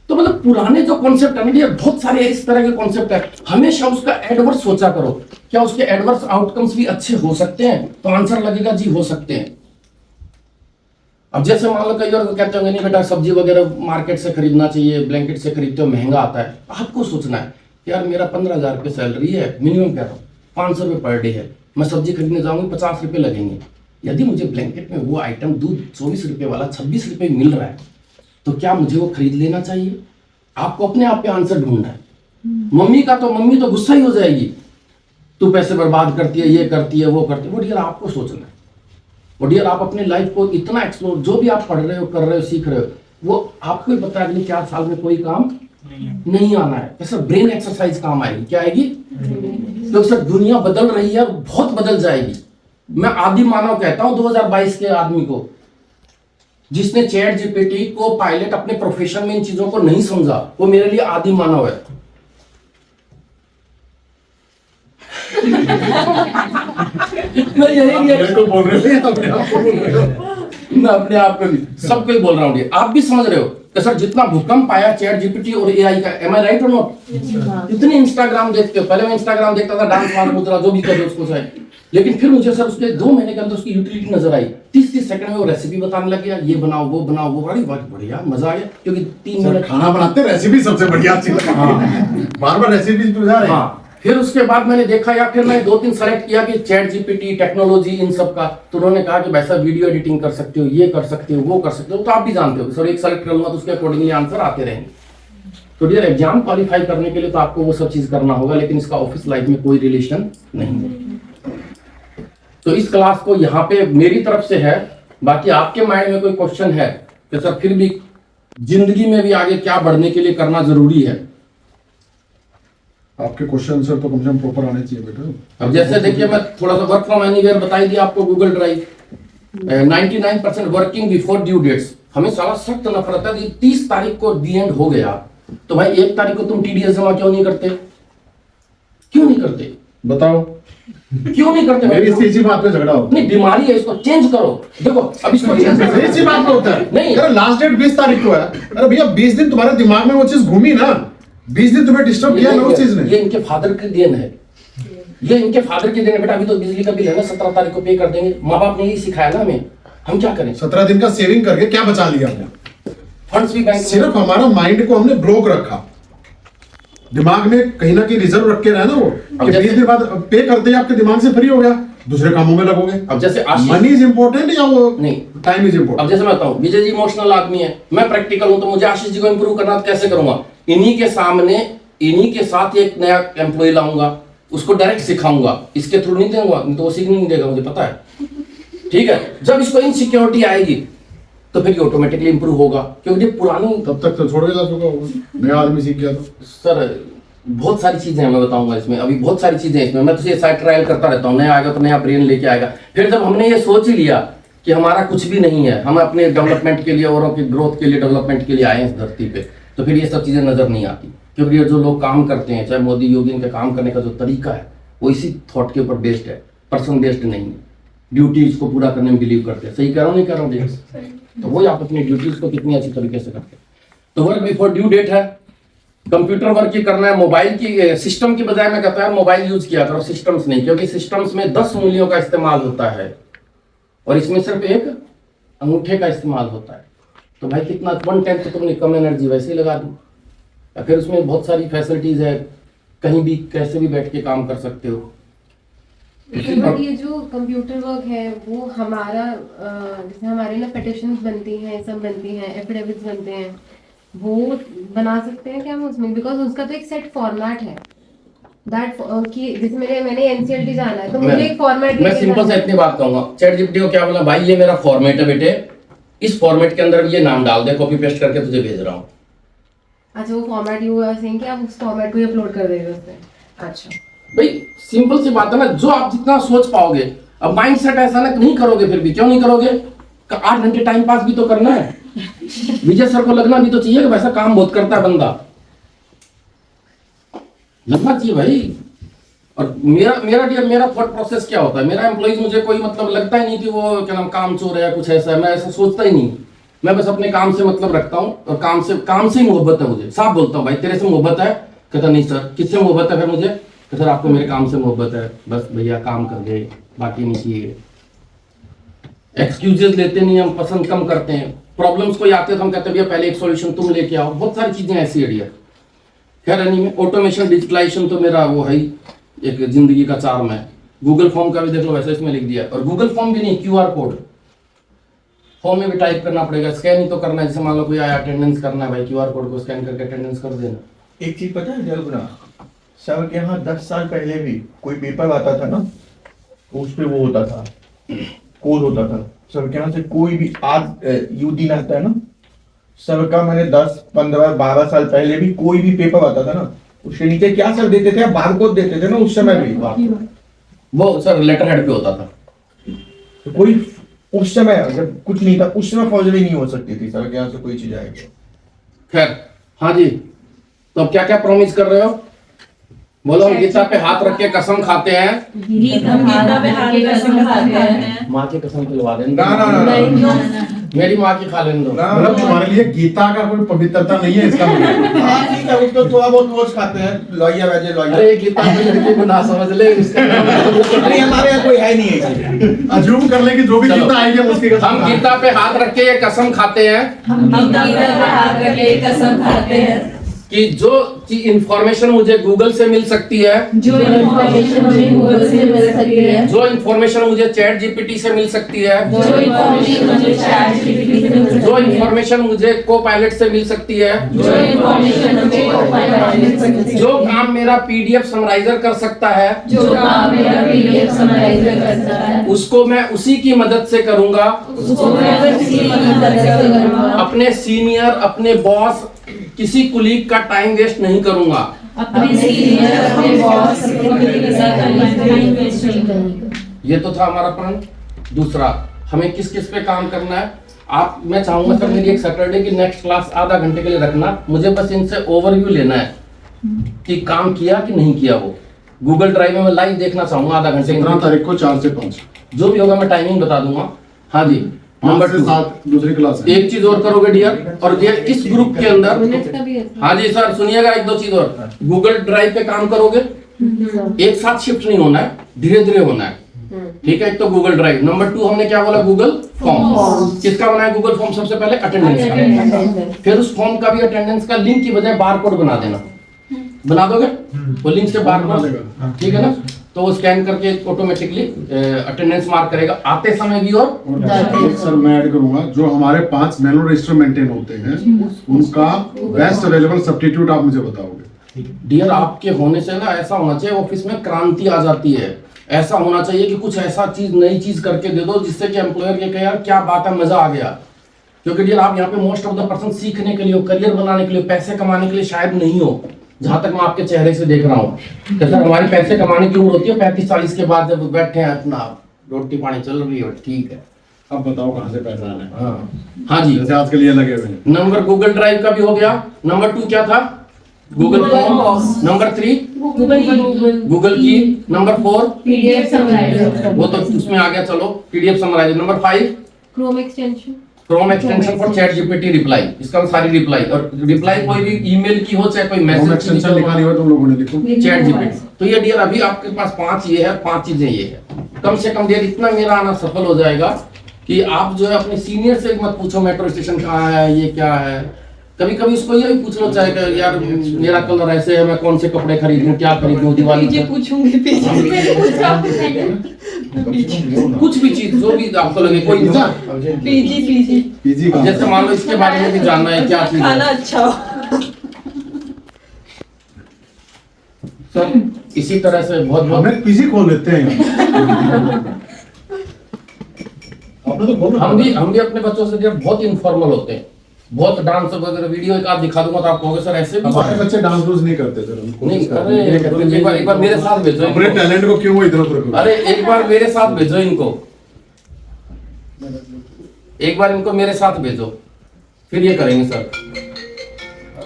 तो मतलब पुराने जो कॉन्सेप्ट है ना, बहुत सारे इस तरह के कॉन्सेप्ट है, हमेशा उसका एडवर्स सोचा करो, क्या उसके एडवर्स आउटकम्स भी अच्छे हो सकते हैं, तो आंसर लगेगा जी हो सकते हैं। अब जैसे मान लो कई लोग कहते होंगे नहीं बेटा सब्जी वगैरह मार्केट से खरीदना चाहिए, ब्लैंकेट से खरीदते हो महंगा आता है। आपको सोचना है यार मेरा 15,000 रुपये सैलरी है, मिनिमम कह रहा हूँ 500 रुपये पर डे है, मैं सब्जी खरीदने जाऊंगी 50 रुपये लगेंगे। यदि मुझे ब्लैंकेट में वो आइटम दूध 24 रुपये वाला 26 रुपये मिल रहा है, तो क्या मुझे वो खरीद लेना चाहिए? आपको अपने आप पे आंसर ढूंढना है। मम्मी तो गुस्सा ही हो जाएगी, तू पैसे बर्बाद करती है, ये करती है, वो करती है। वो डियर आपको सोचना है, वो डियर आप अपने लाइफ को इतना एक्सप्लोर, जो भी आप पढ़ रहे हो, कर रहे हो, सीख रहे हो, वो आपको ही पता है अगले 4 साल में कोई काम नहीं आना है। ऐसा ब्रेन एक्सरसाइज काम आएगी, क्या आएगी? तो सर दुनिया बदल रही है, बहुत बदल जाएगी। मैं आदि मानव कहता हूं 2022 के आदमी को, जिसने चैट जीपीटी को पायलट अपने प्रोफेशन में इन चीजों को नहीं समझा, वो मेरे लिए आदि मानव है। मैं यही मेरे को बोल रहे हैं, अपने आप को बोल रहे हो। मैं अपने आप को भी, सबको ही बोल रहा हूँ, आप भी समझ रहे हो कि सर जितना भूकंप आया चैट जीपीटी और एआई का, एम आई राइट और नॉट? इतने इंस्टाग्राम देखते हो, पहले मैं इंस्टाग्राम देखता था, डांस वांस मुद्रा जो भी कर दो उसको चाहे, लेकिन फिर मुझे सर उसके 2 महीने के अंदर उसकी यूटिलिटी नजर आई। 30-30 सेकंड में वो रेसिपी बताने लग गया, ये बनाओ वो बनाओ वो, बड़ी बढ़िया मजा आ गया, क्योंकि 3 सर मिनट खाना बनाते रेसिपी सबसे बढ़िया चीज है। बार बार रेसिपी पे जा रहे हैं। हाँ, फिर उसके बाद मैंने देखा, या फिर मैंने 2-3 सेलेक्ट किया कि चैट जीपीटी, टेक्नोलॉजी, इन सब का, तो उन्होंने कहा कि वैसा वीडियो एडिटिंग कर सकते हो, ये कर सकते हो, वो कर सकते हो, तो आप भी जानते हो सर एक सेलेक्ट कर लूंगा तो उसके अकॉर्डिंगली आंसर आते रहेंगे। तो डियर एग्जाम क्वालिफाई करने के लिए तो आपको वो सब चीज करना होगा, लेकिन इसका ऑफिस लाइफ में कोई रिलेशन नहीं है। तो इस क्लास को यहाँ पे मेरी तरफ से है, बाकी आपके माइंड में कोई क्वेश्चन है कि सर फिर भी जिंदगी में भी आगे क्या बढ़ने के लिए करना जरूरी है? आपके क्वेश्चन आंसर तो कम से कम प्रॉपर आने चाहिए बेटा। अब जैसे देखिए, मैं थोड़ा सा वर्क फ्रॉम एनीवेयर बताई दिया आपको, Google drive 99% working before due dates. हमें सारा सख्त नफरत है, 30 तारीख को दी एंड हो गया, तो भाई 1 तारीख को तुम टीडीएस जमा क्यों नहीं करते? क्यों नहीं करते? बताओ क्यों नहीं करते? मेरी इसी बात पे झगड़ा होता है। नहीं, बीमारी है, इसको चेंज करो। देखो अब इसको चेंज करो। इसी बात पे होता है। नहीं। अरे लास्ट डेट 20 तारीख को है, अरे भैया 20 दिन तुम्हारे दिमाग में वो चीज घूमी ना, 20 दिन तुम्हें डिस्टर्ब किया ना उस चीज ने। ये इनके फादर की देन है, ये इनके फादर की देन है बेटा। अभी तो बिजली का बिल है ना, 17 तारीख को पे कर देंगे। माँ बाप ने यही सिखाया ना हमें, हम क्या करें? 17 दिन का सेविंग करके क्या बचा लिया हमने? फंड्स भी बैंक सिर्फ हमारा माइंड को हमने ब्लॉक रखा, दिमाग में कहीं ना कहीं रिजर्व रख के रहे ना वो, कि 20 दिन बाद पे करते ही आपके दिमाग से फ्री हो गया, दूसरे कामों में लगोगे। अब जैसे मनी इज इम्पोर्टेंट या वो नहीं, टाइम इज इम्पोर्टेंट? अब जैसे मैं बताऊं, विजय जी इमोशनल आदमी है, मैं प्रैक्टिकल हूं, तो मुझे आशीष जी को इंप्रूव करना तो कैसे करूंगा? इन्हीं के सामने, इन्हीं के साथ एक नया एम्प्लॉय लाऊंगा, उसको डायरेक्ट सिखाऊंगा, इसके थ्रू नहीं दूंगा, नहीं तो वो सीखने नहीं देगा, मुझे पता है। ठीक है, जब इसको इनसिक्योरिटी आएगी तो फिर ये ऑटोमेटिकली इंप्रूव होगा, क्योंकि पुरानी तब तक तो छोड़ के जा चुका होगा, नया आदमी सीख गया तो। सर बहुत सारी चीजें हैं, मैं बताऊंगा इसमें, अभी बहुत सारी चीजें हैं इसमें, मैं तो ये साइड ट्रायल करता रहता हूँ, नया आएगा तो नया ब्रेन लेके आएगा। फिर जब हमने ये सोच ही लिया कि हमारा कुछ भी नहीं है, हम अपने डेवलपमेंट के लिए, औरों की ग्रोथ के लिए, डेवलपमेंट के लिए आए हैं इस धरती पे, तो फिर ये सब चीजें नजर नहीं आती। क्योंकि ये जो लोग काम करते हैं, चाहे मोदी योगी, इनके काम करने का जो तरीका है वो इसी थॉट के ऊपर बेस्ड है, पर्सन बेस्ड नहीं है। ड्यूटीज को पूरा करने में बिलीव करते हैं। सही कह रहा हूँ, नहीं कह रहा हूँ? तो वही आप अपनी ड्यूटीज को कितनी अच्छी तरीके से करते हैं। तो वर्क बिफोर ड्यू डेट है, कंप्यूटर वर्क ही करना है, मोबाइल की सिस्टम की बजाय मैं कहता है मोबाइल यूज किया करो, सिस्टम्स नहीं, क्योंकि सिस्टम्स में 10 उंगलियों का इस्तेमाल होता है और इसमें सिर्फ एक अंगूठे का इस्तेमाल होता है। तो भाई कितना 1/10 तो तुमने कम एनर्जी वैसे ही लगा दी, या फिर उसमें बहुत सारी फैसिलिटीज है, कहीं भी कैसे भी बैठ के काम कर सकते हो। बट ये जो कंप्यूटर वर्क है वो हमारा जैसे हमारे ना पिटिशंस बनती हैं, सब बनती हैं, एफिडेविट्स बनते हैं, वो बना सकते हैं क्या हम उसमें? बिकॉज उसका तो एक सेट फॉर्मेट है दैट कि जैसे मैंने एनसीएलटी जाना है तो मुझे एक फॉर्मेट, मैं सिंपल से इतनी बात कहूंगा, चैट जीपीटी को क्या बोला, भाई ये मेरा फॉर्मेट है बेटे, इस फॉर्मेट के अंदर ये नाम डाल दे, कॉपी पेस्ट करके तुझे भेज रहा हूँ। अच्छा, वो फॉर्मेट यू आर सेइंग कि आप उस फॉर्मेट को ही अपलोड कर देंगे उसमें? अच्छा भाई सिंपल सी बात है ना, जो आप जितना सोच पाओगे। अब माइंड सेट ऐसा ना नहीं करोगे, फिर भी क्यों नहीं करोगे? 8 घंटे टाइम पास भी तो करना है। विजय सर को लगना भी तो चाहिए कि वैसा काम बहुत करता है बंदा, लगना चाहिए भाई। और मेरा थॉट प्रोसेस क्या होता है, मेरा एम्प्लॉइज मुझे कोई मतलब लगता ही नहीं कि वो क्या नाम काम चोर है या कुछ ऐसा है, मैं ऐसा सोचता ही नहीं। मैं बस अपने काम से मतलब रखता हूँ और काम से ही मोहब्बत है मुझे। साफ बोलता हूँ, भाई तेरे से मोहब्बत है? कहता नहीं सर। किससे मोहब्बत है फिर मुझे? सर आपको मेरे काम से मोहब्बत है, बस भैया काम कर दे, बाकी नहीं चाहिए। एक्सक्यूजेस लेते नहीं, हम पसंद कम करते हैं। प्रॉब्लम्स कोई आते तो हम कहते हैं भैया पहले एक सॉल्यूशन तुम लेके आओ। बहुत सारी चीजें ऐसी है डियर। खैर नहीं, में ऑटोमेशन डिजिटलाइजेशन तो मेरा वो है ही, एक जिंदगी का चार्म है। गूगल फॉर्म का भी देख लो, वैसे इसमें लिख दिया। और गूगल फॉर्म भी नहीं, QR कोड फॉर्म में भी टाइप करना पड़ेगा, स्कैन ही तो करना है। जैसे मान लो कोई आया अटेंडेंस करना है, भाई QR कोड को स्कैन करके अटेंडेंस कर देना। एक चीज पता है जल्पना, सर के यहाँ 10 साल पहले भी कोई पेपर आता था ना, तो उस पे वो होता था, कोड होता था। सर के यहाँ से कोई भी आज यू दिन आता है ना, सर का मैंने 10, 15, 12 साल पहले भी कोई भी पेपर आता था ना, उसके नीचे क्या सर देते थे, बारकोड देते थे ना उस समय भी। वो सर लेटर हेड पे होता था। तो कोई उस समय जब कुछ नहीं था, उस समय फौजरी नहीं हो सकती थी सर के यहाँ से कोई चीज आएगी। खैर, हाँ जी, तो अब क्या क्या प्रॉमिस कर रहे हो? बोलो, हम गीता पे हाथ रख के कसम खाते हैं। गीता पे हाथ कसम खाते हैं। माँ की कसम खिलवा देंगे। ना ना ना ना मेरी माँ की खा लेने दो। मतलब तुम्हारे लिए गीता का कोई पवित्रता नहीं है इसका मतलब। हाँ ठीक है, उसको थोड़ा बहुत रोज खाते हैं, लॉया वैसे लॉया। अरे गीता पे लड़की को ना समझ ले इसका अरे हमारे यहाँ कोई है नहीं ऐसे। अज्यूम कर ले कि जो भी चलो। गीता आएगी हम उसकी कसम हम खाएंगे। गीता पे हाथ रख के ये कसम खाते हैं हम गीता पे हाथ रख के कसम खाते हैं कि जो इंफॉर्मेशन मुझे गूगल से मिल सकती है, जो इन्फॉर्मेशन मुझे गूगल से मिल सकती है, जो इंफॉर्मेशन मुझे चैट जीपीटी से मिल सकती है, जो इन्फॉर्मेशन मुझे चैट जीपीटी से मिल सकती जो है, इंफॉर्मेशन मुझे को पायलट से मिल सकती है, जो इन्फॉर्मेशन मुझे को-पायलट मिल सकती है, जो काम मेरा पीडीएफ समराइजर कर सकता है, जो काम मेरा पीडीएफ समराइजर करता है, उसको मैं उसी की मदद से करूंगा। उसको मैं उसी की मदद से करूंगा। अपने सीनियर, अपने बॉस, किसी कुलीग का टाइम वेस्ट नहीं करूंगा। अपने सीनियर, अपने बॉस, अपने कुलीग के साथ टाइम वेस्ट नहीं करूंगा। ये तो था हमारा प्रण। दूसरा, हमें किस किस पे काम करना है। आप, मैं चाहूंगा सर मेरी एक सैटरडे की नेक्स्ट क्लास आधा घंटे के लिए रखना। मुझे बस इनसे ओवरव्यू लेना है कि काम किया कि नहीं किया। वो गूगल ड्राइव में मैं लाइव देखना चाहूंगा आधा घंटे। 17 तारीख को 4 से 5 जो भी होगा मैं टाइमिंग बता दूंगा। हाँ जी, 5 नंबर से 2, 7 दूसरी क्लास है। एक चीज और करोगे डियर, और डियर इस ग्रुप के अंदर, मिनट्स का भी है हाँ जी सर सुनिएगा, एक दो चीज और, गूगल ड्राइव पे काम करोगे, एक साथ शिफ्ट नहीं होना है, धीरे धीरे होना है। ठीक है, एक तो गूगल ड्राइव। नंबर 2 हमने क्या बोला, गूगल फॉर्म। किसका बनाया गूगल फॉर्म? सबसे पहले अटेंडेंस का। फिर उस फॉर्म का भी अटेंडेंस का लिंक की बजाय बारकोड बना देना। बना दोगे वो लिंक से बारकोड? ठीक है ना, तो वो स्कैन करके ऑटोमेटिकली अटेंडेंस मार्क करेगा आते समय भी और एक सर मैं ऐड करूंगा, जो हमारे 5 मैनुअल रजिस्टर मेंटेन होते हैं उनका बेस्ट अवेलेबल सब्स्टिट्यूट आप मुझे बताओगे। डियर आपके होने से ना ऐसा होना चाहिए ऑफिस में क्रांति आ जाती है। ऐसा होना चाहिए कि कुछ ऐसा चीज, नई चीज करके दे दो जिससे कि एम्प्लॉयर ये कहे यार क्या बात है, मजा आ गया। क्योंकि डियर आप यहाँ पे मोस्ट ऑफ द पर्सन सीखने के लिए हो, करियर बनाने के लिए, पैसे कमाने के लिए शायद नहीं हो। जहां तक मैं आपके चेहरे से देख रहा हूँ कि सर हमारी पैसे कमाने की उम्र होती है 35-40 के बाद, जब बैठे हैं अपना रोटी पानी चल रही है, ठीक है। अब बताओ कहाँ से पैसा आना है। हाँ जी, जैसे आज के लिए लगे हुए हैं। नंबर गूगल ड्राइव का भी हो गया। नंबर 2 क्या था? Google form. नंबर 3 गूगल की। नंबर 4 पीडीएफ समराइजर, वो तो उसमें आ गया, चलो PDF summariser. Number 5 Chrome extension, Chrome extension for chat GPT reply. इसका सारी रिप्लाई, और रिप्लाई कोई भी ईमेल की हो चाहे कोई होम मैसेज एक्सटेंशन लिखा नहीं हुआ तुम लोगों ने, लिखो चैट जीपीटी। तो ये डियर अभी आपके पास 5 ये है, 5 चीजें ये है। कम से कम डियर इतना मेरा आना सफल हो जाएगा कि आप जो है अपने सीनियर से मत पूछो मेट्रो स्टेशन कहाँ है, ये क्या है। कभी कभी उसको ये भी पूछ लो चाहे कि यार मेरा कलर ऐसे है, मैं कौन से कपड़े खरीदूं, क्या खरीदूं दिवाली पे। पूछूंगी कुछ भी चीज जो भी आपको लगे, कोई पीजी का जैसे मान लो इसके बारे में भी जानना है क्या चीज खाना है। अच्छा हो। सर इसी तरह से बहुत बहुत हमें पीजी खोल लेते हैं आपने तो खोला। हम भी अपने बच्चों से डियर बहुत इनफॉर्मल होते हैं, बहुत डांस वगैरह। वीडियो एक आध दिखा दूंगा तो आप कहोगे सर ऐसे भी हमारे बच्चे डांस डूंस नहीं करते सर, उनको नहीं। अरे एक बार मेरे साथ भेजो अपने इनको। टैलेंट को क्यों वो इधर उधर करो। अरे एक बार मेरे साथ भेजो इनको, एक बार इनको मेरे साथ भेजो, फिर ये करेंगे सर।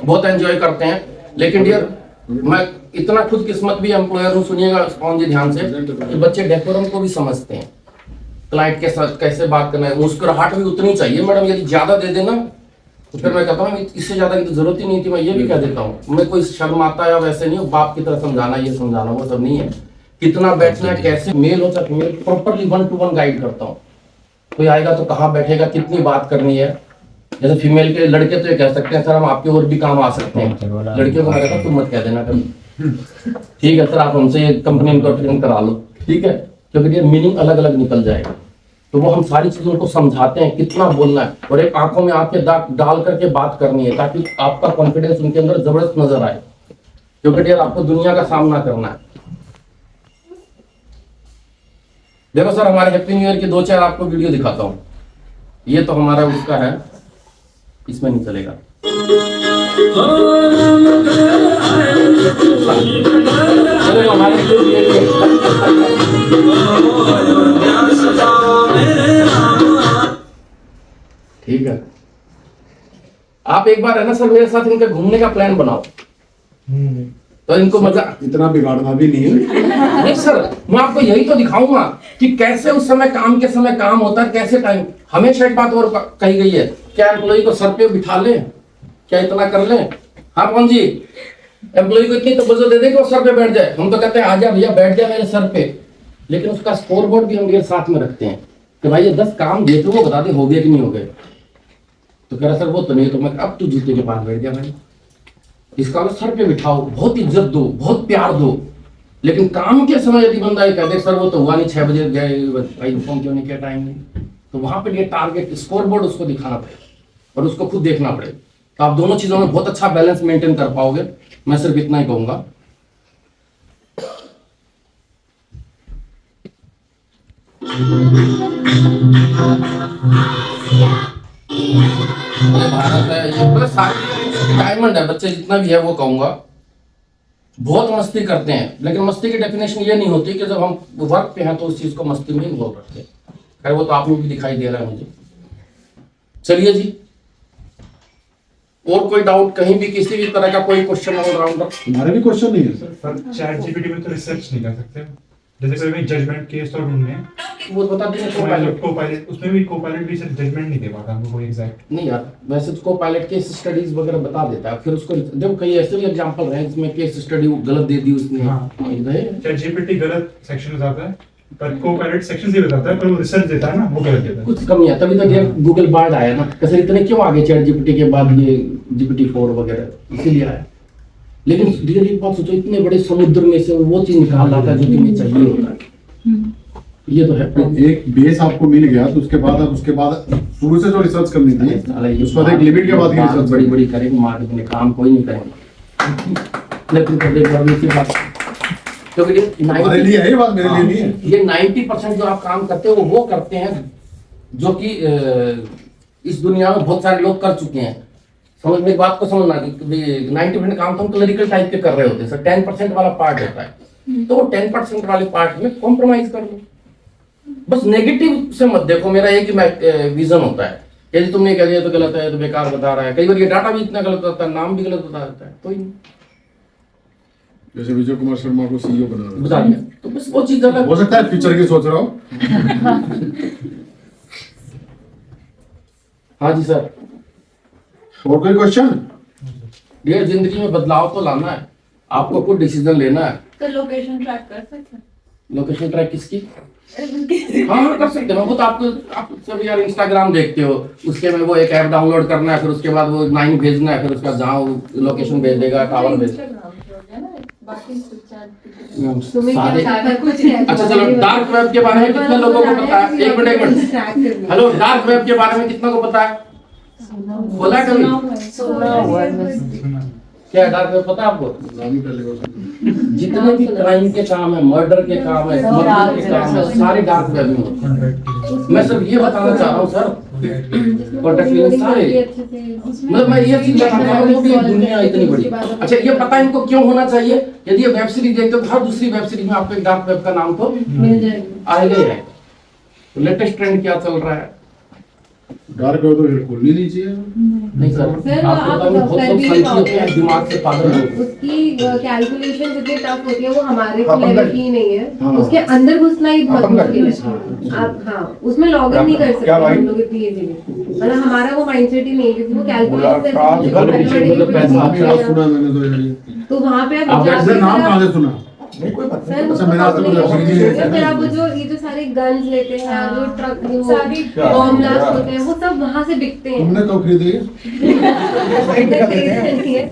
बहुत एंजॉय करते हैं। लेकिन डियर मैं इतना खुद किस्मत भी एम्प्लॉयर हूँ, सुनिएगा कौन जी ध्यान से, कि बच्चे डेकोरम को भी समझते हैं। क्लाइंट के साथ कैसे बात करना है, मुस्कुराहट भी उतनी चाहिए मैडम। यदि ज्यादा दे देना तो फिर मैं कहता हूँ इससे ज्यादा की तो जरूरत ही नहीं थी। मैं ये भी कह देता हूँ, मैं कोई शर्माता या वैसे नहीं हूँ, बाप की तरह समझाना ये समझाना वो सब नहीं है। कितना बैठना है, कैसे मेल हो चाहे फीमेल, प्रॉपरली 1-to-1 गाइड करता हूँ। कोई आएगा तो कहाँ बैठेगा, कितनी बात करनी है। जैसे फीमेल के लड़के तो ये कह सकते हैं सर हम आपके और भी काम आ सकते हैं, लड़कियों को मैं कहता हूँ तुम मत कह देना कभी। ठीक है सर, आप हमसे ये कंपनी इनकॉर्पोरेशन करा लो, ठीक है, क्योंकि ये मीनिंग अलग अलग निकल जाएगा। तो वो हम सारी चीजों को समझाते हैं कितना बोलना है, और एक आंखों में आंखें डाल करके बात करनी है ताकि आपका कॉन्फिडेंस उनके अंदर जबरदस्त नजर आए। क्योंकि डियर आपको दुनिया का सामना करना है। देखो सर, हमारे हैप्पी न्यू ईयर की 2-4 आपको वीडियो दिखाता हूँ। ये तो हमारा उसका है, इसमें नहीं चलेगा। चलो हमारे ठीक है, आप एक बार है ना सर मेरे साथ इनका घूमने का प्लान बनाओ, तो इनको मजा। इतना बिगाड़ना भी नहीं है। नहीं सर, मैं आपको यही तो दिखाऊंगा कि कैसे उस समय काम के समय काम होता है, कैसे टाइम। हमेशा एक बात और कही गई है, क्या एम्प्लॉय को सर पे बिठा ले, क्या इतना कर ले? हाँ कौन जी, एम्प्लॉय को इतनी तो बजट दे दे कि वो सर पे बैठ जाए। हम तो कहते हैं आजा भैया बैठ जाए मेरे सर पे, लेकिन उसका स्कोर बोर्ड भी हम ये साथ में रखते हैं कि भाई ये 10 काम दिए थे, वो बता दे हो गए कि नहीं हो गए। तो कह रहा सर वो तो नहीं, तो मैं अब तू जूते के पास बैठ जा भाई, इसका सर पे बिठाओ, बहुत इज्जत दो, बहुत प्यार दो। लेकिन काम के समय यदि बंदा ये कहते सर वो तो हुआ नहीं, 6 बजे गए भाई, इन्फॉर्म क्यों नहीं किया, टाइम नहीं, तो वहां पे ये टारगेट स्कोर बोर्ड उसको दिखाना पड़ेगा और उसको खुद देखना पड़ेगा। तो आप दोनों चीजों में बहुत अच्छा बैलेंस मेंटेन कर पाओगे। मैं सिर्फ इतना ही कहूंगा। ये भारत है, ये मतलब सारे डायमंड है बच्चे, जितना भी है वो कहूंगा। बहुत मस्ती करते हैं, लेकिन मस्ती की डेफिनेशन ये नहीं होती कि जब हम वर्क पे हैं तो उस चीज को मस्ती में इन्वॉल्व रखते हैं। खैर वो तो आप लोग भी दिखाई दे रहा है मुझे। चलिए जी, और कोई डाउट कहीं भी, किसी भी तरह का कोई क्वेश्चन ऑलराउंडर? हमारे भी क्वेश्चन नहीं है सर। सर चैट जीपीटी में तो रिसर्च नहीं कर सकते, जैसे कोई जजमेंट केस और ढूंढने वो बता देंगे को पायलट, उसमें भी को पायलट भी सर जजमेंट नहीं दे पाता हमको कोई एग्जैक्ट। नहीं यार, वैसे तो पायलट केस स्टडीज वगैरह बता देता है, फिर उसको देखो कई ऐसे भी एग्जांपल रहे जिसमें केस स्टडी गलत दे दी उसने। हाँ। चैट जीपीटी गलत सेक्शन में जाता है, पर को पायलट सेक्शन से बताता है, पर वो रिसर्च देता है ना, वो गलत देता है। कुछ कमी है, तभी तो ये गूगल बार्ड आया ना। कैसे इतने क्यों आगे चैट जीपीटी के बाद ये GPT-4 वगैरह इसीलिए आया। लेकिन धीरे एक बात सोचो, इतने बड़े समुद्र में से वो चीज निकाल लाता है जो तुम्हें चाहिए होता है। ये तो है। एक बेस आपको मिल गया तो उसके बाद शुरू से जो रिसर्च करनी थी उसके बाद एक लिमिट के बाद की रिसर्च बड़ी बड़ी करेंगे, मार्केट में काम कोई नहीं करेंगे। लेकिन तो देखो अभी की बात, क्योंकि हमारे लिए है ये बात, मेरे लिए नहीं है। ये 90% जो आप काम करते हो वो करते हैं जो कि इस दुनिया में बहुत सारे लोग कर चुके हैं। समझ में बात को समझना कि 90% काम तो हम क्लरिकल टाइप के कर रहे होते हैं सर, 10% वाला पार्ट होता है, तो वो 10% वाले पार्ट में कॉम्प्रोमाइज कर लो। बस नेगेटिव से मत देखो। मेरा एक ही विजन होता है, यदि तुमने कह दिया तो गलत है, तो बेकार बता रहा है। कई बार ये डाटा भी इतना गलत होता है, नाम भी गलत बता देता है, तो ही जैसे विजय कुमार शर्मा को CEO बता दिया, तो बस वो चीज हो सकता है फ्यूचर की सोच रहा हूँ। हाँ जी सर। और कोई क्वेश्चन? डियर, जिंदगी में बदलाव तो लाना है, आपको कुछ डिसीजन लेना है। तो लोकेशन ट्रैक कर सकते हैं? लोकेशन ट्रैक किसकी? हाँ कर सकते हैं। वो तो आप सब यार इंस्टाग्राम देखते हो, उसके में वो एक ऐप डाउनलोड करना है, फिर उसके बाद वो 9 भेजना है, फिर उसका जहाँ लोकेशन भेज देगा, टावर भेज सारे। अच्छा चलो, डार्क वेब के बारे में कितने लोगों को पता है? एक मिनट। हेलो, डार्क वेब के बारे में कितना को पता है? बोला कभी? क्या है डार्क वेब पता है आपको? जितने भी क्राइम के काम है, मर्डर के काम है, स्मगलिंग के काम है, सारे डार्क वेब में होते हैं। मैं सिर्फ ये बताना चाह रहा हूँ सर, कॉन्ट्रैक्ट सारे, मतलब मैं ये चीज बताना चाह रहा हूँ कि दुनिया इतनी बड़ी। अच्छा ये पता इनको क्यों होना चाहिए? यदि ये वेब सीरीज देखते हो तो हर दूसरी वेब सीरीज में आपको एक डार्क वेब का नाम तो मिल जाएगा, आएगा ही है। तो लेटेस्ट ट्रेंड क्या चल रहा है? डार्क वेब तो फिर खोलनी नहीं चाहिए। नहीं सर, आपको बहुत लोग संक्षेप में दिमाग से पागल हो गए। उसकी कैलकुलेशन जितनी टफ होती है वो हमारे लेवल की नहीं है। उसके अंदर घुसना ही बहुत मुश्किल है। आप हाँ उसमें लॉग इन नहीं कर सकते हम लोग इतनी इजीली, मतलब हमारा वो माइंडसेट ही नहीं है क्योंकि वो कैलकुलेशन सुना मैंने तो यार। तो वहाँ पे आप नाम कहाँ से सुना? अच्छा मैंने आज तक फिर आप जो ये जो सारे गन्स लेते हैं, जो ट्रक सारी बॉम्ब ब्लास्ट होते हैं, वो सब वहाँ से बिकते हैं। तुमने कब खरीदी?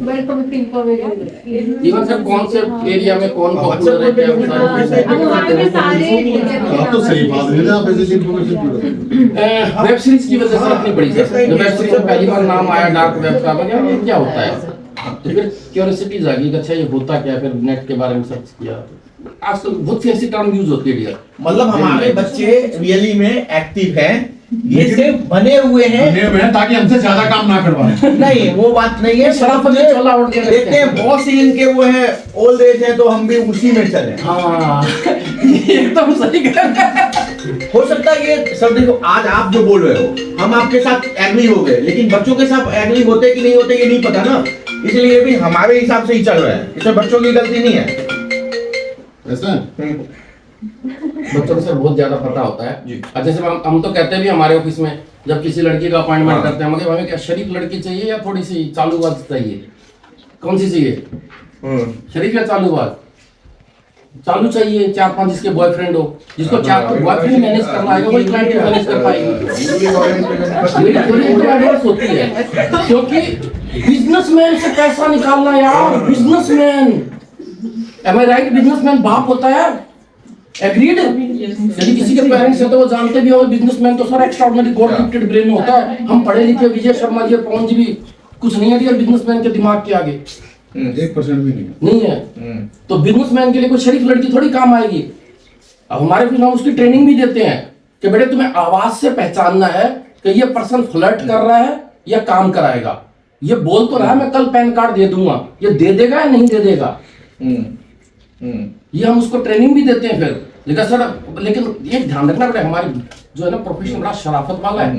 बट हम इंफॉर्मेशन इवन सर कौन से एरिया में कौन पॉपुलर रहते हैं? अब वहाँ पे सारे आप तो सही बात है ना, वैसे इंफॉर्मेशन वेब सीरीज की वजह से इतनी बड़ी है। जब वेब सीरीज में पहली बार नाम आया डार्क वेब का, क्या होता है? तो फिर क्यूरियोसिटी जागी कि अच्छा ये होता क्या है, फिर नेट के बारे में सर्च किया। आजकल बहुत सी ऐसी टर्म यूज होती है डियर। मतलब हमारे बच्चे रियली में एक्टिव हैं, ये सिर्फ बने हुए हैं ताकि हमसे ज्यादा काम ना करवाएं। नहीं वो बात नहीं है, शराफत में चोला ओढ़ के रखते देखते हैं बहुत सी इनके वो है ओल्ड एज है तो हम भी उसी में चले। हाँ एकदम सही कह रहे हैं। हो सकता है ये सब, देखो आज आप जो बोल रहे हो हम आपके साथ एग्री हो गए, लेकिन बच्चों के साथ एग्री होते कि नहीं होते ये नहीं पता ना, इसलिए भी हमारे हिसाब से ही चल रहा है, इसमें बच्चों की गलती नहीं है। ऐसा बच्चों को सर बहुत ज्यादा पता होता है जी। जैसे हम तो कहते हैं भी हमारे ऑफिस में जब किसी लड़की का अपॉइंटमेंट करते हैं, मगर हमें क्या शरीफ लड़की चाहिए या थोड़ी सी चालूबाज चाहिए, कौन सी चाहिए, शरीफ या चालूबाज? चालू चाहिए, 4-5 जिसके बॉयफ्रेंड हो, जिसको 4-5 बॉयफ्रेंड मैनेज करना आएगा वही क्लाइंट को मैनेज कर पाएगी। मेरी थोड़ी एडवांस होती है क्योंकि बिजनेसमैन से पैसा निकालना यार, businessman, M I right? Businessman बाप होता है, एग्रीड? यदि किसी के पेरेंट्स हैं तो वो जानते भी होंगे बिजनेसमैन तो sir extraordinary God gifted brain होता है। हम पढ़े लिखे विजय शर्मा जी और पवन जी भी कुछ नहीं है यार बिजनेसमैन के दिमाग के आगे, 1% भी नहीं है। तो बिजनेसमैन के लिए कोई शरीफ लड़की थोड़ी काम आएगी। अब हमारे फिर हम उसकी ट्रेनिंग भी देते हैं कि बेटे तुम्हें आवाज से पहचानना है कि ये पर्सन फ्लर्ट कर रहा है या काम कराएगा। ये बोल तो रहा है मैं कल पैन कार्ड दे दूंगा, ये दे देगा या नहीं दे देगा? ये हम उसको ट्रेनिंग भी देते हैं फिर। लेकिन ये ध्यान रखना पड़ेगा, हमारी जो है ना प्रोफेशन बड़ा शराफत वाला है,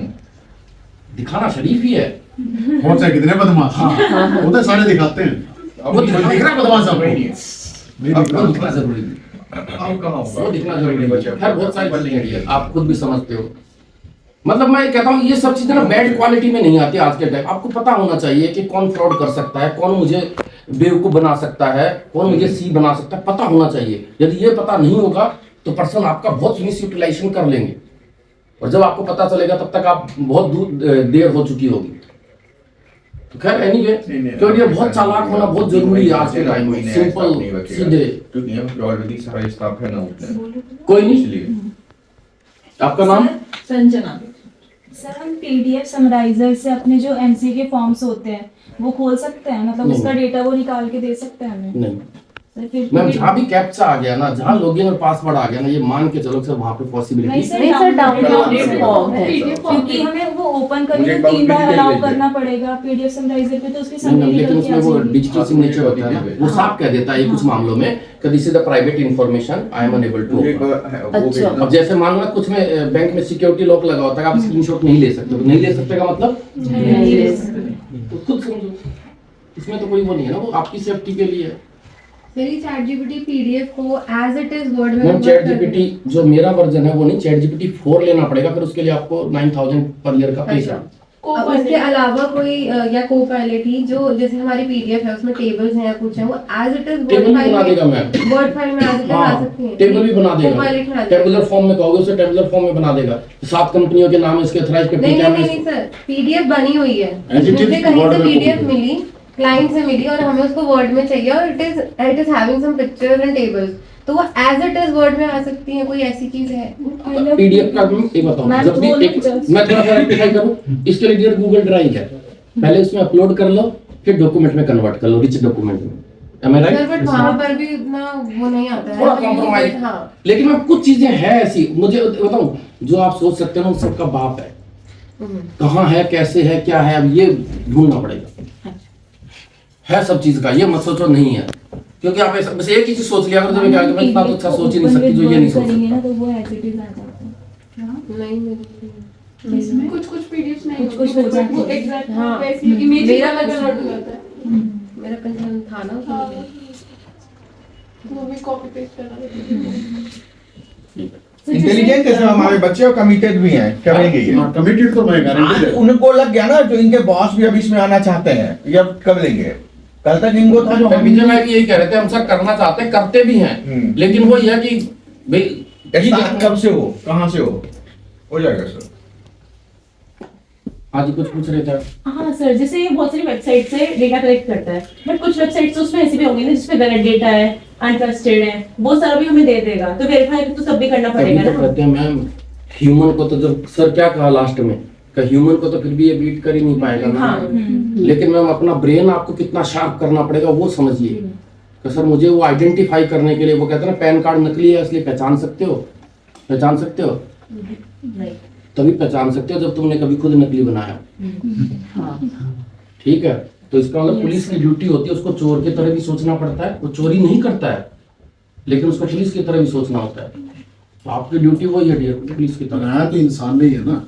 दिखाना शरीफ ही है। कौन सा कितने बदमाश, वो तो सारे दिखाते हैं। वो दिखना बदमाश जरूरी है, वो दिखना जरूरी है। खैर बहुत सारी बातें हैं, आप खुद भी समझते हो। मतलब मैं कहता हूँ ये सब चीजें ना बैड क्वालिटी में नहीं आती आज के टाइम। आपको पता होना चाहिए कि कौन फ्रॉड कर सकता है, कौन मुझे बेवकूफ बना सकता है, कौन मुझे सी बना सकता है, पता होना चाहिए। यदि ये पता नहीं होगा तो पर्सन आपका बहुत मिस यूटिलाइजेशन कर लेंगे, और जब आपको पता चलेगा तब तक आप बहुत देर हो चुकी होगी। तो खैर एनीवे, क्योंकि ये बहुत चालाक होना बहुत जरूरी है आज के टाइम में, सिंपल सीधे। ऑलरेडी सारा स्टाफ है ना, कोई नहीं। आपका नाम? संजना। सर हम पीडीएफ समराइजर से अपने जो एमसी के फॉर्म्स होते हैं वो खोल सकते हैं, मतलब उसका डेटा वो निकाल के दे सकते हैं हमें? नहीं सर फिर मैम, जहाँ भी कैप्चा आ गया ना, जहाँ लॉगिन और पासवर्ड आ गया ना, ये मान के चलो सर वहाँ पे पॉसिबिलिटी नहीं सर डाउनलोड फॉर्म है, क्योंकि हमें वो ओपन करके 3 बार अलाउ करना पड़ेगा पीडीएफ समराइजर पे, तो उसकी समरी लेकिन निकल के उसमें वो आ जाएगी। डिजिटल सिग्नेचर होता है ना, वो साफ कह देता है कुछ मामलों में कि this is the private information, I am unable to. अच्छा। अब जैसे मान लो कुछ में बैंक में सिक्योरिटी लॉक लगा होता है, आप स्क्रीनशॉट नहीं ले सकते, तो नहीं ले सकते का मतलब तो खुद समझो, इसमें तो कोई वो नहीं है ना, वो आपकी सेफ्टी के लिए है। मेरी चैट जीपीटी पीडीएफ को एज इट इज वर्ड में मैम चैट जीपीटी जो मेरा वर्जन है वो नहीं, चैट जीपीटी 4 लेना पड़ेगा, फिर उसके लिए आपको 9000 पर ईयर का पे करना। अब इसके अलावा कोई या को पायलट ही जो जैसे हमारी पीडीएफ है उसमें टेबल्स हैं या कुछ है, वो एज इट इज टेबल भी बना देगा मैम, वर्ड फाइल में एज इट इज आ सकती है। टेबल भी बना देगा, Copilot में आ जाएगा। टेबुलर फॉर्म में कहोगे उसे टेबुलर फॉर्म में बना देगा। 7 कंपनियों के नाम इसके अथराइज पे नहीं सर, पीडीएफ बनी हुई है, As it is मुझे कहीं word से में पीडीएफ copy। मिली, क्लाइंट से मिली और हमें उसको वर्ड में चाहिए और it is having some pictures and tables, तो वो एज इट इज वर्ड में आ सकती है। कोई ऐसी चीज है पीडीएफ का एक बताओ, जब भी एक मैं थोड़ा सा रेक्टिफाई करूं, इसके लिए गूगल ड्राइव है, पहले उसमें अपलोड कर लो, फिर डॉक्यूमेंट में कन्वर्ट कर लो, रिच डॉक्यूमेंट में, am I right? Sir but वहां पर भी इतना वो नहीं आता है, थोड़ा कॉम्प्रोमाइज। हाँ। लेकिन मैं कुछ चीजें हैं ऐसी, मुझे बताऊं, जो आप सोच सकते हो ना, सबका बाप है, कहाँ है, कैसे है, क्या है, अब ये ढूंढना पड़ेगा, है सब चीज का, ये मत सोचो नहीं है, क्योंकि आप ऐसा बस एक ही चीज सोच लिया करो, तो क्या मैं इतना तो अच्छा सोच ही नहीं सकती जो ये नहीं सोच करेंगे सकता। ना तो वो एज इट इज आ जाता है। नहीं मेरी इसमें कुछ पीडीएफ नहीं कुछ-कुछ हो होती, जाती वो है। एग्जैक्ट हाँ। वैसी इमेज मेरा अलग कुछ- अलग हो जाता है, मेरा कंसर्न था ना हाँ, उसमें। वो भी कॉपी पेस्ट करना रहता है। इंटेलिजेंट जैसे हमारे बच्चे और कमिटेड भी हैं, करेंगे ये। कमिटेड तो मैं गारंटी दे उनको लग गया ना, जो इनके बॉस भी अब इसमें आना चाहते हैं, ये अब कर लेंगे। कल तक इनको था जो विजय भाई भी यही कह रहे थे, हम सब करना चाहते हैं, करते भी हैं, लेकिन वो ये है कि भाई स्टार्ट कब से हो, कहाँ से हो जाएगा सर। आज कुछ पूछ रहे थे। हाँ सर, जैसे ये बहुत सारी वेबसाइट से डेटा कलेक्ट करता है, बट कुछ वेबसाइट्स उसमें ऐसी भी होंगी ना जिसमें गलत डेटा है, अनट्रस्टेड है, वो सारा भी हमें दे देगा, तो वेरीफाई तो सब भी करना अभी पड़ेगा तो ना। कहते हैं मैम ह्यूमन को तो, जब सर क्या कहा लास्ट में ह्यूमन को तो फिर भी ये बीट कर ही नहीं पाएगा ना। लेकिन मैम अपना ब्रेन आपको कितना शार्प करना पड़ेगा वो समझिए कि सर मुझे वो आइडेंटिफाई करने के लिए, वो कहते हैं ना पैन कार्ड नकली है इसलिए पहचान सकते हो, पहचान सकते हो नहीं। तभी पहचान सकते हो जब तुमने कभी खुद नकली बनाया। ठीक है, तो इसका मतलब पुलिस की ड्यूटी होती है, उसको चोर की तरह भी सोचना पड़ता है। वो चोरी नहीं करता है लेकिन उसको पुलिस की तरह भी सोचना होता है। तो आपकी ड्यूटी वही है डियर, पुलिस की तरह। बनाया तो इंसान नहीं है ना,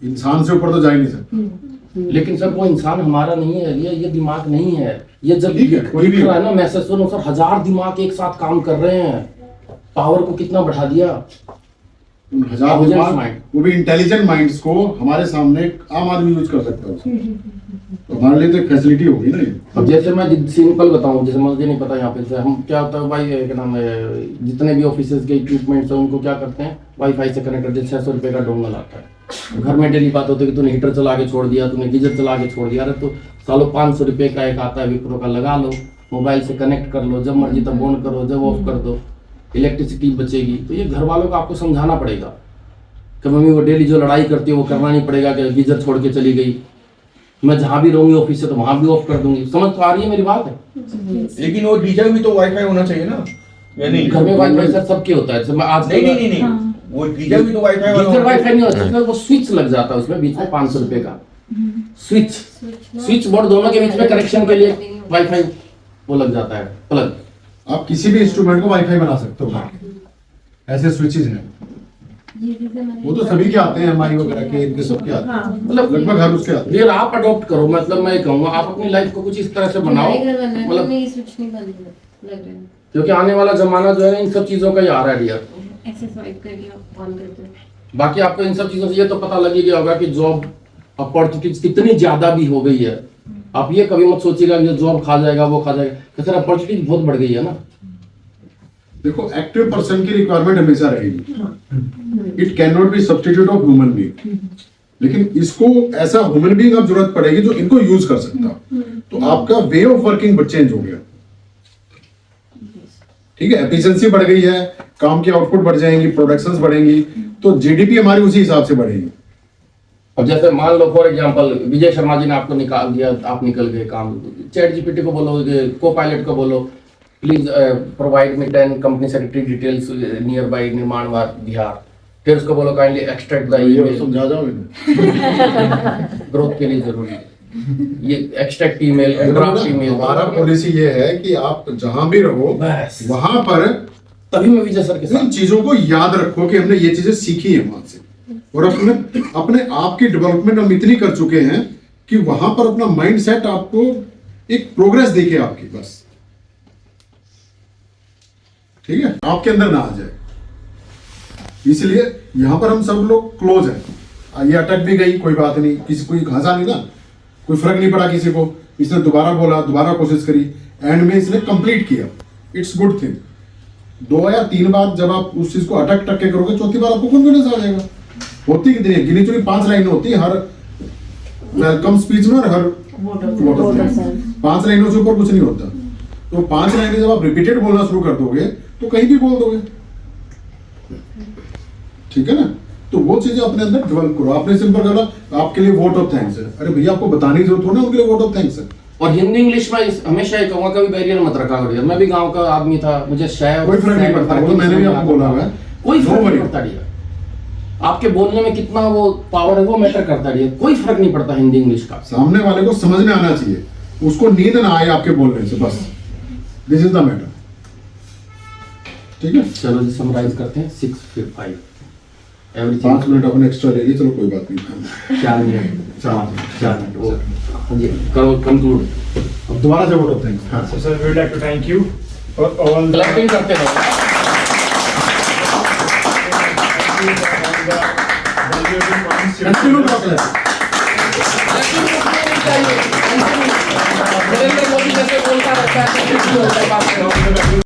इंसान से ऊपर तो जा ही नहीं सकता। लेकिन सर वो इंसान हमारा नहीं है, ये दिमाग नहीं है। ये जब ठीक है, कोई भी दिख रहा है ना मैसेज, सुनो सर 1000 दिमाग एक साथ काम कर रहे हैं, पावर को कितना बढ़ा दिया। उन 1000 दिमाग, वो भी इंटेलिजेंट माइंड्स को हमारे सामने एक आम आदमी यूज कर सकता है उसको। तो हमारे लिए तो एक फैसिलिटी होगी ना ये। अब जैसे मैं सिंपल बताऊं, जैसे मुझे नहीं पता यहाँ पे से हम क्या होता है भाई, क्या नाम है, जितने भी ऑफिसेज के इक्विपमेंट्स हैं उनको क्या करते हैं, वाईफाई से कनेक्ट करते हैं। 600 रुपये का डोंगल आता है। घर में डेली बात होती है कि तूने हीटर चला के छोड़ दिया, तूने गीजर चला के छोड़ दिया। अरे तो सालों 500 रुपये का एक आता है विप्रो का, लगा लो, मोबाइल से कनेक्ट कर लो, जब मर्जी तब ऑन करो, जब ऑफ कर दो, इलेक्ट्रिसिटी बचेगी। तो ये घर वालों को आपको समझाना पड़ेगा कि मम्मी वो डेली जो लड़ाई करती है वो करना नहीं पड़ेगा कि गीजर छोड़ के चली गई, मैं जहाँ भी रहूंगी ऑफिस से तो वहां भी ऑफ कर दूंगी। समझ तो आ रही है मेरी बात है? लेकिन वो गीजर भी तो वाईफाई होना चाहिए ना, या नहीं? घर में वाईफाई सर सबके होता है। मैं आज नहीं, वो गीजर भी तो वाईफाई वाला गीजर वाईफाई नहीं होता है, वो स्विच लग जाता है उसमें बीच में 500 रुपए का स्विच बोर्ड, दोनों के बीच में कनेक्शन के लिए वाईफाई वो लग जाता है प्लग। आप किसी भी इंस्ट्रूमेंट को वाईफाई बना सकते हो, ऐसे स्विचेस हैं। वो तो सभी के आते हैं, हमारी वगैरह के, इनके सबके आते हैं, मतलब लगभग हर उसके आते हैं। ये आप अडॉप्ट करो, मतलब मैं कहूँगा आप अपनी लाइफ को कुछ इस तरह से बनाओ, मतलब ये स्विच नहीं बंद लग रहा है। क्योंकि आने वाला जमाना जो है ना इन सब चीजों का ही आ रहा है डियर। ऐसे स्वाइप करके ऑन कर दो। बाकी आपको इन सब चीजों से ये तो पता लग ही गया होगा कि जॉब अपॉर्चुनिटीज कितनी ज्यादा भी हो गई है। आप ये कभी मत सोचिएगा कि जॉब खा जाएगा वो खा जाएगा, तो सर अपॉर्चुनिटीज बहुत बढ़ गई है ना। देखो एक्टिव पर्सन की रिक्वायरमेंट हमेशा रहेगी, it can not be substitute of human being. लेकिन इसको ऐसा ह्यूमन बीइंग अब जरूरत पड़ेगी जो इनको यूज कर सकता। तो आपका वे ऑफ वर्किंग चेंज हो गया, ठीक है, एफिशिएंसी बढ़ गई है, काम की आउटपुट बढ़ जाएंगी, प्रोडक्शंस बढ़ेंगी, तो जीडीपी हमारी उसी हिसाब से बढ़ेगी। अब जैसे मान लो फॉर एग्जांपल विजय शर्मा जी ने आपको निकाल दिया, आप निकल गए काम, चैट जीपीटी को बोलो, को पायलट को बोलो please provide me 10 company secretary details near by निर्माण बिहार, फिर उसको बोलो काइंडली एक्सट्रैक्ट द ईमेल, समझा जाओ इन्हें। ग्रोथ के लिए जरूरी है ये एक्सट्रैक्ट ईमेल, ड्राफ्ट ईमेल। हमारा पॉलिसी ये है कि आप जहां भी रहो वहां पर तभी मैं विजय सर के इन साथ चीजों को याद रखो कि हमने ये चीजें सीखी है वहां से, और अपने आप की डेवलपमेंट हम इतनी कर चुके हैं कि वहां पर अपना माइंड सेट आपको एक प्रोग्रेस दिखे आपकी, बस ठीक है, आपके अंदर ना आ जाए। इसलिए यहां पर हम सब लोग क्लोज हैं। ये अटक भी गई कोई बात नहीं, किसी कोई हंसा नहीं ना, कोई फर्क नहीं पड़ा किसी को, इसने दोबारा बोला, दोबारा कोशिश करी, एंड में इसने कंप्लीट किया, इट्स गुड थिंग। 2 या 3 बार जब आप उस चीज को अटक के करोगे, चौथी बार आपको कॉन्फिडेंस आ जाएगा। होती कितनी है, गिनी चुनी 5 लाइनें होती है हर वेलकम स्पीच में और हर वोट ऑफ थैंक्स। 5 लाइनों से ऊपर कुछ नहीं होता। तो 5 लाइनें जब आप रिपीटेड बोलना शुरू कर दोगे तो कहीं भी बोल दोगे, ठीक है ना। तो वो चीजें अपने अंदर डेवलप करो। आपने सिंपल कहा आपके लिए वोट ऑफ थैंक्स है, अरे भैया आपको बताने की जरूरत हो ना, उनके लिए वोट ऑफ थैंक्स है। और हिंदी इंग्लिश में हमेशा ये कहूंगा कभी बैरियर मत रखा करिए। मैं भी गांव का आदमी था, मुझे शय कोई फर्क नहीं पड़ता, वो मैंने भी आपको बोला हुआ है, कोई फर्क नहीं पड़ता डियर, आपके बोलने में कितना वो पावर है वो मैटर करता डियर, कोई फर्क नहीं पड़ता हिंदी इंग्लिश का। सामने वाले को समझ में आना चाहिए, उसको नींद ना आए आपके बोलने से, बस दिस इज द मैटर, ठीक है। चलो जी समराइज करते हैं 6 फिर 5 एवरीथिंग। 5 मिनट अपन एक्स्ट्रा ले लिए, चलो कोई बात नहीं। 4 मिनट 4 मिनट ओके जी, करो कंक्लूड। अब दोबारा से वोट ऑफ थैंक्स। हाँ So sir, we would like to thank you for all the clapping करते रहो। valuable points you कंटिन्यू करो। नरेंद्र मोदी जैसे बोलता रहता है।